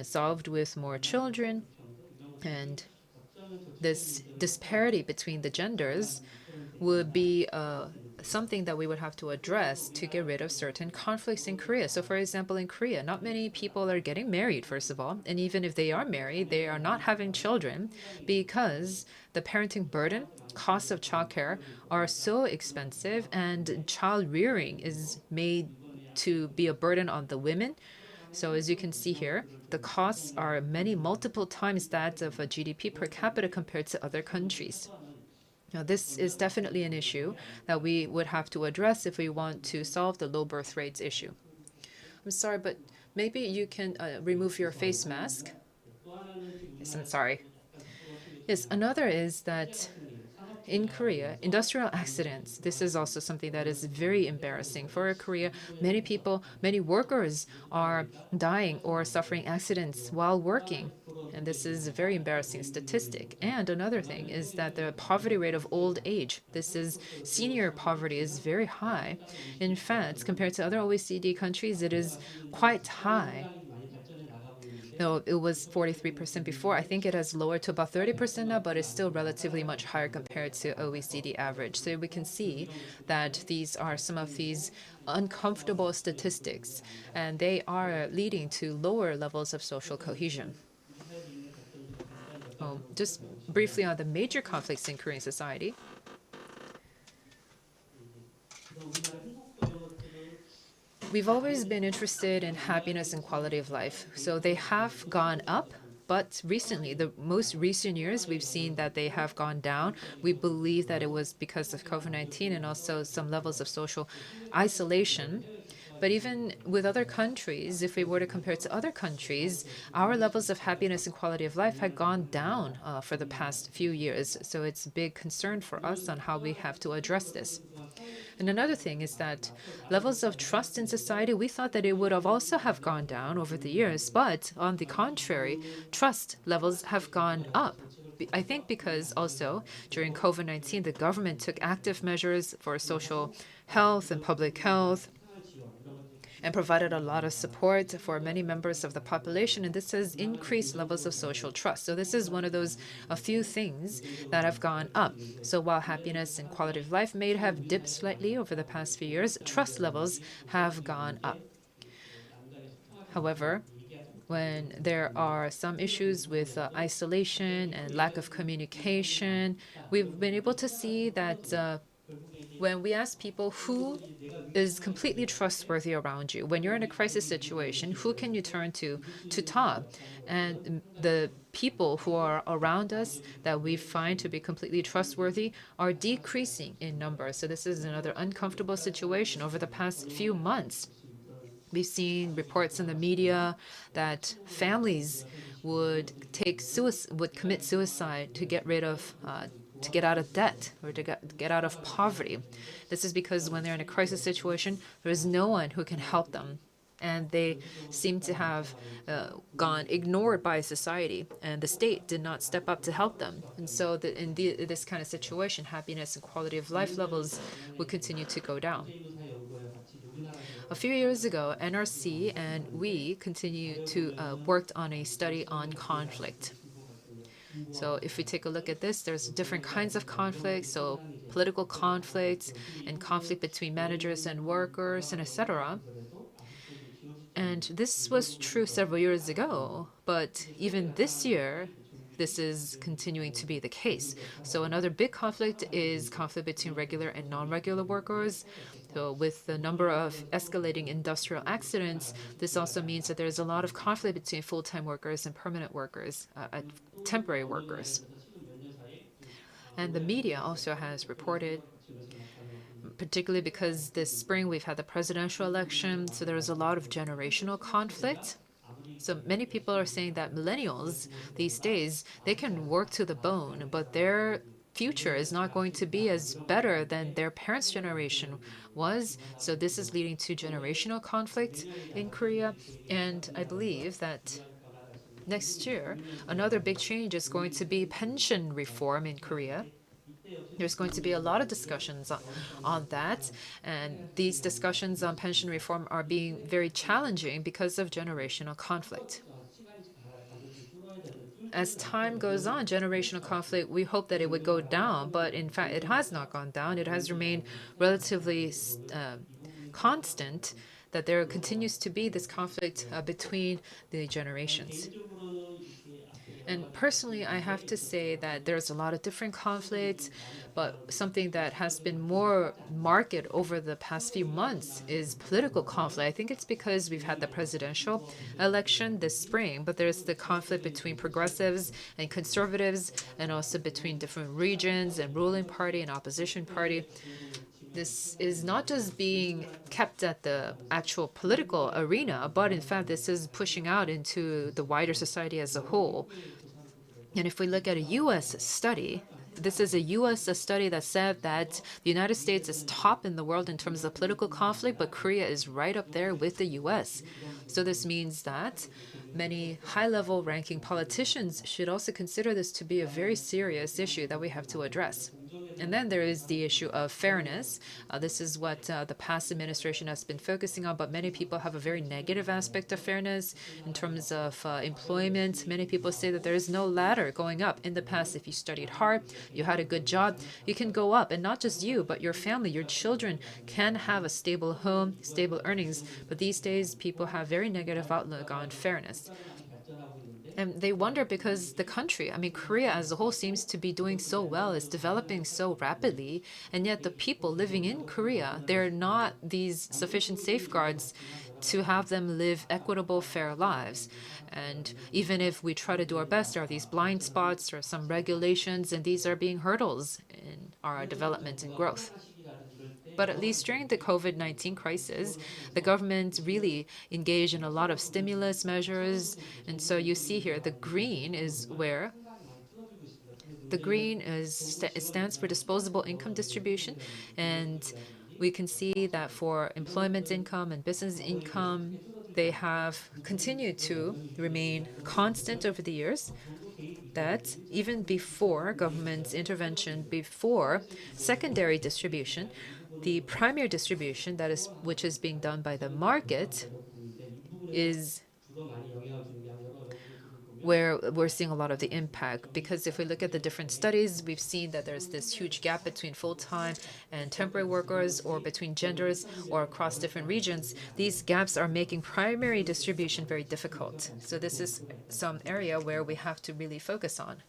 solved with more children, and this disparity between the genders would be something that we would have to address to get rid of certain conflicts in Korea. So, for example, in Korea, not many people are getting married, first of all. And even if they are married, they are not having children because the parenting burden, costs of childcare are so expensive, and child rearing is made to be a burden on the women. So as you can see here, the costs are many multiple times that of a GDP per capita compared to other countries. Now, this is definitely an issue that we would have to address if we want to solve the low birth rates issue. I'm sorry, but maybe you can remove your face mask. Yes, I'm sorry. Yes, another is that in Korea, industrial accidents, this is also something that is very embarrassing. For Korea, many people, many workers are dying or suffering accidents while working. And this is a very embarrassing statistic. And another thing is that the poverty rate of old age, this is senior poverty, is very high. In fact, compared to other OECD countries, it is quite high. No, it was 43% before. I think it has lowered to about 30% now, but it's still relatively much higher compared to OECD average. So we can see that these are some of these uncomfortable statistics, and they are leading to lower levels of social cohesion. Just briefly on the major conflicts in Korean society. We've always been interested in happiness and quality of life. So they have gone up, but recently, the most recent years, we've seen that they have gone down. We believe that it was because of COVID-19 and also some levels of social isolation. But even with other countries, if we were to compare to other countries, our levels of happiness and quality of life had gone down for the past few years. So it's a big concern for us on how we have to address this. And another thing is that levels of trust in society, we thought that it would have also have gone down over the years, but on the contrary, trust levels have gone up. I think because also during COVID-19, the government took active measures for social health and public health and provided a lot of support for many members of the population, and this has increased levels of social trust. So this is one of those a few things that have gone up. So while happiness and quality of life may have dipped slightly over the past few years, trust levels have gone up. However, when there are some issues with isolation and lack of communication, we've been able to see that when we ask people who is completely trustworthy around you, when you're in a crisis situation, who can you turn to talk? And the people who are around us that we find to be completely trustworthy are decreasing in number. So this is another uncomfortable situation over the past few months. We've seen reports in the media that families would commit suicide to get rid of to get out of debt or to get out of poverty. This is because when they're in a crisis situation, there is no one who can help them. And they seem to have gone ignored by society, and the state did not step up to help them. And so in this kind of situation, happiness and quality of life levels would continue to go down. A few years ago, NRC and we continued to worked on a study on conflict. So if we take a look at this, there's different kinds of conflicts, so political conflicts and conflict between managers and workers and etc. And this was true several years ago, but even this year, this is continuing to be the case. So another big conflict is conflict between regular and non-regular workers. So with the number of escalating industrial accidents, this also means that there's a lot of conflict between full-time workers and permanent workers, temporary workers. And the media also has reported, particularly because this spring we've had the presidential election, so there was a lot of generational conflict. So many people are saying that millennials these days, they can work to the bone, but their future is not going to be as better than their parents' generation was. So this is leading to generational conflict in Korea. And I believe that next year, another big change is going to be pension reform in Korea. There's going to be a lot of discussions on that, and these discussions on pension reform are being very challenging because of generational conflict. As time goes on, generational conflict, we hope that it would go down, but in fact, it has not gone down. It has remained relatively constant, that there continues to be this conflict between the generations. And personally, I have to say that there's a lot of different conflicts, but something that has been more marked over the past few months is political conflict. I think it's because we've had the presidential election this spring, but there's the conflict between progressives and conservatives, and also between different regions and ruling party and opposition party. This is not just being kept at the actual political arena, but in fact, this is pushing out into the wider society as a whole. And if we look at a US study, this is a US study that said that the United States is top in the world in terms of political conflict, but Korea is right up there with the US. So this means that many high-level ranking politicians should also consider this to be a very serious issue that we have to address. And then there is the issue of fairness. This is what the past administration has been focusing on, but many people have a very negative aspect of fairness in terms of employment. Many people say that there is no ladder going up. In the past, if you studied hard, you had a good job, you can go up. And not just you, but your family, your children can have a stable home, stable earnings. But these days, people have very negative outlook on fairness. And they wonder because the country, I mean, Korea as a whole seems to be doing so well, it's developing so rapidly, and yet the people living in Korea, there are not these sufficient safeguards to have them live equitable, fair lives. And even if we try to do our best, there are these blind spots or some regulations, and these are being hurdles in our development and growth. But at least during the COVID-19 crisis, the government really engaged in a lot of stimulus measures. And so you see here, the green is where the green it stands for disposable income distribution. And we can see that for employment income and business income, they have continued to remain constant over the years. That even before government's intervention, before secondary distribution, the primary distribution, that is, which is being done by the market, is where we're seeing a lot of the impact. Because if we look at the different studies, we've seen that there's this huge gap between full-time and temporary workers, or between genders, or across different regions. These gaps are making primary distribution very difficult. So this is some area where we have to really focus on.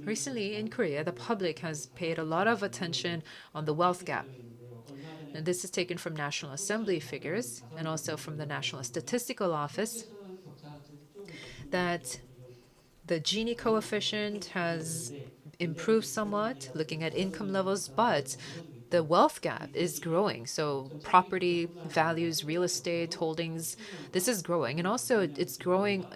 Recently in Korea, the public has paid a lot of attention on the wealth gap. And this is taken from National Assembly figures and also from the National Statistical Office, that the Gini coefficient has improved somewhat, looking at income levels, but the wealth gap is growing. So property values, real estate holdings, this is growing. And also it's growing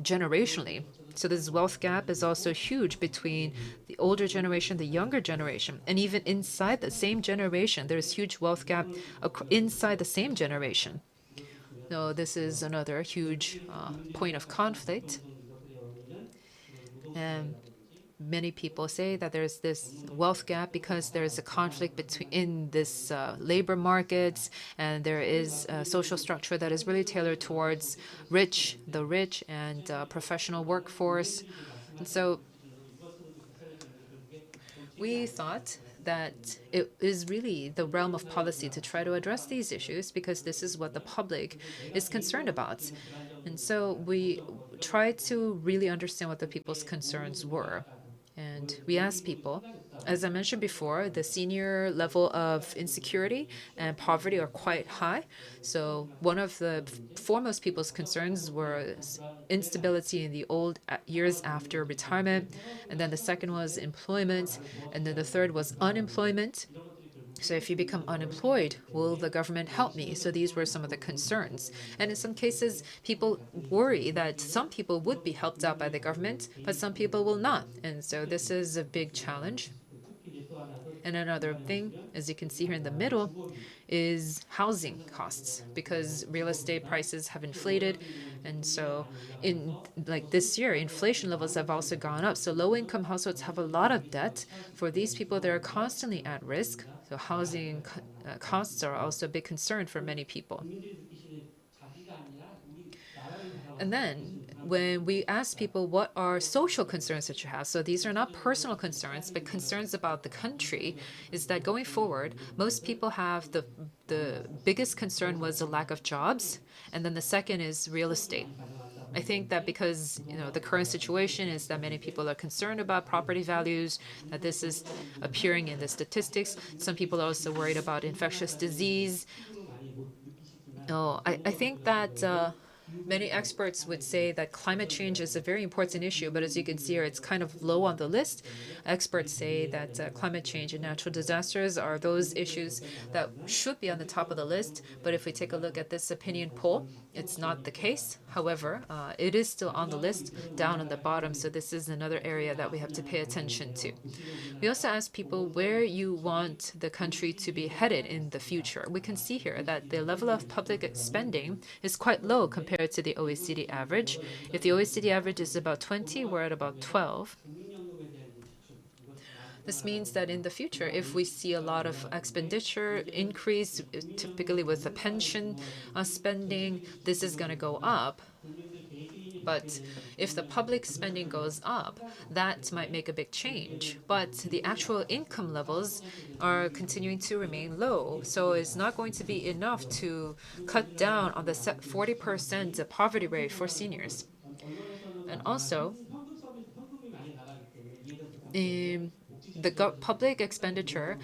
generationally. So this wealth gap is also huge between the older generation, the younger generation. And even inside the same generation, there's huge wealth gap inside the same generation. So this is another huge point of conflict. And many people say that there's this wealth gap because there's a conflict in this labor markets, and there is a social structure that is really tailored towards the rich and professional workforce. And so we thought that it is really the realm of policy to try to address these issues, because this is what the public is concerned about. And so we tried to really understand what the people's concerns were. And we asked people, as I mentioned before, the senior level of insecurity and poverty are quite high. So one of the foremost people's concerns was instability in the old years after retirement. And then the second was employment. And then the third was unemployment. So if you become unemployed, will the government help me? So these were some of the concerns. And in some cases, people worry that some people would be helped out by the government, but some people will not. And so this is a big challenge. And another thing, as you can see here in the middle, is housing costs because real estate prices have inflated. And so in like this year, inflation levels have also gone up. So low income households have a lot of debt. For these people, they're constantly at risk. So housing costs are also a big concern for many people. And then when we ask people what are social concerns that you have, so these are not personal concerns, but concerns about the country, is that going forward, most people have the biggest concern was the lack of jobs, and then the second is real estate. I think that because the current situation is that many people are concerned about property values, that this is appearing in the statistics. Some people are also worried about infectious disease. I think that many experts would say that climate change is a very important issue, but as you can see here, it's kind of low on the list. Experts say that climate change and natural disasters are those issues that should be on the top of the list. But if we take a look at this opinion poll, it's not the case. However, it is still on the list down on the bottom, so this is another area that we have to pay attention to. We also asked people where you want the country to be headed in the future. We can see here that the level of public spending is quite low compared to the OECD average. If the OECD average is about 20, we're at about 12. This means that in the future, if we see a lot of expenditure increase, typically with the pension spending, this is going to go up. But if the public spending goes up, that might make a big change. But the actual income levels are continuing to remain low. So it's not going to be enough to cut down on the 40% poverty rate for seniors. And also, in the public expenditure,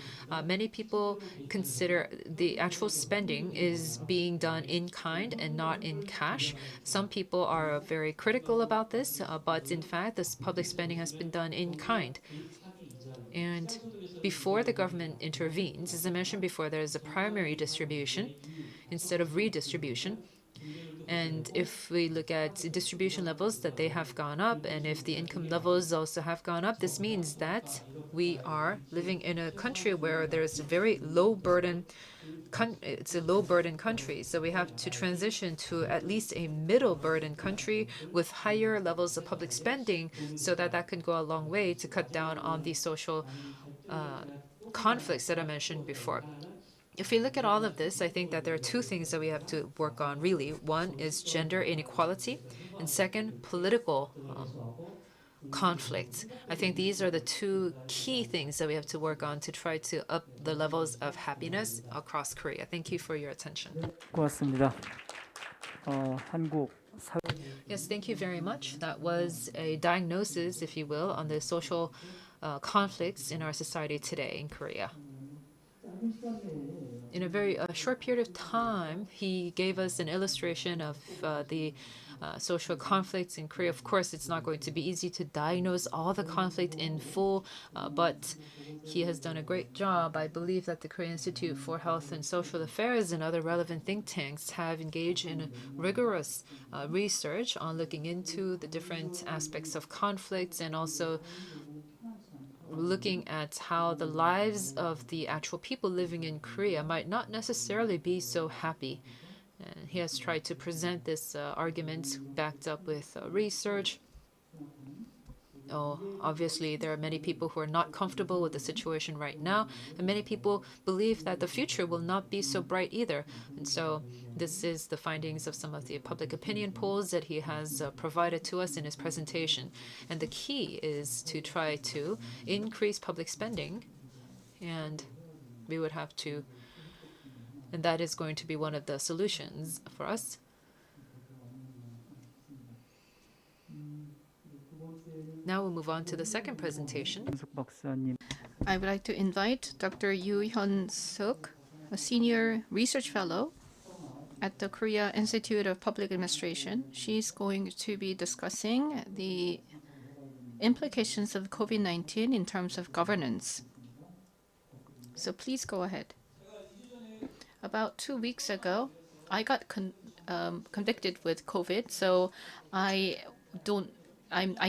many people consider the actual spending is being done in kind and not in cash. Some people are very critical about this, but in fact, this public spending has been done in kind. And before the government intervenes, as I mentioned before, there is a primary distribution instead of redistribution. And if we look at distribution levels, that they have gone up, and if the income levels also have gone up, this means that we are living in a country where there's very low burden. It's a low burden country, so we have to transition to at least a middle burden country with higher levels of public spending, so that that can go a long way to cut down on the social conflicts that I mentioned before. If we look at all of this, I think that there are two things that we have to work on, really. One is gender inequality, and second, political conflict. I think these are the two key things that we have to work on to try to up the levels of happiness across Korea. Thank you for your attention. 고맙습니다. 한국 Yes, thank you very much. That was a diagnosis, if you will, on the social conflicts in our society today in Korea. In a very short period of time, he gave us an illustration of the social conflicts in Korea. Of course, it's not going to be easy to diagnose all the conflict in full, but he has done a great job. I believe that the Korean Institute for Health and Social Affairs and other relevant think tanks have engaged in a rigorous research on looking into the different aspects of conflicts and also looking at how the lives of the actual people living in Korea might not necessarily be so happy. And he has tried to present this argument backed up with research. Obviously, there are many people who are not comfortable with the situation right now, and many people believe that the future will not be so bright either. And so this is the findings of some of the public opinion polls that he has provided to us in his presentation. And the key is to try to increase public spending, and we would have to, and that is going to be one of the solutions for us. Now we'll move on to the second presentation. 현숙 박사님, I would like to invite Dr. Yoo Hyun-suk, a senior research fellow at the Korea Institute of Public Administration. She's going to be discussing the implications of COVID-19 in terms of governance. So please go ahead. About 2 weeks ago, I got convicted with COVID, so I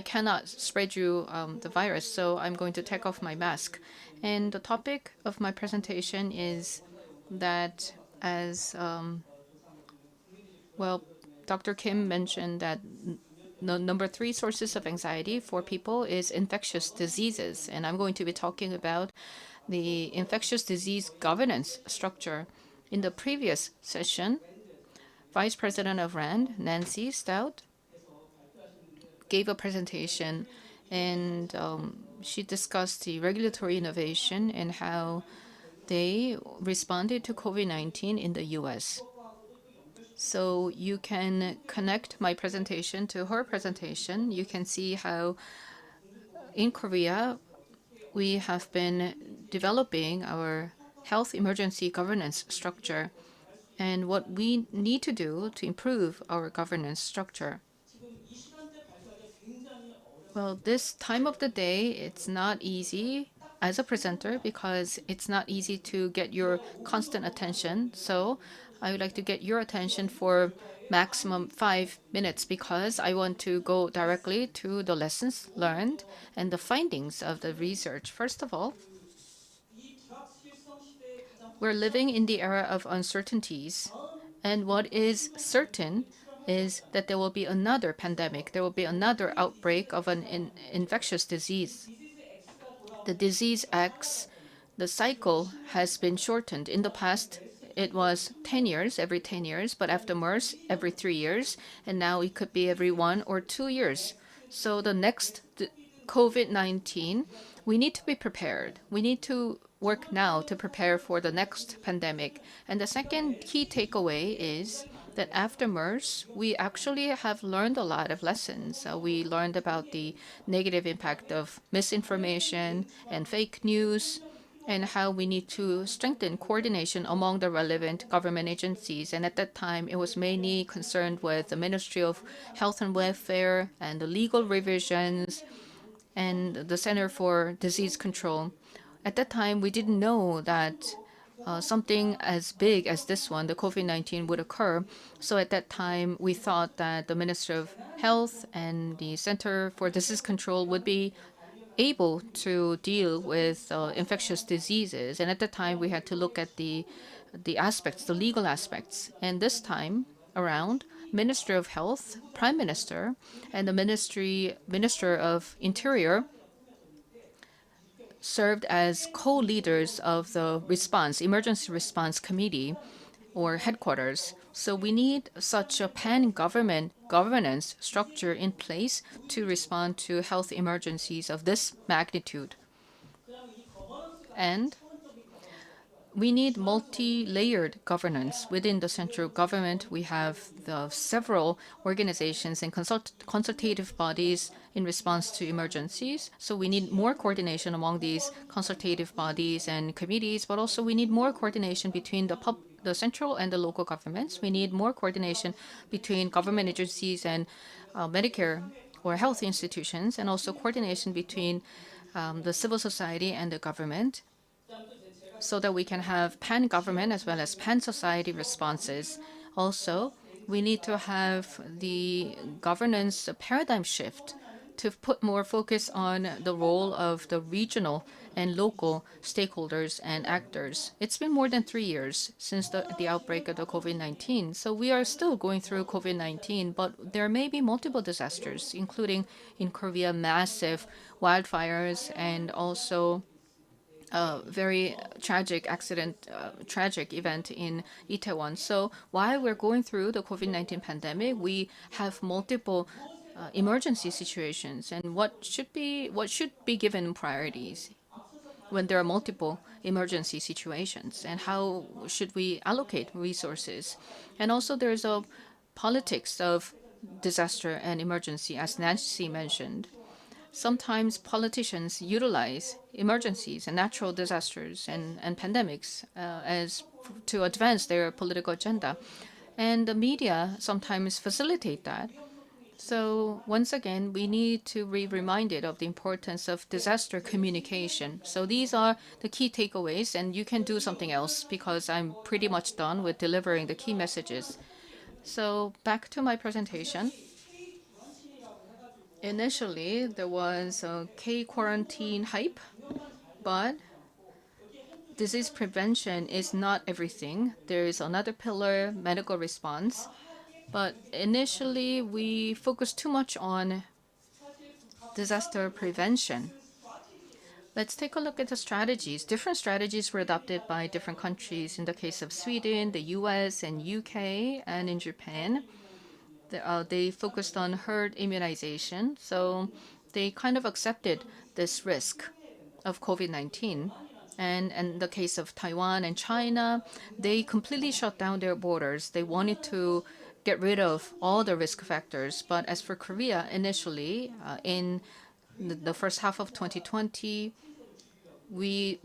cannot spread you the virus, so I'm going to take off my mask. And the topic of my presentation is that as Dr. Kim mentioned that the number 3 sources of anxiety for people is infectious diseases, and I'm going to be talking about the infectious disease governance structure. In the previous session, Vice President of RAND, Nancy Stout, gave a presentation, and she discussed the regulatory innovation and how they responded to COVID-19 in the US. So you can connect my presentation to her presentation. You can see how in Korea we have been developing our health emergency governance structure and what we need to do to improve our governance structure. Well, this time of the day, it's not easy as a presenter because it's not easy to get your constant attention. So I would like to get your attention for maximum 5 minutes because I want to go directly to the lessons learned and the findings of the research. First of all, we're living in the era of uncertainties, and what is certain is that there will be another pandemic, there will be another outbreak of an infectious disease. The disease X, the cycle has been shortened. In the past, it was 10 years, every 10 years, but after MERS, every 3 years, and now it could be every 1 or 2 years. So the next COVID-19, we need to be prepared. We need to work now to prepare for the next pandemic. And the second key takeaway is that after MERS, we actually have learned a lot of lessons. We learned about the negative impact of misinformation and fake news, and how we need to strengthen coordination among the relevant government agencies. And at that time, it was mainly concerned with the Ministry of Health and Welfare and the legal revisions and the Center for Disease Control. At that time, we didn't know that something as big as this one, the COVID-19, would occur. So at that time, we thought that the Ministry of Health and the Center for Disease Control would be able to deal with infectious diseases. And at the time, we had to look at the aspects, the legal aspects. And this time around, Minister of Health, Prime Minister, and the Minister of Interior served as co-leaders of the emergency response committee or headquarters. So we need such a pan-government governance structure in place to respond to health emergencies of this magnitude. And we need multi-layered governance. Within the central government, we have the several organizations and consultative bodies in response to emergencies. So we need more coordination among these consultative bodies and committees, but also we need more coordination between the central and the local governments. We need more coordination between government agencies and Medicare or health institutions, and also coordination between the civil society and the government, so that we can have pan-government as well as pan-society responses. Also, we need to have the governance paradigm shift to put more focus on the role of the regional and local stakeholders and actors. It's been more than 3 years since the outbreak of the COVID-19, so we are still going through COVID-19, but there may be multiple disasters, including in Korea, massive wildfires and also a very tragic event in Itaewon. So while we're going through the COVID-19 pandemic, we have multiple emergency situations, and what should be given priorities when there are multiple emergency situations, and how should we allocate resources? And also there's a politics of disaster and emergency, as Nancy mentioned. sometimes politicians utilize emergencies and natural disasters and pandemics as to advance their political agenda. And the media sometimes facilitate that. So once again, we need to be reminded of the importance of disaster communication. So these are the key takeaways, and you can do something else because I'm pretty much done with delivering the key messages. So back to my presentation. Initially, there was a K quarantine hype, but disease prevention is not everything. There is another pillar, medical response. But initially, we focused too much on disaster prevention. Let's take a look at the strategies. Different strategies were adopted by different countries. In the case of Sweden, the US, and UK, and in Japan, they focused on herd immunization. So they kind of accepted this risk of COVID-19. And in the case of Taiwan and China, they completely shut down their borders. They wanted to get rid of all the risk factors. But as for Korea, initially, in the first half of 2020, we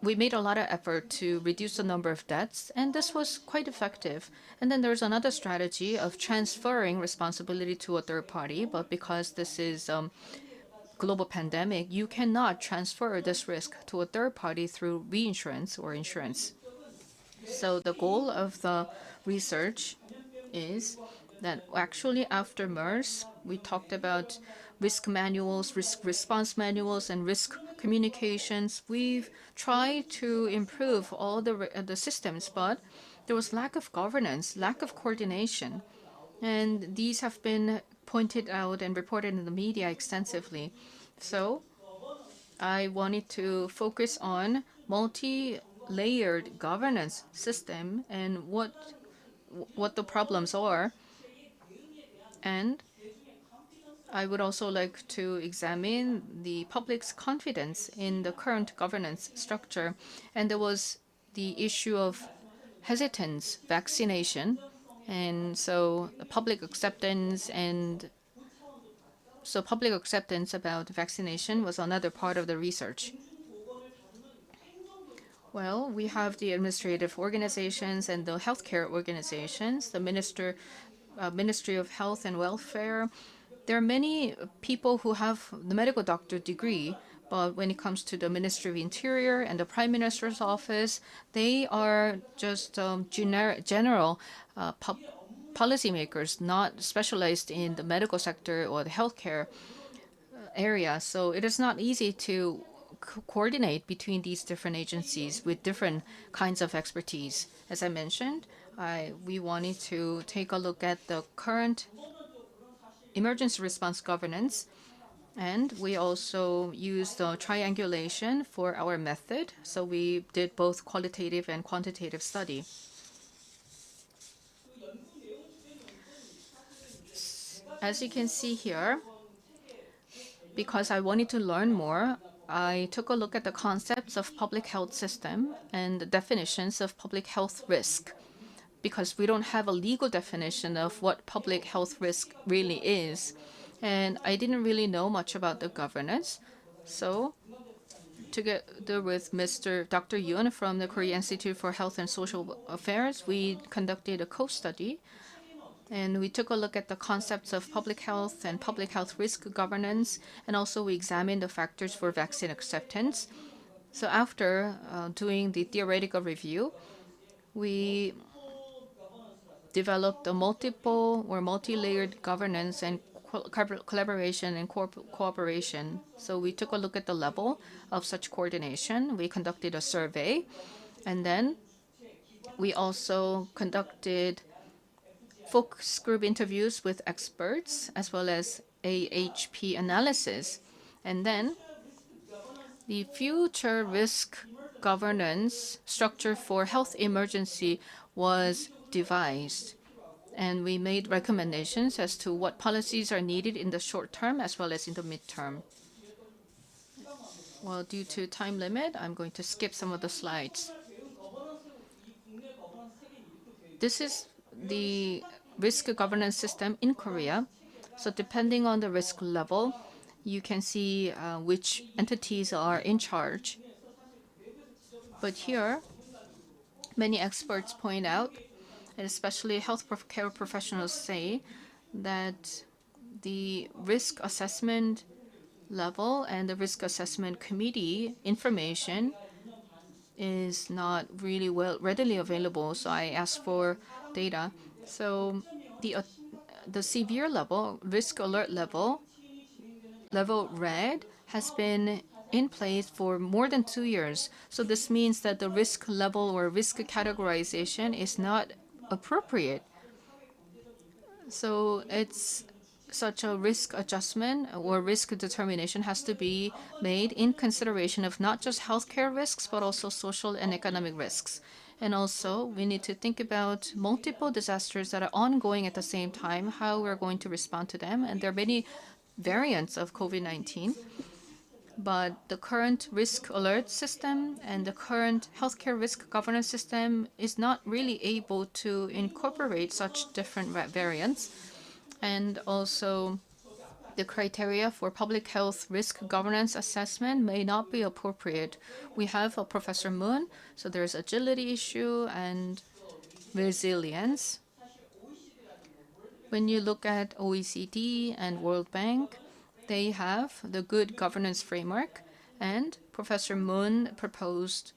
made a lot of effort to reduce the number of deaths, and this was quite effective. And then there's another strategy of transferring responsibility to a third party, but because this is global pandemic, you cannot transfer this risk to a third party through reinsurance or insurance. So the goal of the research is that actually after MERS, we talked about risk manuals, risk response manuals, and risk communications. We've tried to improve all the systems, but there was lack of governance, lack of coordination, and these have been pointed out and reported in the media extensively. So I wanted to focus on multi-layered governance system and what the problems are. And I would also like to examine the public's confidence in the current governance structure. And there was the issue of hesitance, vaccination, and so public acceptance about vaccination was another part of the research. Well, we have the administrative organizations and the healthcare organizations, the Ministry of Health and Welfare. There are many people who have the medical doctor degree, but when it comes to the Ministry of Interior and the Prime Minister's office, they are just general policymakers, not specialized in the medical sector or the healthcare area. So it is not easy to coordinate between these different agencies with different kinds of expertise. As I mentioned, we wanted to take a look at the current emergency response governance, and we also used triangulation for our method. So we did both qualitative and quantitative study. As you can see here, because I wanted to learn more, I took a look at the concepts of public health system and the definitions of public health risk, because we don't have a legal definition of what public health risk really is. And I didn't really know much about the governance. So together with Dr. Yoon from the Korea Institute for Health and Social Affairs, we conducted a co-study. And we took a look at the concepts of public health and public health risk governance, and also we examined the factors for vaccine acceptance. So after doing the theoretical review, we developed a multiple or multi-layered governance and collaboration and cooperation. So we took a look at the level of such coordination. We conducted a survey, and then we also conducted focus group interviews with experts as well as AHP analysis. And then the future risk governance structure for health emergency was devised. And we made recommendations as to what policies are needed in the short term as well as in the midterm. Well, due to time limit, I'm going to skip some of the slides. This is the risk governance system in Korea. So depending on the risk level, you can see which entities are in charge. But here, many experts point out, and especially healthcare professionals say, that the risk assessment level and the risk assessment committee information is not really well readily available. So I asked for data. So the severe level, risk alert level, level red, has been in place for more than 2 years. So this means that the risk level or risk categorization is not appropriate. So it's such a risk adjustment or risk determination has to be made in consideration of not just healthcare risks, but also social and economic risks. And also, we need to think about multiple disasters that are ongoing at the same time, how we're going to respond to them. And there are many variants of COVID-19. But the current risk alert system and the current healthcare risk governance system is not really able to incorporate such different variants. And also, the criteria for public health risk governance assessment may not be appropriate. We have a Professor Moon, so there's agility issue and resilience. When you look at OECD and World Bank, they have the good governance framework, and Professor Moon proposed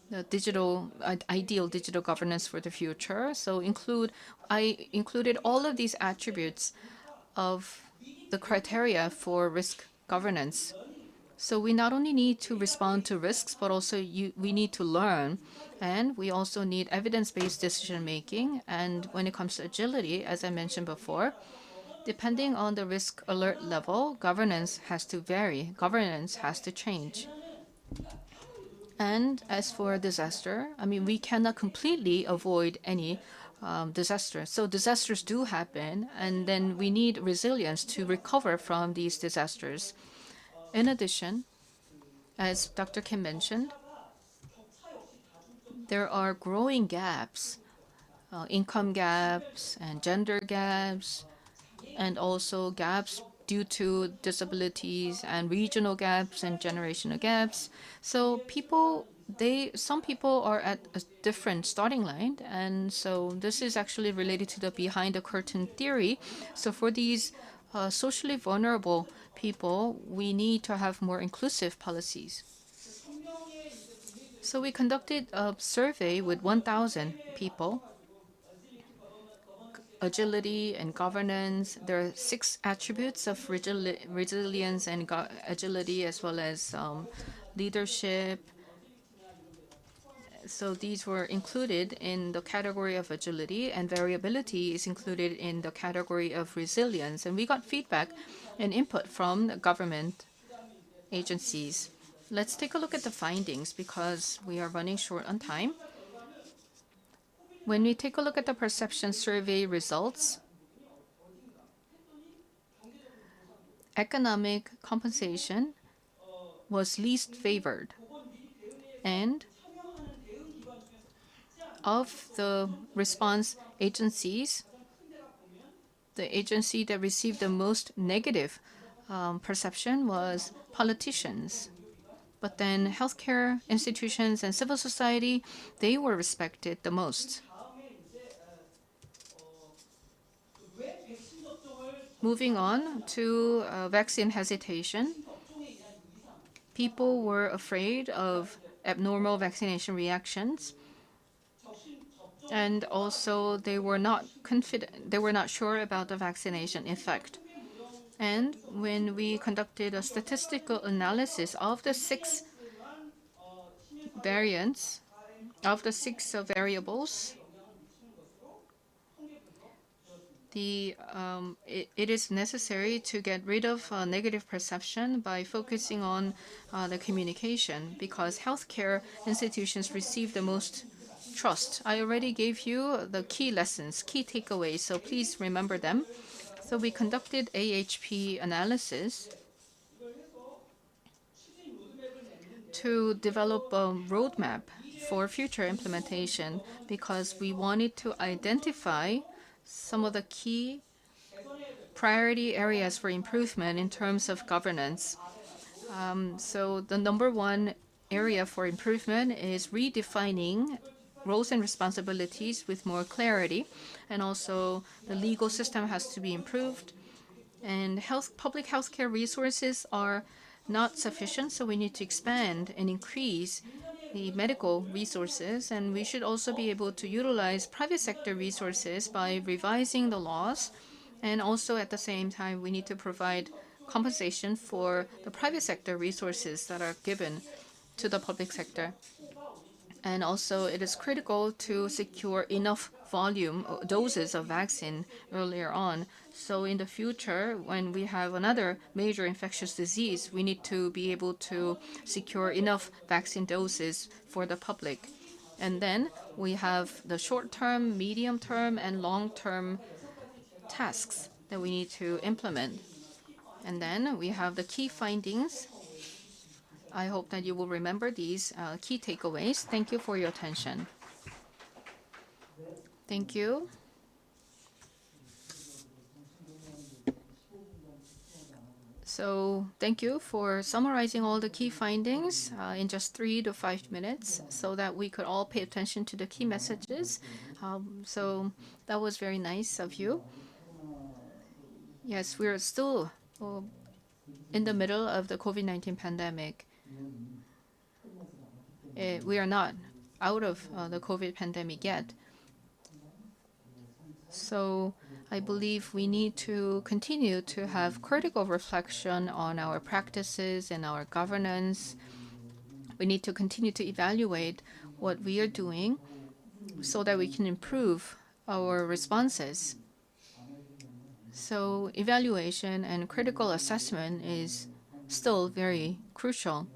the ideal digital governance for the future. So I included all of these attributes of the criteria for risk governance. So we not only need to respond to risks, but also we need to learn. And we also need evidence-based decision making. And when it comes to agility, as I mentioned before, depending on the risk alert level, governance has to vary, governance has to change. And as for disaster, I mean, we cannot completely avoid any disaster. So disasters do happen, and then we need resilience to recover from these disasters. In addition, as Dr. Kim mentioned, there are growing gaps, income gaps and gender gaps, and also gaps due to disabilities and regional gaps and generational gaps. So some people are at a different starting line, and so this is actually related to the behind the curtain theory. So for these socially vulnerable people, we need to have more inclusive policies. So we conducted a survey with 1,000 people. Agility and governance. There are 6 attributes of resilience and agility, as well as leadership. So these were included in the category of agility, and variability is included in the category of resilience. And we got feedback and input from the government agencies. Let's take a look at the findings because we are running short on time. When we take a look at the perception survey results, economic compensation was least favored. And of the response agencies, the agency that received the most negative perception was politicians. But then healthcare institutions and civil society, they were respected the most. Moving on to vaccine hesitation. People were afraid of abnormal vaccination reactions. And also they were not sure about the vaccination effect. And when we conducted a statistical analysis of the 6 variants, of the 6 variables, it is necessary to get rid of negative perception by focusing on the communication, because healthcare institutions receive the most trust. I already gave you the key lessons, key takeaways, so please remember them. So we conducted AHP analysis to develop a roadmap for future implementation, because we wanted to identify some of the key priority areas for improvement in terms of governance. So the number one area for improvement is redefining roles and responsibilities with more clarity, and also the legal system has to be improved. And public healthcare resources are not sufficient, so we need to expand and increase the medical resources, and we should also be able to utilize private sector resources by revising the laws. And also at the same time, we need to provide compensation for the private sector resources that are given to the public sector. And also, it is critical to secure enough volume, doses of vaccine earlier on. So in the future, when we have another major infectious disease, we need to be able to secure enough vaccine doses for the public. And then we have the short-term, medium-term, and long-term tasks that we need to implement. And then we have the key findings. I hope that you will remember these key takeaways. Thank you for your attention. Thank you. So thank you for summarizing all the key findings in just 3 to 5 minutes so that we could all pay attention to the key messages. So that was very nice of you. Yes, we're still in the middle of the COVID-19 pandemic. We are not out of the COVID pandemic yet. So I believe we need to continue to have critical reflection on our practices and our governance. We need to continue to evaluate what we are doing so that we can improve our responses. So evaluation and critical assessment is still very crucial.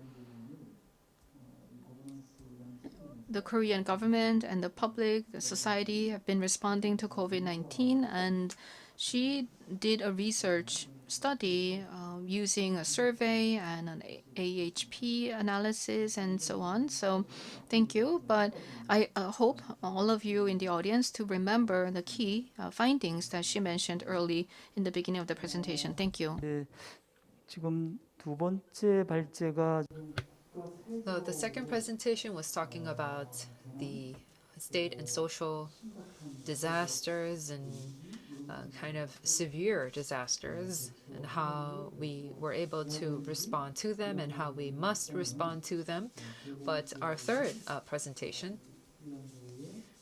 The Korean government and the public, the society have been responding to COVID-19, and she did a research study using a survey and an AHP analysis and so on. So thank you. But I hope all of you in the audience to remember the key findings that she mentioned early in the beginning of the presentation. Thank you. 지금 두 번째 발제가 So the second presentation was talking about the state and social disasters and kind of severe disasters and how we were able to respond to them and how we must respond to them. But our third presentation,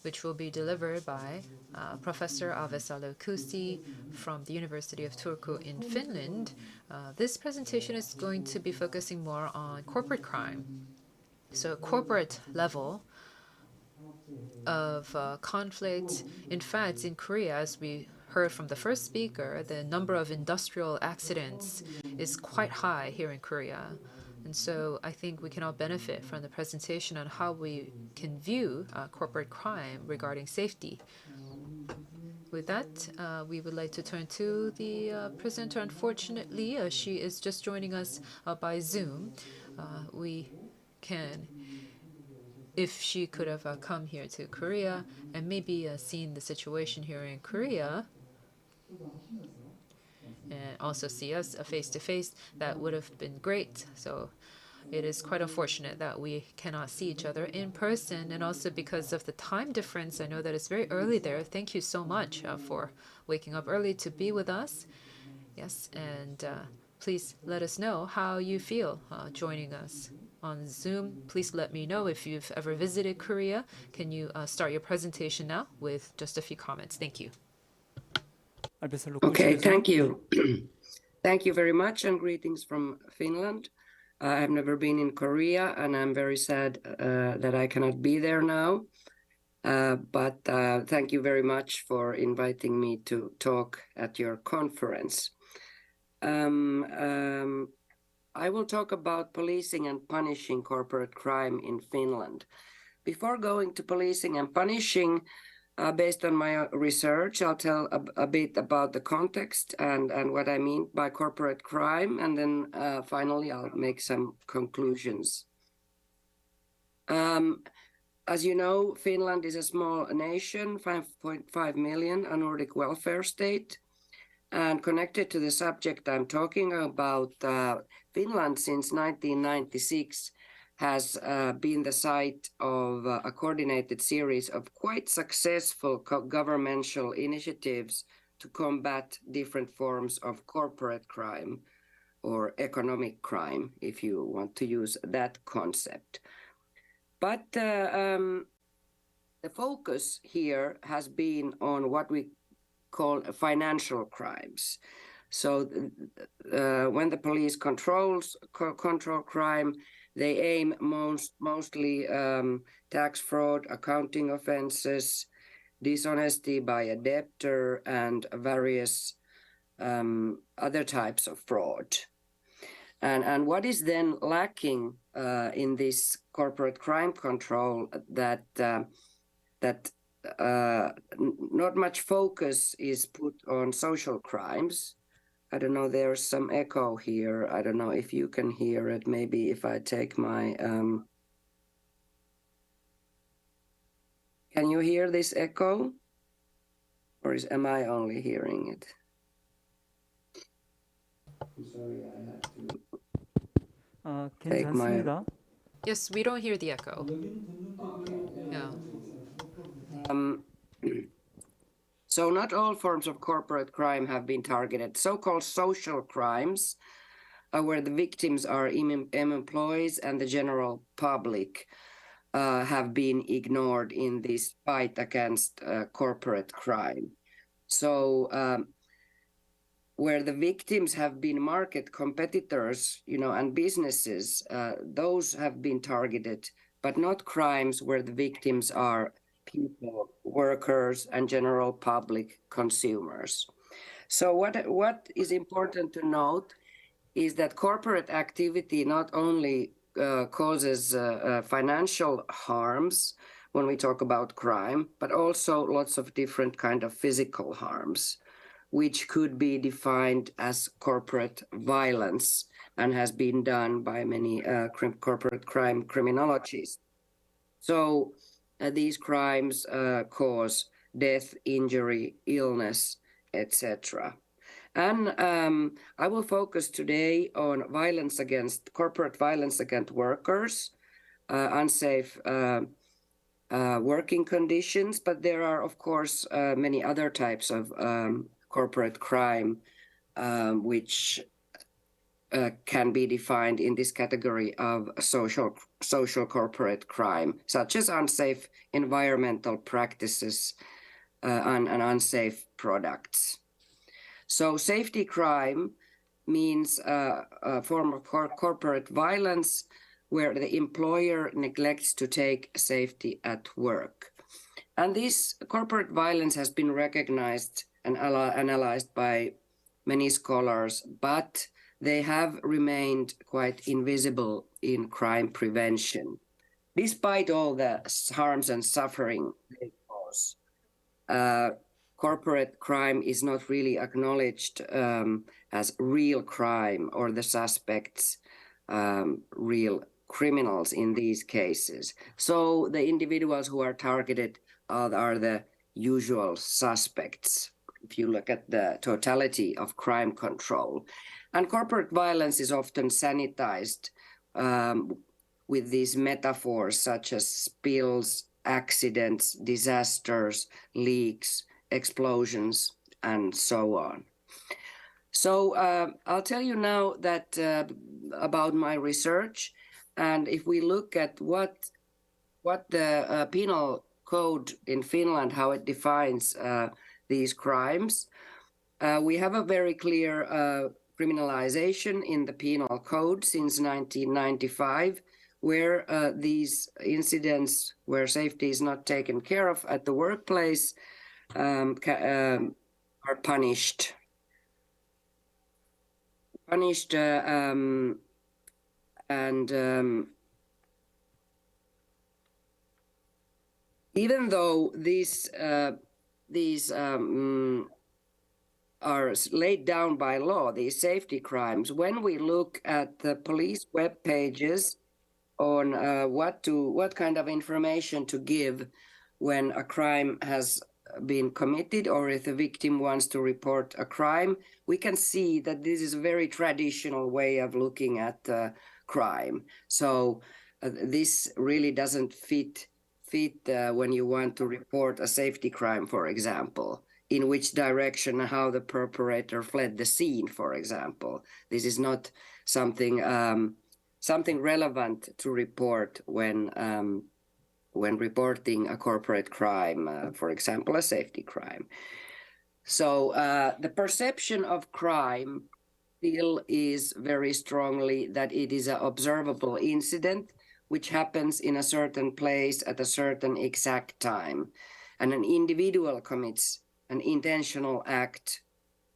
which will be delivered by Professor Avesalo Kusti from the University of Turku in Finland. This presentation is going to be focusing more on corporate crime. So corporate level of conflict. In fact, in Korea, as we heard from the first speaker, the number of industrial accidents is quite high here in Korea. And so I think we can all benefit from the presentation on how we can view corporate crime regarding safety. With that, we would like to turn to the presenter. Unfortunately, she is just joining us by Zoom. We can, if she could have come here to Korea and maybe seen the situation here in Korea, and also see us face to face, that would have been great. So it is quite unfortunate that we cannot see each other in person, and also because of the time difference. I know that it's very early there. Thank you so much for waking up early to be with us. Yes, and please let us know how you feel joining us on Zoom. Please let me know if you've ever visited Korea. Can you start your presentation now with just a few comments? Thank you. Okay, thank you. Thank you very much, and greetings from Finland. I have never been in Korea, and I'm very sad that I cannot be there now. But thank you very much for inviting me to talk at your conference. I will talk about policing and punishing corporate crime in Finland. Before going to policing and punishing, based on my research, I'll tell a bit about the context and what I mean by corporate crime, and then finally I'll make some conclusions. As you know, Finland is a small nation, 5.5 million, a Nordic welfare state. And connected to the subject I'm talking about, Finland since 1996 has been the site of a coordinated series of quite successful governmental initiatives to combat different forms of corporate crime or economic crime, if you want to use that concept. But the focus here has been on what we call financial crimes. So when the police control crime, they aim mostly tax fraud, accounting offenses, dishonesty by a debtor, and various other types of fraud. And what is then lacking in this corporate crime control that not much focus is put on social crimes. I don't know, there's some echo here. I don't know if you can hear it. Maybe if I take my... Can you hear this echo? Or am I only hearing it? I'm sorry, I have to... 괜찮습니다. Yes, we don't hear the echo. Yeah. So not all forms of corporate crime have been targeted. So-called social crimes, where the victims are employees and the general public, have been ignored in this fight against corporate crime. So where the victims have been market competitors, and businesses, those have been targeted, but not crimes where the victims are people, workers, and general public consumers. So what is important to note is that corporate activity not only causes financial harms when we talk about crime, but also lots of different kind of physical harms, which could be defined as corporate violence and has been done by many corporate crime criminologists. So these crimes cause death, injury, illness, etc. And I will focus today on corporate violence against workers, unsafe working conditions, but there are, of course, many other types of corporate crime which can be defined in this category of social corporate crime, such as unsafe environmental practices and unsafe products. So safety crime means a form of corporate violence where the employer neglects to take safety at work. And this corporate violence has been recognized and analyzed by many scholars, but they have remained quite invisible in crime prevention, despite all the harms and suffering they cause. Corporate crime is not really acknowledged as real crime or the suspects real criminals in these cases. So the individuals who are targeted are the usual suspects, if you look at the totality of crime control. And corporate violence is often sanitized with these metaphors such as spills, accidents, disasters, leaks, explosions, and so on. So I'll tell you now that about my research, and if we look at what the penal code in Finland, how it defines these crimes, we have a very clear criminalization in the penal code since 1995, where these incidents where safety is not taken care of at the workplace are punished. Even though these are laid down by law, these safety crimes, when we look at the police web pages on what kind of information to give when a crime has been committed or if the victim wants to report a crime, we can see that this is a very traditional way of looking at crime. So this really doesn't fit when you want to report a safety crime, for example, in which direction and how the perpetrator fled the scene, for example. This is not something relevant to report when reporting a corporate crime, for example, a safety crime. So the perception of crime still is very strongly that it is an observable incident which happens in a certain place at a certain exact time. And an individual commits an intentional act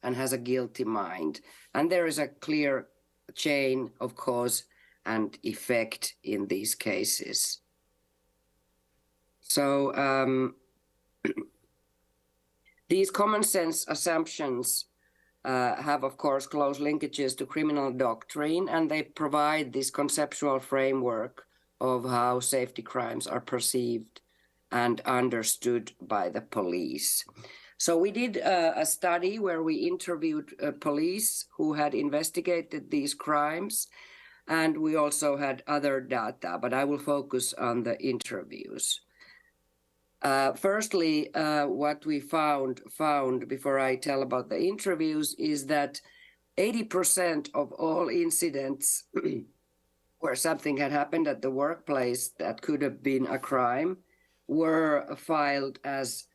and has a guilty mind. And there is a clear chain of cause and effect in these cases. So these common sense assumptions have, of course, close linkages to criminal doctrine, and they provide this conceptual framework of how safety crimes are perceived and understood by the police. So we did a study where we interviewed police who had investigated these crimes, and we also had other data, but I will focus on the interviews. Firstly, what we found before I tell about the interviews is that 80% of all incidents where something had happened at the workplace that could have been a crime were filed as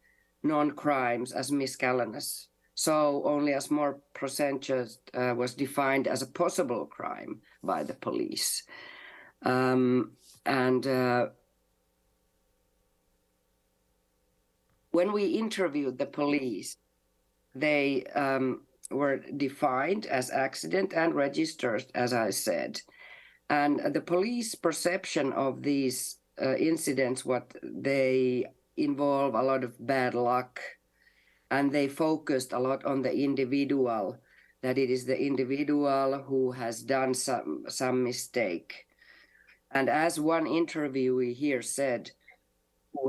non-crimes, as miscellaneous. So only a small percentage was defined as a possible crime by the police. When we interviewed the police, they were defined as accident and registered, as I said. And the police perception of these incidents, what they involve a lot of bad luck, and they focused a lot on the individual, that it is the individual who has done some mistake. And as one interviewee here said, who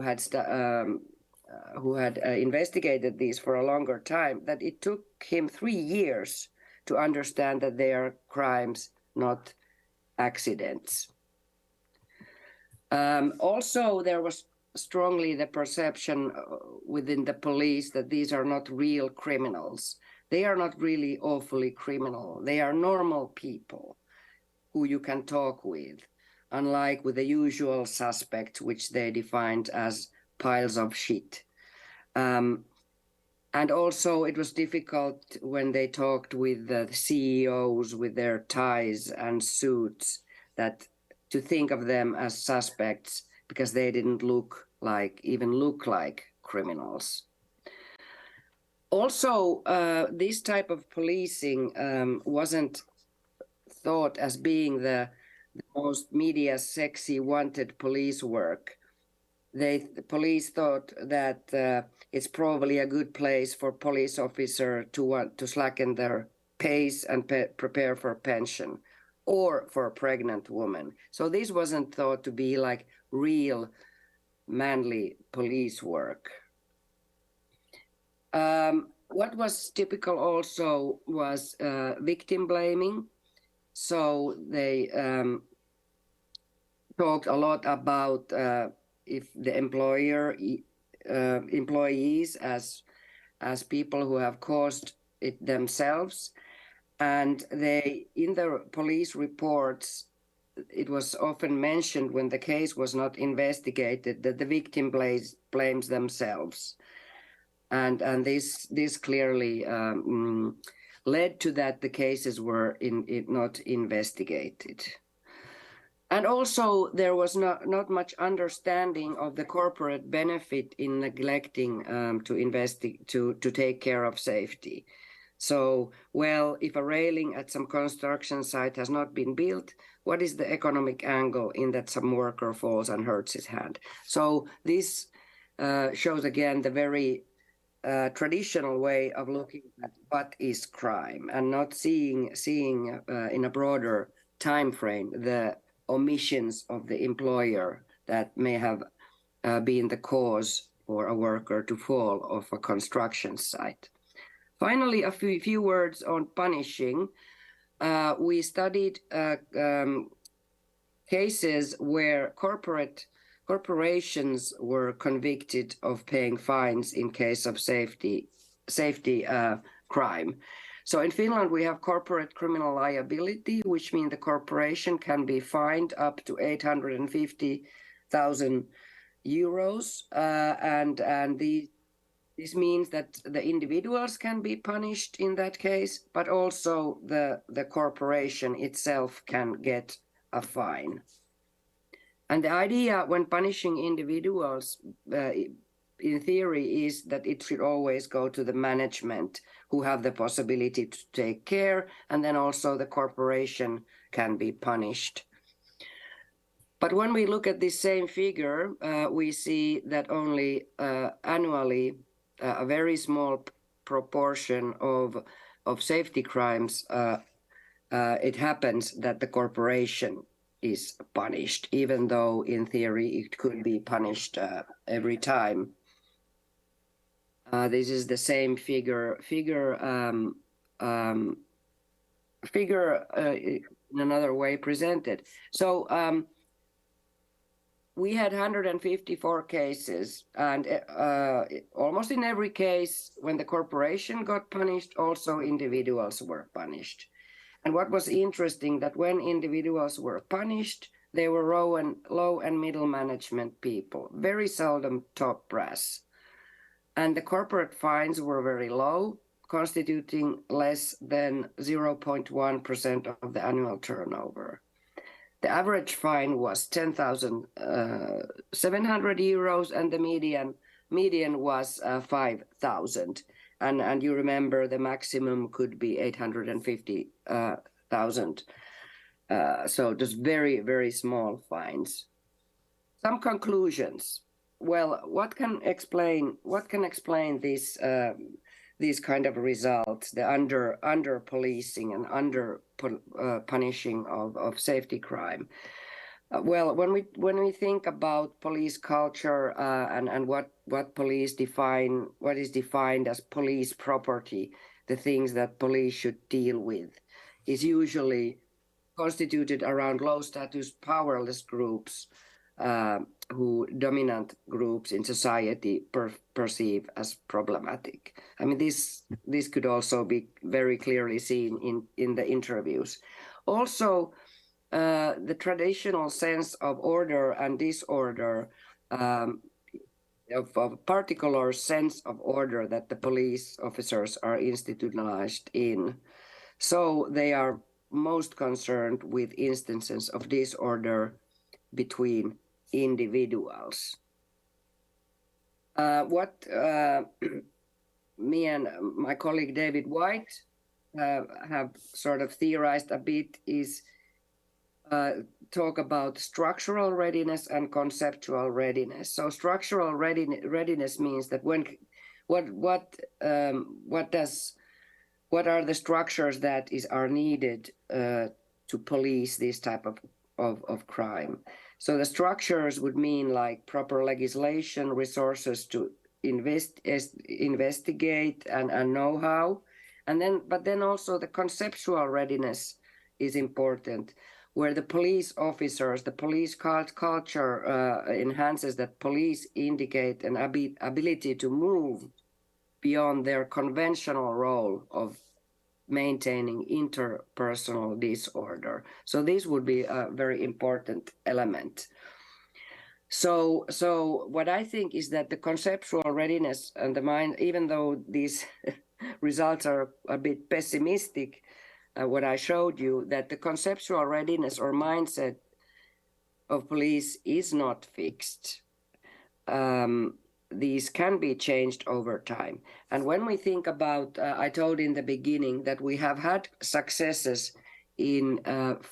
had investigated these for a longer time, that it took him 3 years to understand that they are crimes, not accidents. Also, there was strongly the perception within the police that these are not real criminals. They are not really awfully criminal. They are normal people who you can talk with, unlike with the usual suspects, which they defined as piles of shit. And also it was difficult when they talked with the CEOs with their ties and suits that to think of them as suspects because they didn't look like criminals. Also, this type of policing wasn't thought as being the most media sexy wanted police work. The police thought that it's probably a good place for police officer to want to slacken their pace and prepare for pension, or for a pregnant woman. So this wasn't thought to be like real manly police work. What was typical also was victim blaming. So they talked a lot about if the employees as people who have caused it themselves. And they, in the police reports, it was often mentioned when the case was not investigated that the victim blames themselves. And this clearly led to that the cases were not investigated. And also there was not much understanding of the corporate benefit in neglecting to take care of safety. So, well, if a railing at some construction site has not been built, what is the economic angle in that some worker falls and hurts his hand? So this shows again the very traditional way of looking at what is crime and not seeing in a broader time frame the omissions of the employer that may have been the cause for a worker to fall off a construction site. Finally, a few words on punishing. We studied cases where corporations were convicted of paying fines in case of safety crime. So in Finland, we have corporate criminal liability, which means the corporation can be fined up to 850,000 euros, and this means that the individuals can be punished in that case, but also the corporation itself can get a fine. And the idea when punishing individuals, in theory, is that it should always go to the management who have the possibility to take care, and then also the corporation can be punished. But when we look at this same figure, we see that only annually a very small proportion of safety crimes, it happens that the corporation is punished, even though in theory it could be punished every time. This is the same figure in another way presented. So we had 154 cases, and almost in every case, when the corporation got punished, also individuals were punished. And what was interesting, that when individuals were punished, they were low and middle management people, very seldom top brass. And the corporate fines were very low, constituting less than 0.1% of the annual turnover. The average fine was 10,700 euros, and the median was 5,000. And you remember the maximum could be 850,000. So just very, very small fines. Some conclusions. Well, what can explain this these kind of results, the under policing and under punishing of safety crime? Well, when we think about police culture and what police define, what is defined as police property, the things that police should deal with, is usually constituted around low status, powerless groups who dominant groups in society perceive as problematic. I mean, this could also be very clearly seen in the interviews. Also, the traditional sense of order and disorder, of a particular sense of order that the police officers are institutionalized in. So they are most concerned with instances of disorder between individuals. What me and my colleague David White have sort of theorized a bit is talk about structural readiness and conceptual readiness. So structural readiness means that what are the structures that are needed to police this type of crime. So the structures would mean like proper legislation, resources to investigate and know-how, but then also the conceptual readiness is important, where the police officers, the police culture enhances that police indicate an ability to move beyond their conventional role of maintaining interpersonal disorder. So this would be a very important element. So what I think is that the conceptual readiness and the mind, even though these results are a bit pessimistic, what I showed you, that the conceptual readiness or mindset of police is not fixed. These can be changed over time. And when we think about, I told in the beginning that we have had successes in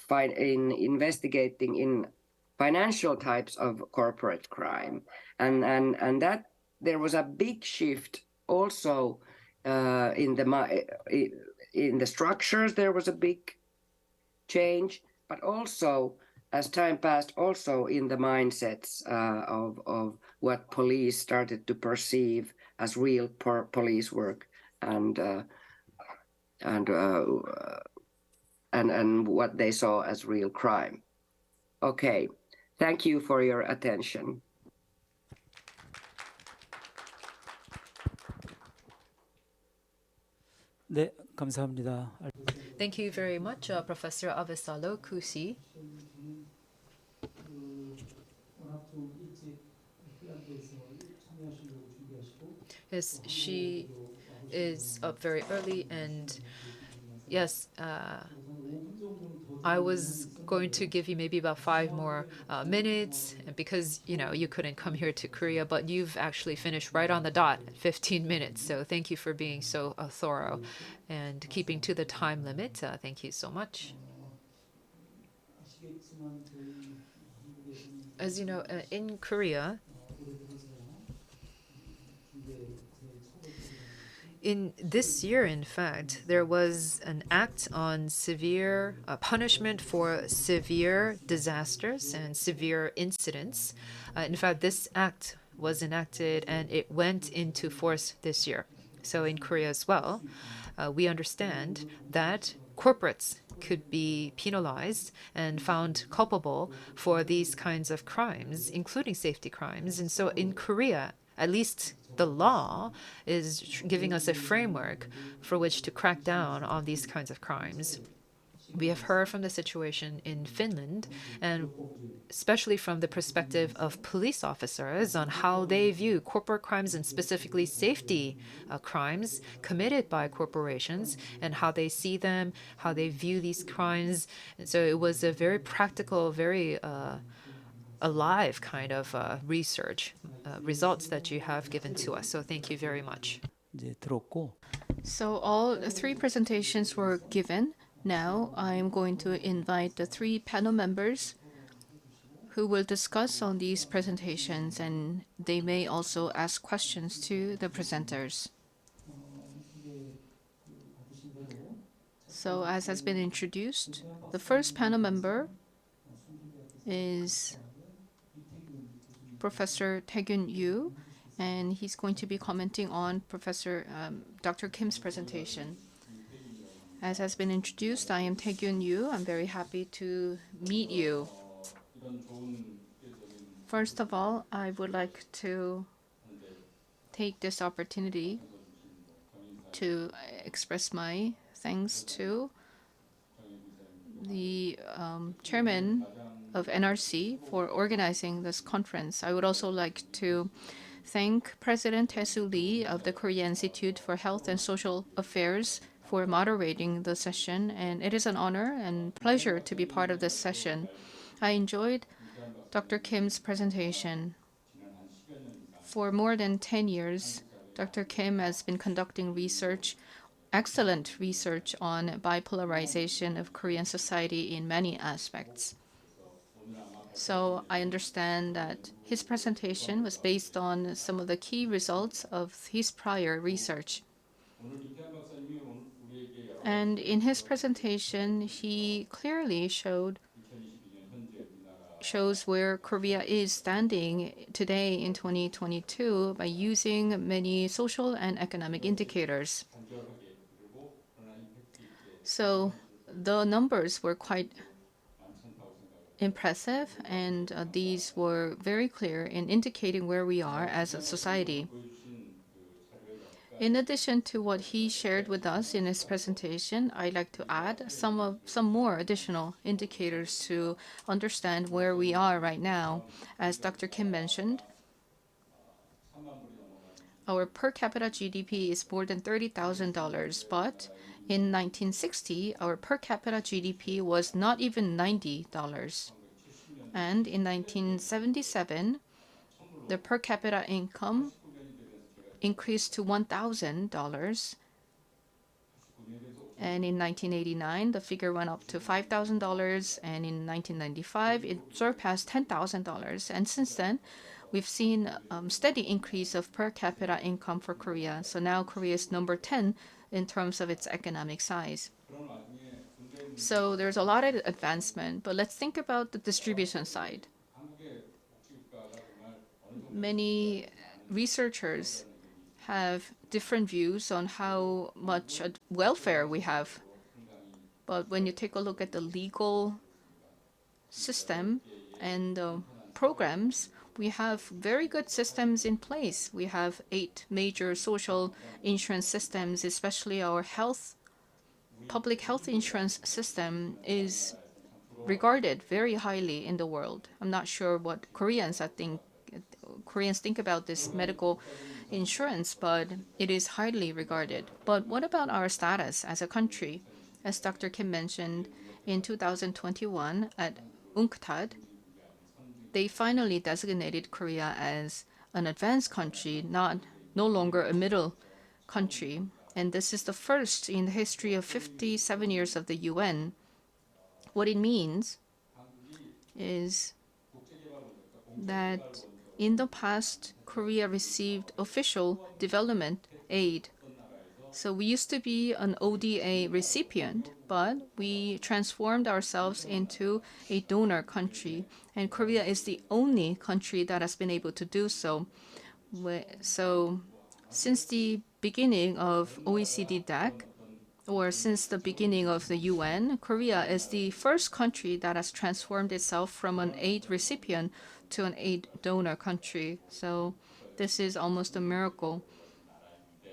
investigating in financial types of corporate crime, and that there was a big shift also in the structures. There was a big change, but also as time passed, also in the mindsets of what police started to perceive as real police work and and uh, and what they saw as real crime. Okay, thank you for your attention. 네, 감사합니다. Thank you very much, Professor Avesalo Kusi. Yes, she is up very early, and yes, I was going to give you maybe about 5 more minutes because you couldn't come here to Korea, but you've actually finished right on the dot, 15 minutes. So thank you for being so thorough and keeping to the time limit. Thank you so much. As you know, in Korea, in this year, in fact, there was an act on severe punishment for severe disasters and severe incidents. In fact, this act was enacted and it went into force this year. So in Korea as well, we understand that corporates could be penalized and found culpable for these kinds of crimes, including safety crimes. And so in Korea, at least the law is giving us a framework for which to crack down on these kinds of crimes. We have heard from the situation in Finland, and especially from the perspective of police officers, on how they view corporate crimes and specifically safety crimes committed by corporations and how they see them, how they view these crimes. And so it was a very practical, very alive kind of research results that you have given to us. So thank you very much. 이제 들었고 So all three presentations were given. Now I'm going to invite the three panel members who will discuss on these presentations, and they may also ask questions to the presenters. So as has been introduced, the first panel member is Professor Taegyun Yu, and he's going to be commenting on Dr. Kim's presentation. As has been introduced, I am Taegyun Yu. I'm very happy to meet you. First of all, I would like to take this opportunity to express my thanks to the chairman of NRC for organizing this conference. I would also like to thank President Tae-soo Lee of the Korea Institute for Health and Social Affairs for moderating the session, and it is an honor and pleasure to be part of this session. I enjoyed Dr. Kim's presentation. For more than 10 years, Dr. Kim has been conducting excellent research on bipolarization of Korean society in many aspects. So I understand that his presentation was based on some of the key results of his prior research. And in his presentation, he clearly shows where Korea is standing today in 2022 by using many social and economic indicators. So the numbers were quite impressive, and these were very clear in indicating where we are as a society. In addition to what he shared with us in his presentation, I'd like to add some more additional indicators to understand where we are right now. As Dr. Kim mentioned, our per capita GDP is more than $30,000, but in 1960, our per capita GDP was not even $90. And in 1977, the per capita income increased to $1,000. And in 1989, the figure went up to $5,000. And in 1995, it surpassed $10,000. And since then, we've seen steady increase of per capita income for Korea. So now Korea is number 10 in terms of its economic size. So there's a lot of advancement, but let's think about the distribution side. Many researchers have different views on how much welfare we have. But when you take a look at the legal system and programs, we have very good systems in place. We have 8 major social insurance systems, especially our public health insurance system is regarded very highly in the world. I'm not sure what Koreans think about this medical insurance, but it is highly regarded. But what about our status as a country? As Dr. Kim mentioned, in 2021 at UNCTAD, they finally designated Korea as an advanced country, no longer a middle country. And this is the first in the history of 57 years of the UN. What it means is that in the past, Korea received official development aid. So we used to be an ODA recipient, but we transformed ourselves into a donor country. And Korea is the only country that has been able to do so. So since the beginning of OECD DAC, or since the beginning of the UN, Korea is the first country that has transformed itself from an aid recipient to an aid donor country. So this is almost a miracle.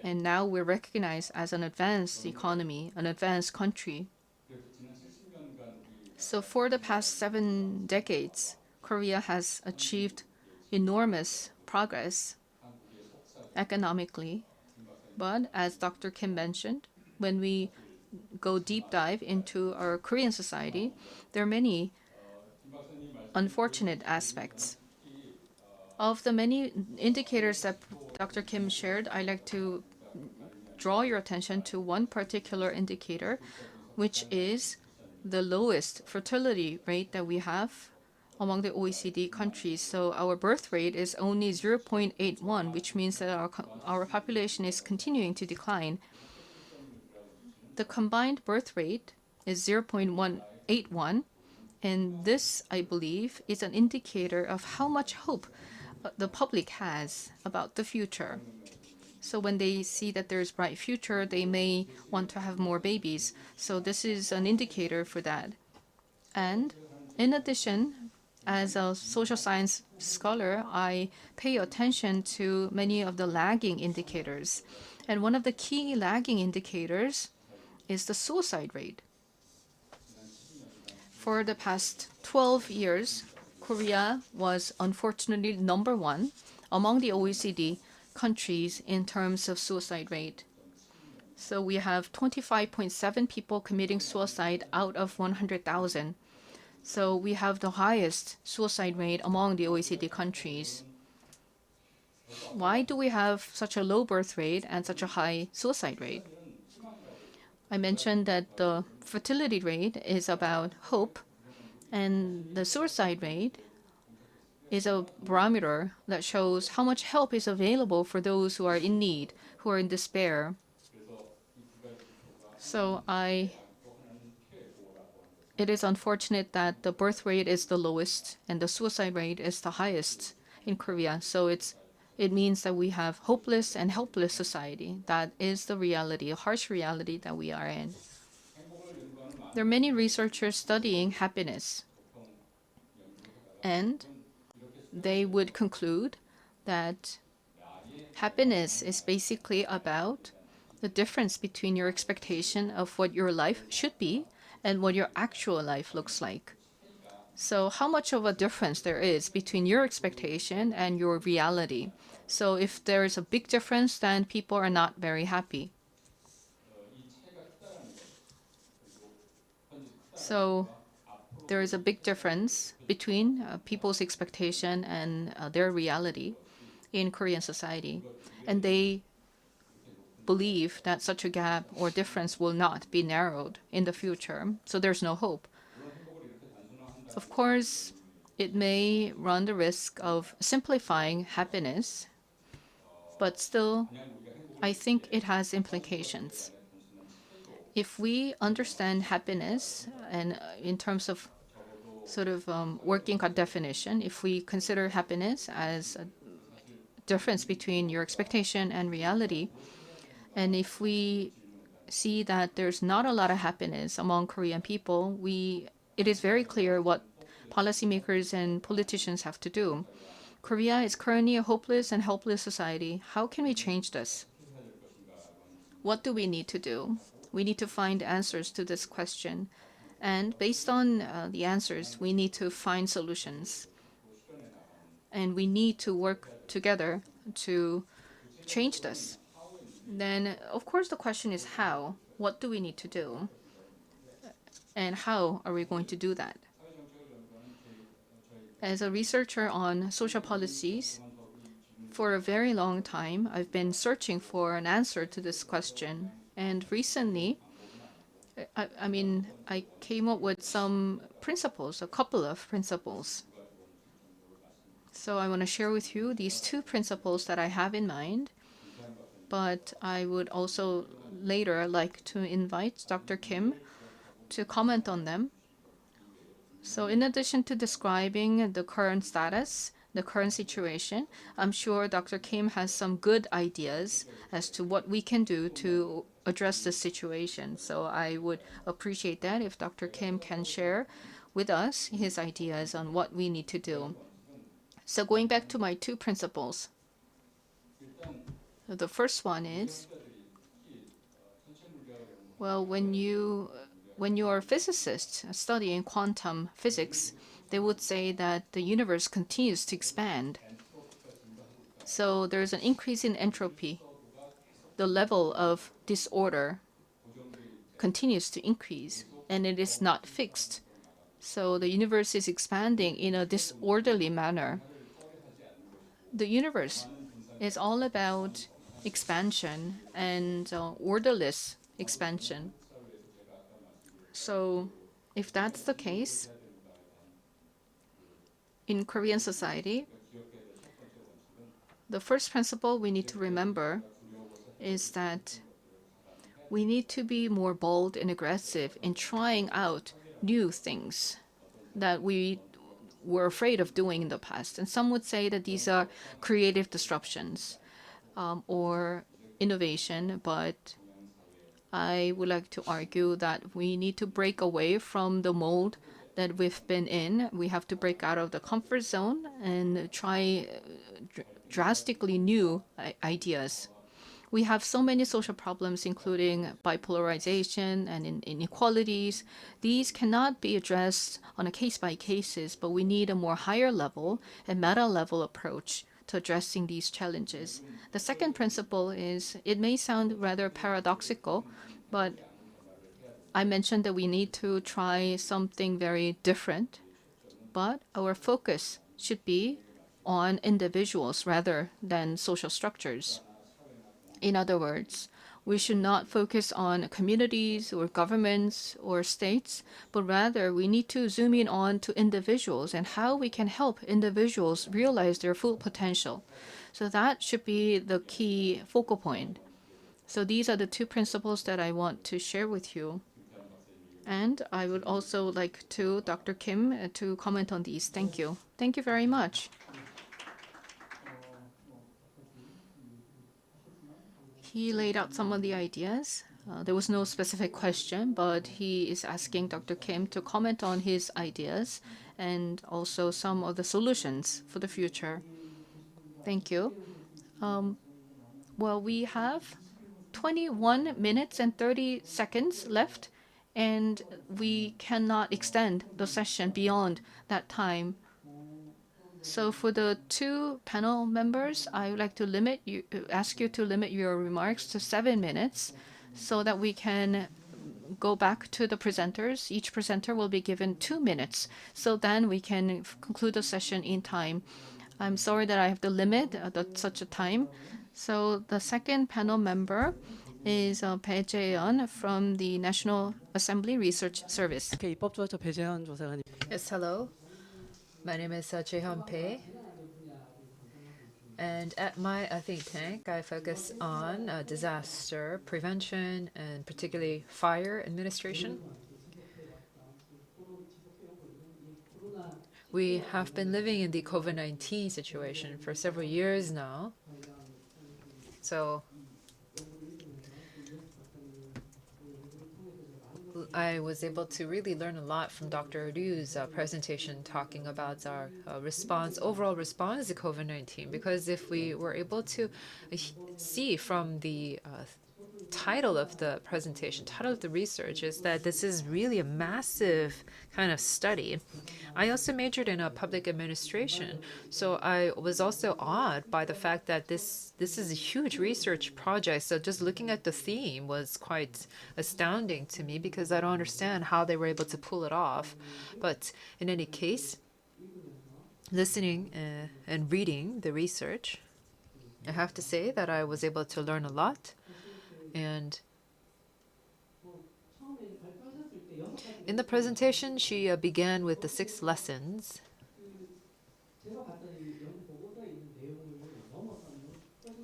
And now we're recognized as an advanced economy, an advanced country. So for the past 7 decades, Korea has achieved enormous progress economically. But as Dr. Kim mentioned, when we go deep dive into our Korean society, there are many unfortunate aspects. Of the many indicators that Dr. Kim shared, I'd like to draw your attention to one particular indicator, which is the lowest fertility rate that we have among the OECD countries. So our birth rate is only 0.81, which means that our population is continuing to decline. The combined birth rate is 0.181, and this, I believe, is an indicator of how much hope the public has about the future. So when they see that there's bright future, they may want to have more babies. So this is an indicator for that. And in addition, as a social science scholar, I pay attention to many of the lagging indicators. And one of the key lagging indicators is the suicide rate. For the past 12 years, Korea was unfortunately number 1 among the OECD countries in terms of suicide rate. So we have 25.7 people committing suicide out of 100,000. So we have the highest suicide rate among the OECD countries. Why do we have such a low birth rate and such a high suicide rate? I mentioned that the fertility rate is about hope, and the suicide rate is a barometer that shows how much help is available for those who are in need, who are in despair. So it is unfortunate that the birth rate is the lowest and the suicide rate is the highest in Korea. So it means that we have hopeless and helpless society. That is the reality, a harsh reality that we are in. There are many researchers studying happiness, and they would conclude that happiness is basically about the difference between your expectation of what your life should be and what your actual life looks like. So how much of a difference there is between your expectation and your reality. So if there is a big difference, then people are not very happy. So there is a big difference between people's expectation and their reality in Korean society. And they believe that such a gap or difference will not be narrowed in the future. So there's no hope. Of course, it may run the risk of simplifying happiness, but still, I think it has implications. if we understand happiness and in terms of sort of working on definition, if we consider happiness as a difference between your expectation and reality, and if we see that there's not a lot of happiness among Korean people, it is very clear what policymakers and politicians have to do. Korea is currently a hopeless and helpless society. How can we change this? What do we need to do? We need to find answers to this question. And based on the answers, we need to find solutions. And we need to work together to change this. Then, of course, the question is how? What do we need to do? And how are we going to do that? As a researcher on social policies, for a very long time, I've been searching for an answer to this question. And recently, I came up with some principles, a couple of principles. So I want to share with you these two principles that I have in mind. But I would also later like to invite Dr. Kim to comment on them. So in addition to describing the current status, the current situation, I'm sure Dr. Kim has some good ideas as to what we can do to address this situation. So I would appreciate that if Dr. Kim can share with us his ideas on what we need to do. So going back to my two principles. The first one is, well, when you are a physicist studying quantum physics, they would say that the universe continues to expand. So there's an increase in entropy. The level of disorder continues to increase, and it is not fixed. So the universe is expanding in a disorderly manner. The universe is all about expansion and orderless expansion. So if that's the case, in Korean society, the first principle we need to remember is that we need to be more bold and aggressive in trying out new things that we were afraid of doing in the past. And some would say that these are creative disruptions or innovation, but I would like to argue that we need to break away from the mold that we've been in. We have to break out of the comfort zone and try drastically new ideas. We have so many social problems, including bipolarization and inequalities. These cannot be addressed on a case-by-cases, but we need a more higher level and meta-level approach to addressing these challenges. The second principle is, it may sound rather paradoxical, but I mentioned that we need to try something very different, but our focus should be on individuals rather than social structures. In other words, we should not focus on communities or governments or states, but rather we need to zoom in on to individuals and how we can help individuals realize their full potential. So that should be the key focal point. So these are the two principles that I want to share with you. And I would also like to Dr. Kim to comment on these. Thank you. Thank you very much. He laid out some of the ideas. There was no specific question, but he is asking Dr. Kim to comment on his ideas and also some of the solutions for the future. Thank you. Well, we have 21 minutes and 30 seconds left, and we cannot extend the session beyond that time. So for the two panel members, I would like to ask you to limit your remarks to 7 minutes so that we can go back to the presenters. Each presenter will be given 2 minutes, so then we can conclude the session in time. I'm sorry that I have to limit such a time. So the second panel member is Bae Jae-yeon from the National Assembly Research Service. 입법조사처 배재현 조사관님. Yes, hello. My name is Jae-hyun Bae, And at my think tank, I focus on disaster prevention and particularly fire administration. We have been living in the COVID-19 situation for several years now. So I was able to really learn a lot from Dr. Ryu's presentation talking about our overall response to COVID-19. Because if we were able to see from the title of the presentation, title of the research, is that this is really a massive kind of study. I also majored in public administration, so I was also awed by the fact that this is a huge research project. So just looking at the theme was quite astounding to me because I don't understand how they were able to pull it off. But in any case, listening and reading the research, I have to say that I was able to learn a lot. And in the presentation, she began with the 6 lessons.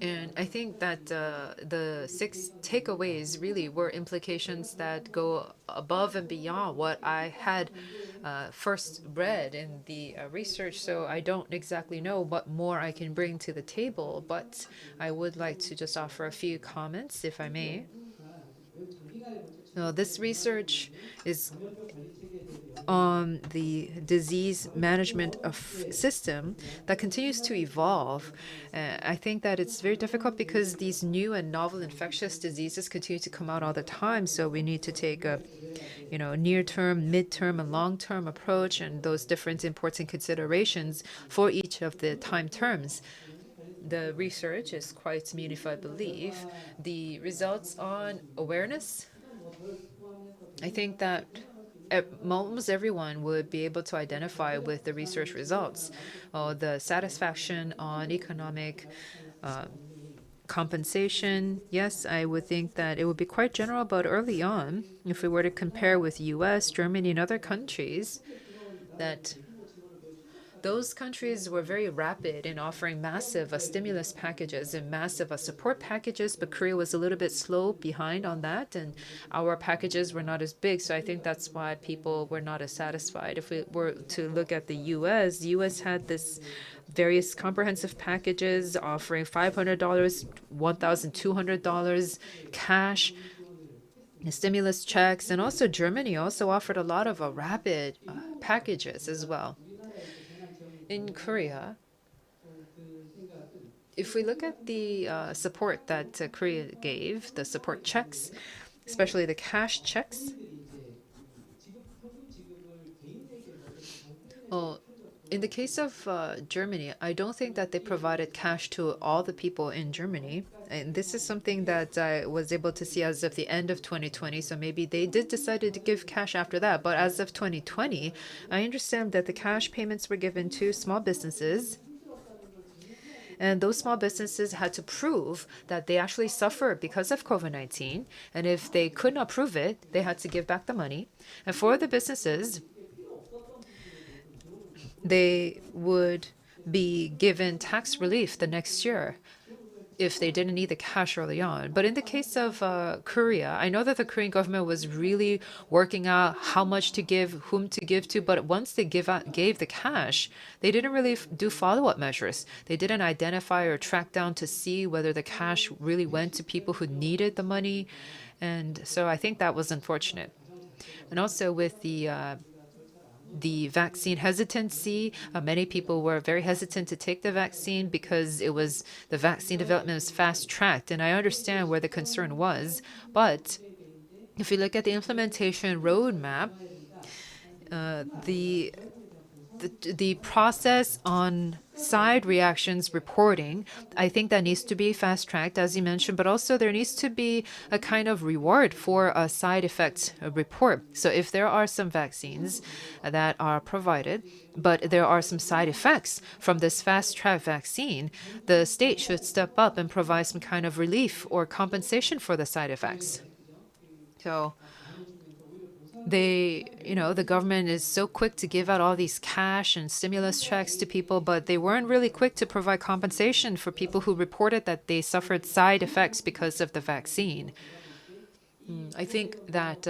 And I think that the 6 takeaways really were implications that go above and beyond what I had first read in the research. So I don't exactly know what more I can bring to the table, but I would like to just offer a few comments, if I may. Now, this research is on the disease management system that continues to evolve. I think that it's very difficult because these new and novel infectious diseases continue to come out all the time. So we need to take a near-term, mid-term, and long-term approach, and those different important considerations for each of the time terms. The research is quite meaningful, I believe. The results on awareness, I think that almost everyone would be able to identify with the research results. The satisfaction on economic compensation, yes, I would think that it would be quite general, but early on, if we were to compare with US, Germany, and other countries, that those countries were very rapid in offering massive stimulus packages and massive support packages, but Korea was a little bit slow behind on that, and our packages were not as big. So I think that's why people were not as satisfied. If we were to look at the US had this various comprehensive packages offering $500, $1,200 cash, stimulus checks, and also Germany also offered a lot of rapid packages as well. In Korea, if we look at the support that Korea gave, the support checks, especially the cash checks, in the case of Germany, I don't think that they provided cash to all the people in Germany. And this is something that I was able to see as of the end of 2020. So maybe they did decide to give cash after that. But as of 2020, I understand that the cash payments were given to small businesses. And those small businesses had to prove that they actually suffered because of COVID-19. And if they could not prove it, they had to give back the money. And for the businesses, they would be given tax relief the next year if they didn't need the cash early on. But in the case of Korea, I know that the Korean government was really working out how much to give, whom to give to, but once they gave the cash, they didn't really do follow-up measures. They didn't identify or track down to see whether the cash really went to people who needed the money. And so I think that was unfortunate. And also with the vaccine hesitancy. Many people were very hesitant to take the vaccine because the vaccine development was fast-tracked, and I understand where the concern was. But if you look at the implementation roadmap, the process on side reactions reporting, I think that needs to be fast-tracked, as you mentioned, but also there needs to be a kind of reward for a side effect report. So if there are some vaccines that are provided, but there are some side effects from this fast-track vaccine, the state should step up and provide some kind of relief or compensation for the side effects. So the government is so quick to give out all these cash and stimulus checks to people, but they weren't really quick to provide compensation for people who reported that they suffered side effects because of the vaccine. I think that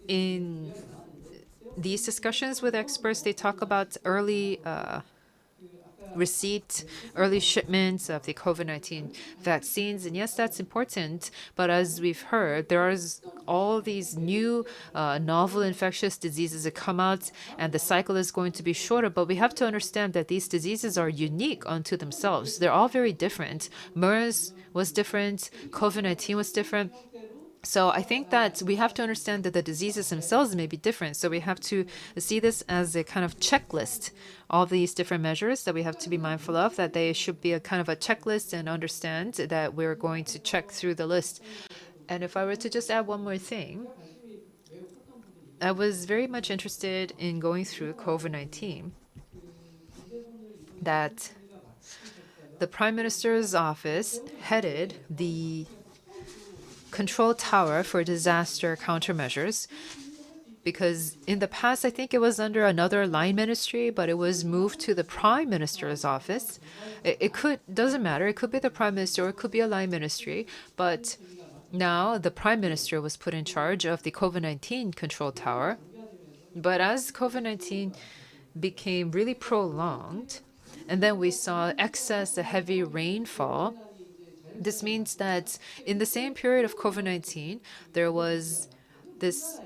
in these discussions with experts, they talk about early receipt, early shipments of the COVID-19 vaccines. And yes, that's important. But as we've heard, there are all these new novel infectious diseases that come out, and the cycle is going to be shorter. But we have to understand that these diseases are unique unto themselves. They're all very different. MERS was different. COVID-19 was different. So I think that we have to understand that the diseases themselves may be different. So we have to see this as a kind of checklist, all these different measures that we have to be mindful of, that they should be a kind of a checklist, and understand that we're going to check through the list. And if I were to just add one more thing, I was very much interested in going through COVID-19, that the Prime Minister's office headed the control tower for disaster countermeasures, because in the past I think it was under another line ministry, but it was moved to the Prime Minister's office. It could doesn't matter. It could be the Prime Minister or it could be a line ministry, but now the Prime Minister was put in charge of the COVID-19 control tower. But as COVID-19 became really prolonged, and then we saw excess heavy rainfall, this means that in the same period of COVID-19, there was this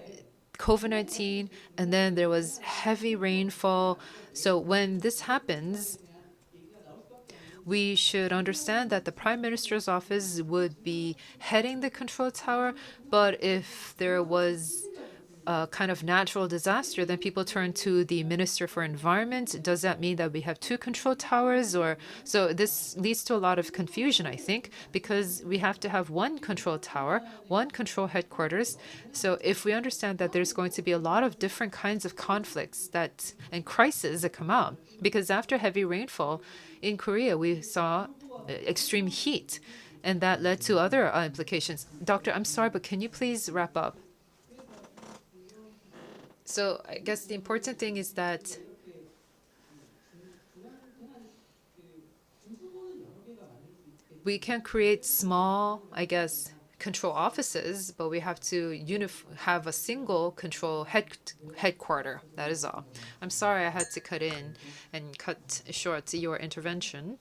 COVID-19, and then there was heavy rainfall. So when this happens, we should understand that the Prime Minister's office would be heading the control tower, but if there was a kind of natural disaster, then people turn to the Minister for Environment. Does that mean that we have two control towers? Or so this leads to a lot of confusion, I think, because we have to have one control tower, one control headquarters. So if we understand that there's going to be a lot of different kinds of conflicts and crises that come out, because after heavy rainfall in Korea, we saw extreme heat, and that led to other implications. Doctor, I'm sorry, but can you please wrap up? So I guess the important thing is that we can create small, I guess, control offices, but we have to have a single control headquarter. That is all. I'm sorry I had to cut in and cut short your intervention.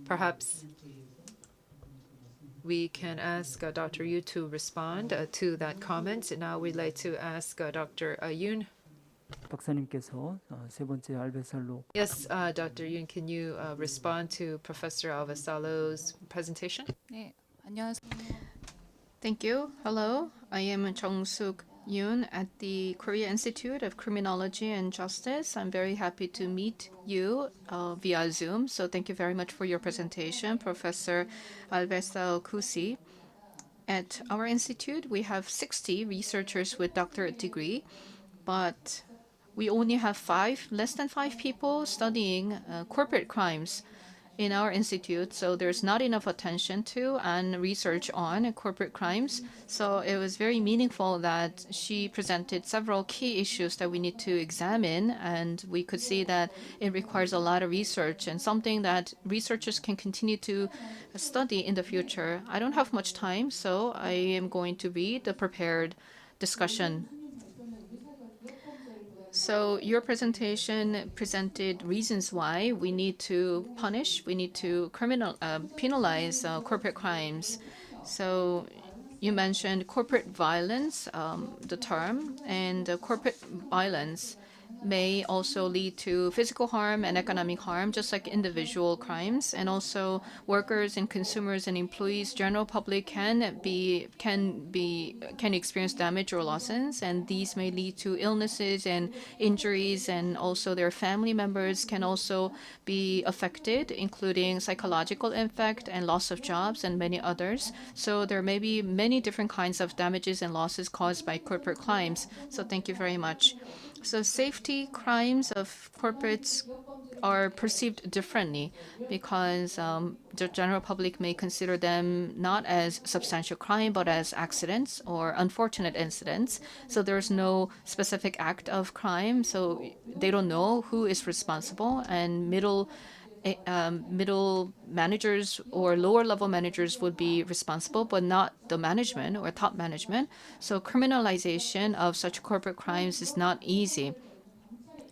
Perhaps we can ask Dr. Yu to respond to that comment. Now we'd like to ask Dr. Yoon. 박사님께서 세 번째 알베살로 Yes, Dr. Yoon, can you respond to Professor Alvesalo's presentation? 네, 안녕하세요. Thank you. Hello, I am Jung-suk Yoon at the Korea Institute of Criminology and Justice. I'm very happy to meet you via Zoom. So thank you very much for your presentation, Professor Alvesal Kusi. At our institute, we have 60 researchers with doctorate degree, but we only have less than five people studying corporate crimes in our institute, so there's not enough attention to and research on corporate crimes. So it was very meaningful that she presented several key issues that we need to examine, and we could see that it requires a lot of research and something that researchers can continue to study in the future. I don't have much time, so I am going to read the prepared discussion. So your presentation presented reasons why we need to penalize corporate crimes. So you mentioned corporate violence, the term, and corporate violence may also lead to physical harm and economic harm, just like individual crimes. And also workers and consumers and employees, general public can experience damage or losses, and these may lead to illnesses and injuries, and also their family members can also be affected, including psychological impact and loss of jobs and many others. So there may be many different kinds of damages and losses caused by corporate crimes. So thank you very much. So safety crimes of corporates are perceived differently because the general public may consider them not as substantial crime but as accidents or unfortunate incidents. So there's no specific act of crime, so they don't know who is responsible, and middle managers or lower level managers would be responsible, but not the management or top management. So criminalization of such corporate crimes is not easy.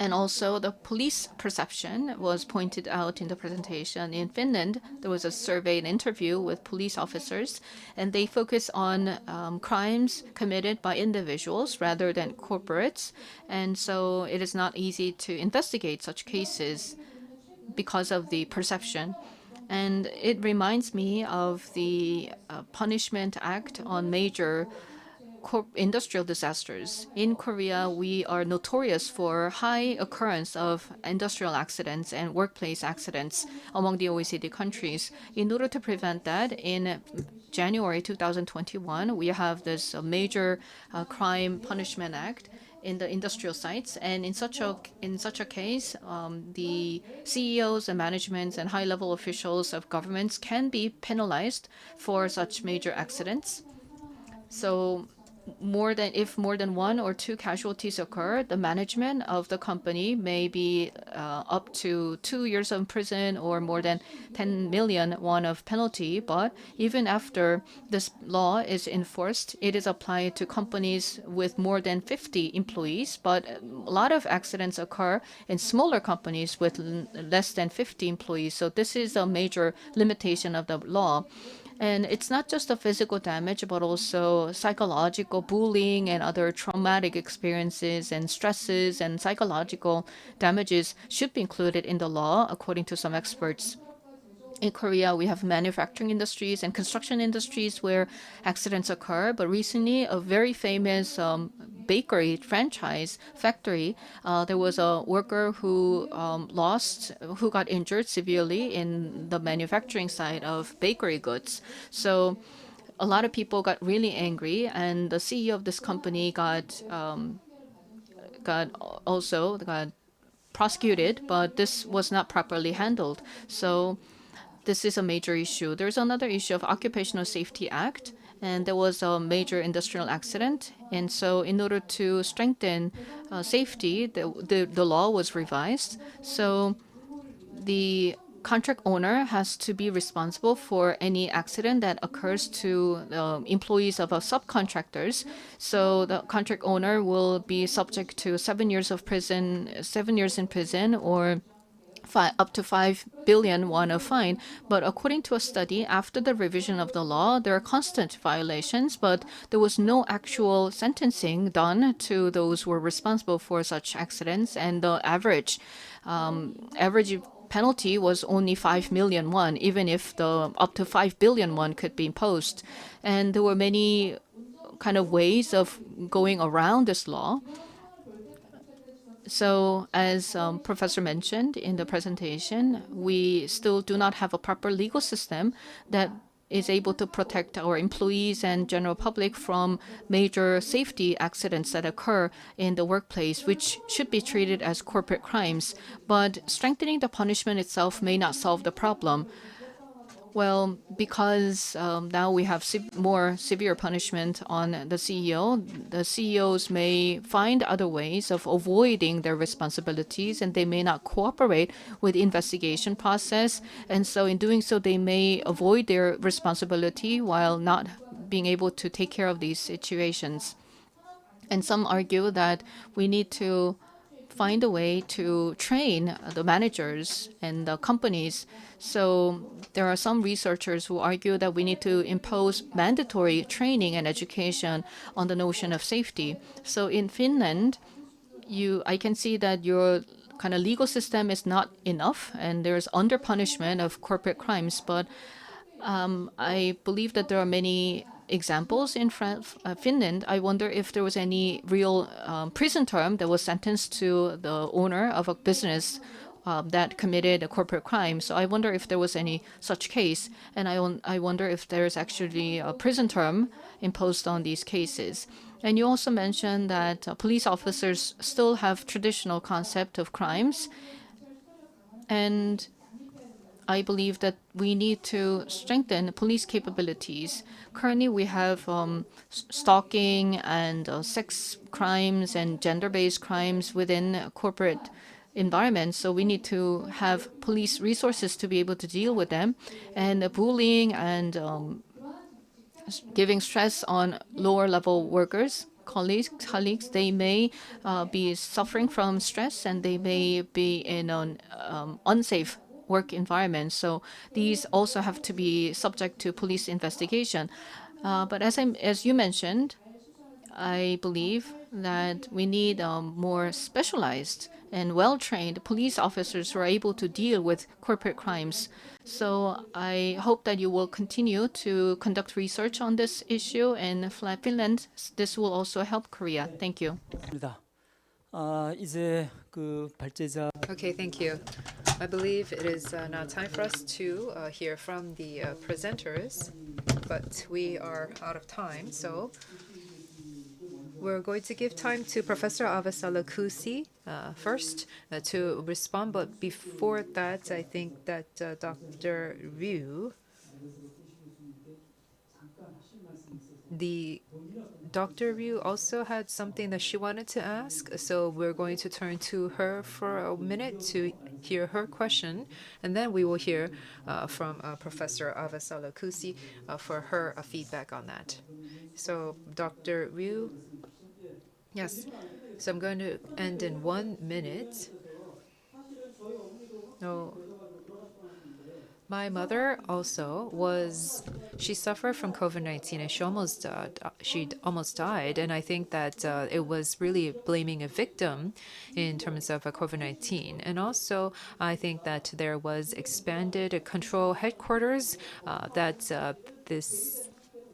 And also, the police perception was pointed out in the presentation. In Finland, there was a survey and interview with police officers, and they focus on crimes committed by individuals rather than corporates. And so it is not easy to investigate such cases because of the perception. And it reminds me of the Punishment Act on major industrial disasters. In Korea, we are notorious for high occurrence of industrial accidents and workplace accidents among the OECD countries. In order to prevent that, in January 2021, we have this major crime punishment act in the industrial sites, and in such a case, the CEOs and managements and high-level officials of governments can be penalized for such major accidents. So if more than one or two casualties occur, the management of the company may be up to 2 years in prison or more than 10 million won of penalty. But even after this law is enforced, it is applied to companies with more than 50 employees. But a lot of accidents occur in smaller companies with less than 50 employees. So this is a major limitation of the law. And it's not just the physical damage, but also psychological bullying and other traumatic experiences and stresses and psychological damages should be included in the law, according to some experts. In Korea, we have manufacturing industries and construction industries where accidents occur. But recently, a very famous bakery franchise factory, there was a worker who got injured severely in the manufacturing side of bakery goods. So a lot of people got really angry, and the CEO of this company got prosecuted, but this was not properly handled. So this is a major issue. There's another issue of Occupational Safety Act, and there was a major industrial accident. And so in order to strengthen safety, the law was revised. So the contract owner has to be responsible for any accident that occurs to employees of subcontractors. So the contract owner will be subject to 7 years in prison, or up to 5 billion won of fine. But according to a study, after the revision of the law, there are constant violations, but there was no actual sentencing done to those who were responsible for such accidents, and the average penalty was only 5 million won, even if the up to 5 billion won could be imposed. And there were many kind of ways of going around this law. So, as Professor mentioned in the presentation, we still do not have a proper legal system that is able to protect our employees and general public from major safety accidents that occur in the workplace, which should be treated as corporate crimes. But strengthening the punishment itself may not solve the problem. Well, because now we have more severe punishment on the CEO, the CEOs may find other ways of avoiding their responsibilities, and they may not cooperate with the investigation process. And so in doing so, they may avoid their responsibility while not being able to take care of these situations. And some argue that we need to find a way to train the managers and the companies. So there are some researchers who argue that we need to impose mandatory training and education on the notion of safety. So in Finland, I can see that your kind of legal system is not enough, and there's under punishment of corporate crimes. But I believe that there are many examples in Finland. I wonder if there was any real prison term that was sentenced to the owner of a business that committed a corporate crime. So I wonder if there was any such case, and I wonder if there's actually a prison term imposed on these cases. And you also mentioned that police officers still have traditional concept of crimes. And I believe that we need to strengthen police capabilities. Currently, we have stalking and sex crimes and gender-based crimes within corporate environments. So we need to have police resources to be able to deal with them. And bullying and giving stress on lower level workers, colleagues, they may be suffering from stress and they may be in an unsafe work environment. So these also have to be subject to police investigation. But as you mentioned, I believe that we need more specialized and well-trained police officers who are able to deal with corporate crimes. So I hope that you will continue to conduct research on this issue in Finland. This will also help Korea. Thank you. 이제 그 발제자 Okay, thank you. I believe it is now time for us to hear from the presenters, but we are out of time, so we're going to give time to Professor Avasalokusi first to respond, but before that, I think that Dr. Ryu, Dr. Ryu also had something that she wanted to ask, so we're going to turn to her for a minute to hear her question, and then we will hear from Professor Avasalokusi for her feedback on that. So, Dr. Ryu, yes. So I'm going to end in 1 minute. Oh. My mother also she suffered from COVID-19 and she almost died. And I think that it was really blaming a victim in terms of COVID-19. And also, I think that there was expanded control headquarters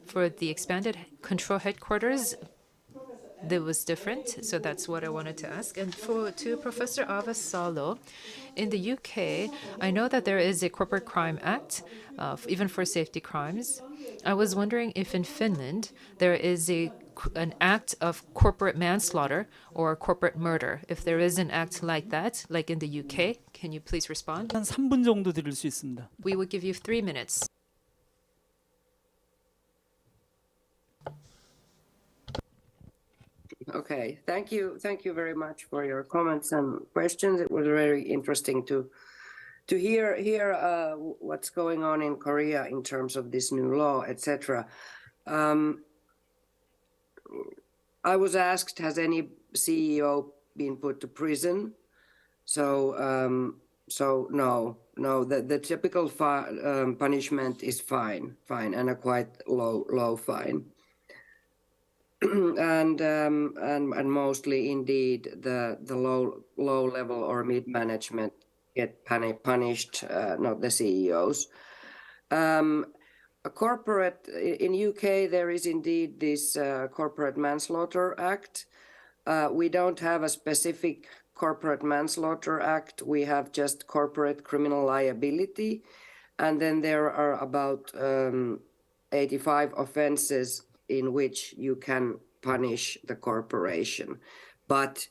for the expanded control headquarters, that was different. So that's what I wanted to ask. And to Professor Avasalo, in the UK, I know that there is a Corporate Crime Act, even for safety crimes. I was wondering if in Finland there is an act of corporate manslaughter or corporate murder. If there is an act like that, like in the UK, can you please respond? 한 3분 정도 드릴 수 있습니다. We will give you 3 minutes. Okay, thank you very much for your comments and questions. It was very interesting to hear what's going on in Korea in terms of this new law, etc. I was asked, has any CEO been put to prison? So no. The typical punishment is fine, and a quite low fine. and mostly indeed the low level or mid management get punished, not the CEOs. A corporate in UK there is indeed this Corporate Manslaughter Act. We don't have a specific Corporate Manslaughter Act. We have just corporate criminal liability, and then there are about 85 offenses in which you can punish the corporation. But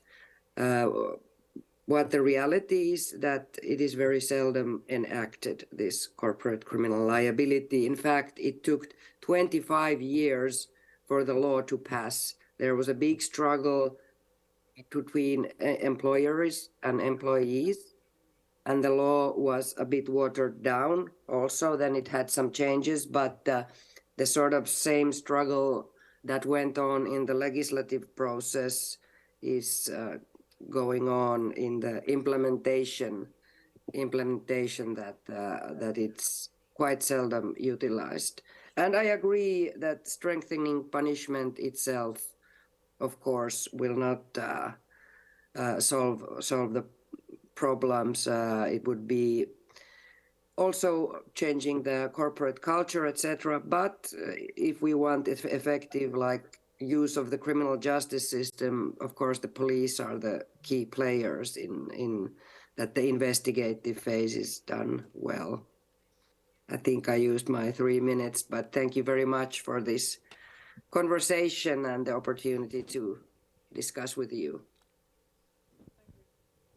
what the reality is that it is very seldom enacted, this corporate criminal liability. In fact, it took 25 years for the law to pass. There was a big struggle between employers and employees, and the law was a bit watered down also. Then it had some changes, but the sort of same struggle that went on in the legislative process is going on in the implementation that it's quite seldom utilized. And I agree that strengthening punishment itself, of course, will not solve the problems. It would be also changing the corporate culture, etc. But if we want effective use of the criminal justice system, of course, the police are the key players in that the investigative phase is done well. I think I used my 3 minutes, but thank you very much for this conversation and the opportunity to discuss with you.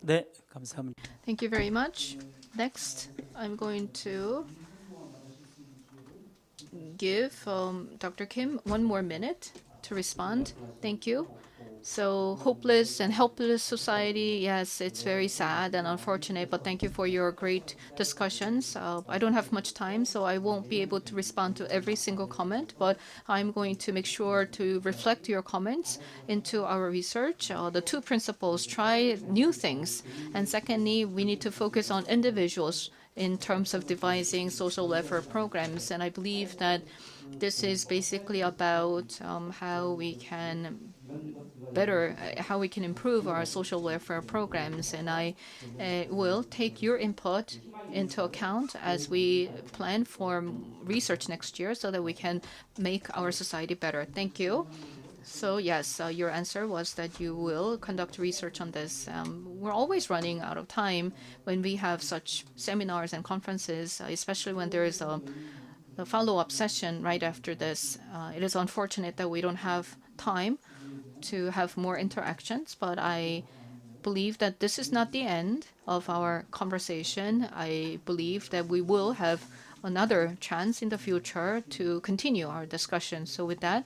네, 감사합니다. Thank you very much. Next, I'm going to give Dr. Kim 1 more minute to respond. Thank you. So, hopeless and helpless society, yes, it's very sad and unfortunate, but thank you for your great discussions. I don't have much time, so I won't be able to respond to every single comment, but I'm going to make sure to reflect your comments into our research. The 2 principles: try new things, and secondly, we need to focus on individuals in terms of devising social welfare programs. And I believe that this is basically about how we can improve our social welfare programs. And I will take your input into account as we plan for research next year so that we can make our society better. Thank you. So yes, your answer was that you will conduct research on this. We're always running out of time when we have such seminars and conferences, especially when there is a follow-up session right after this. It is unfortunate that we don't have time to have more interactions, but I believe that this is not the end of our conversation. I believe that we will have another chance in the future to continue our discussion. So with that,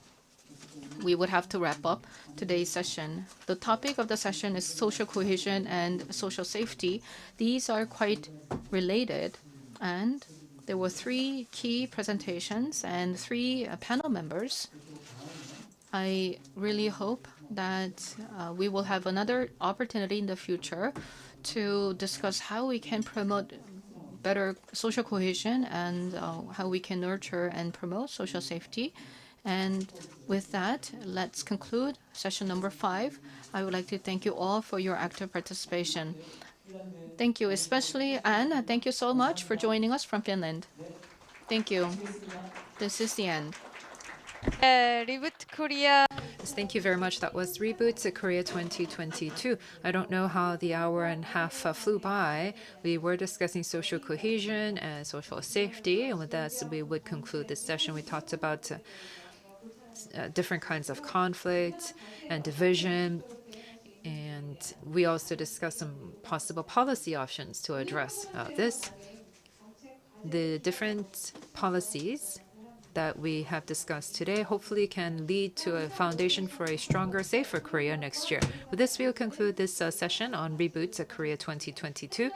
we would have to wrap up today's session. The topic of the session is social cohesion and social safety. These are quite related, and there were 3 key presentations and 3 panel members. I really hope that we will have another opportunity in the future to discuss how we can promote better social cohesion and how we can nurture and promote social safety. And with that, let's conclude session number 5. I would like to thank you all for your active participation. Thank you, especially Anne. Thank you so much for joining us from Finland. Thank you. This is the end. 리부트 코리아 Yes, thank you very much. That was Reboot Korea 2022. I don't know how the hour and a half flew by. We were discussing social cohesion and social safety, and with that, we would conclude this session. We talked about different kinds of conflict and division, and we also discussed some possible policy options to address this. The different policies that we have discussed today hopefully can lead to a foundation for a stronger, safer Korea next year. With this, we'll conclude this session on Reboot Korea 2022.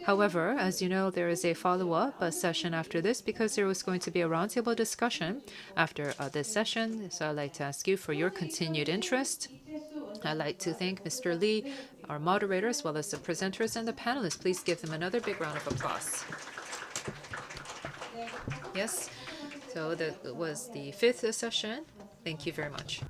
However, as you know, there is a follow-up session after this because there was going to be a roundtable discussion after this session. So I'd like to ask you for your continued interest. I'd like to thank Mr. Lee, our moderator, as well as the presenters and the panelists. Please give them another big round of applause. Yes, so that was the 5th session. Thank you very much.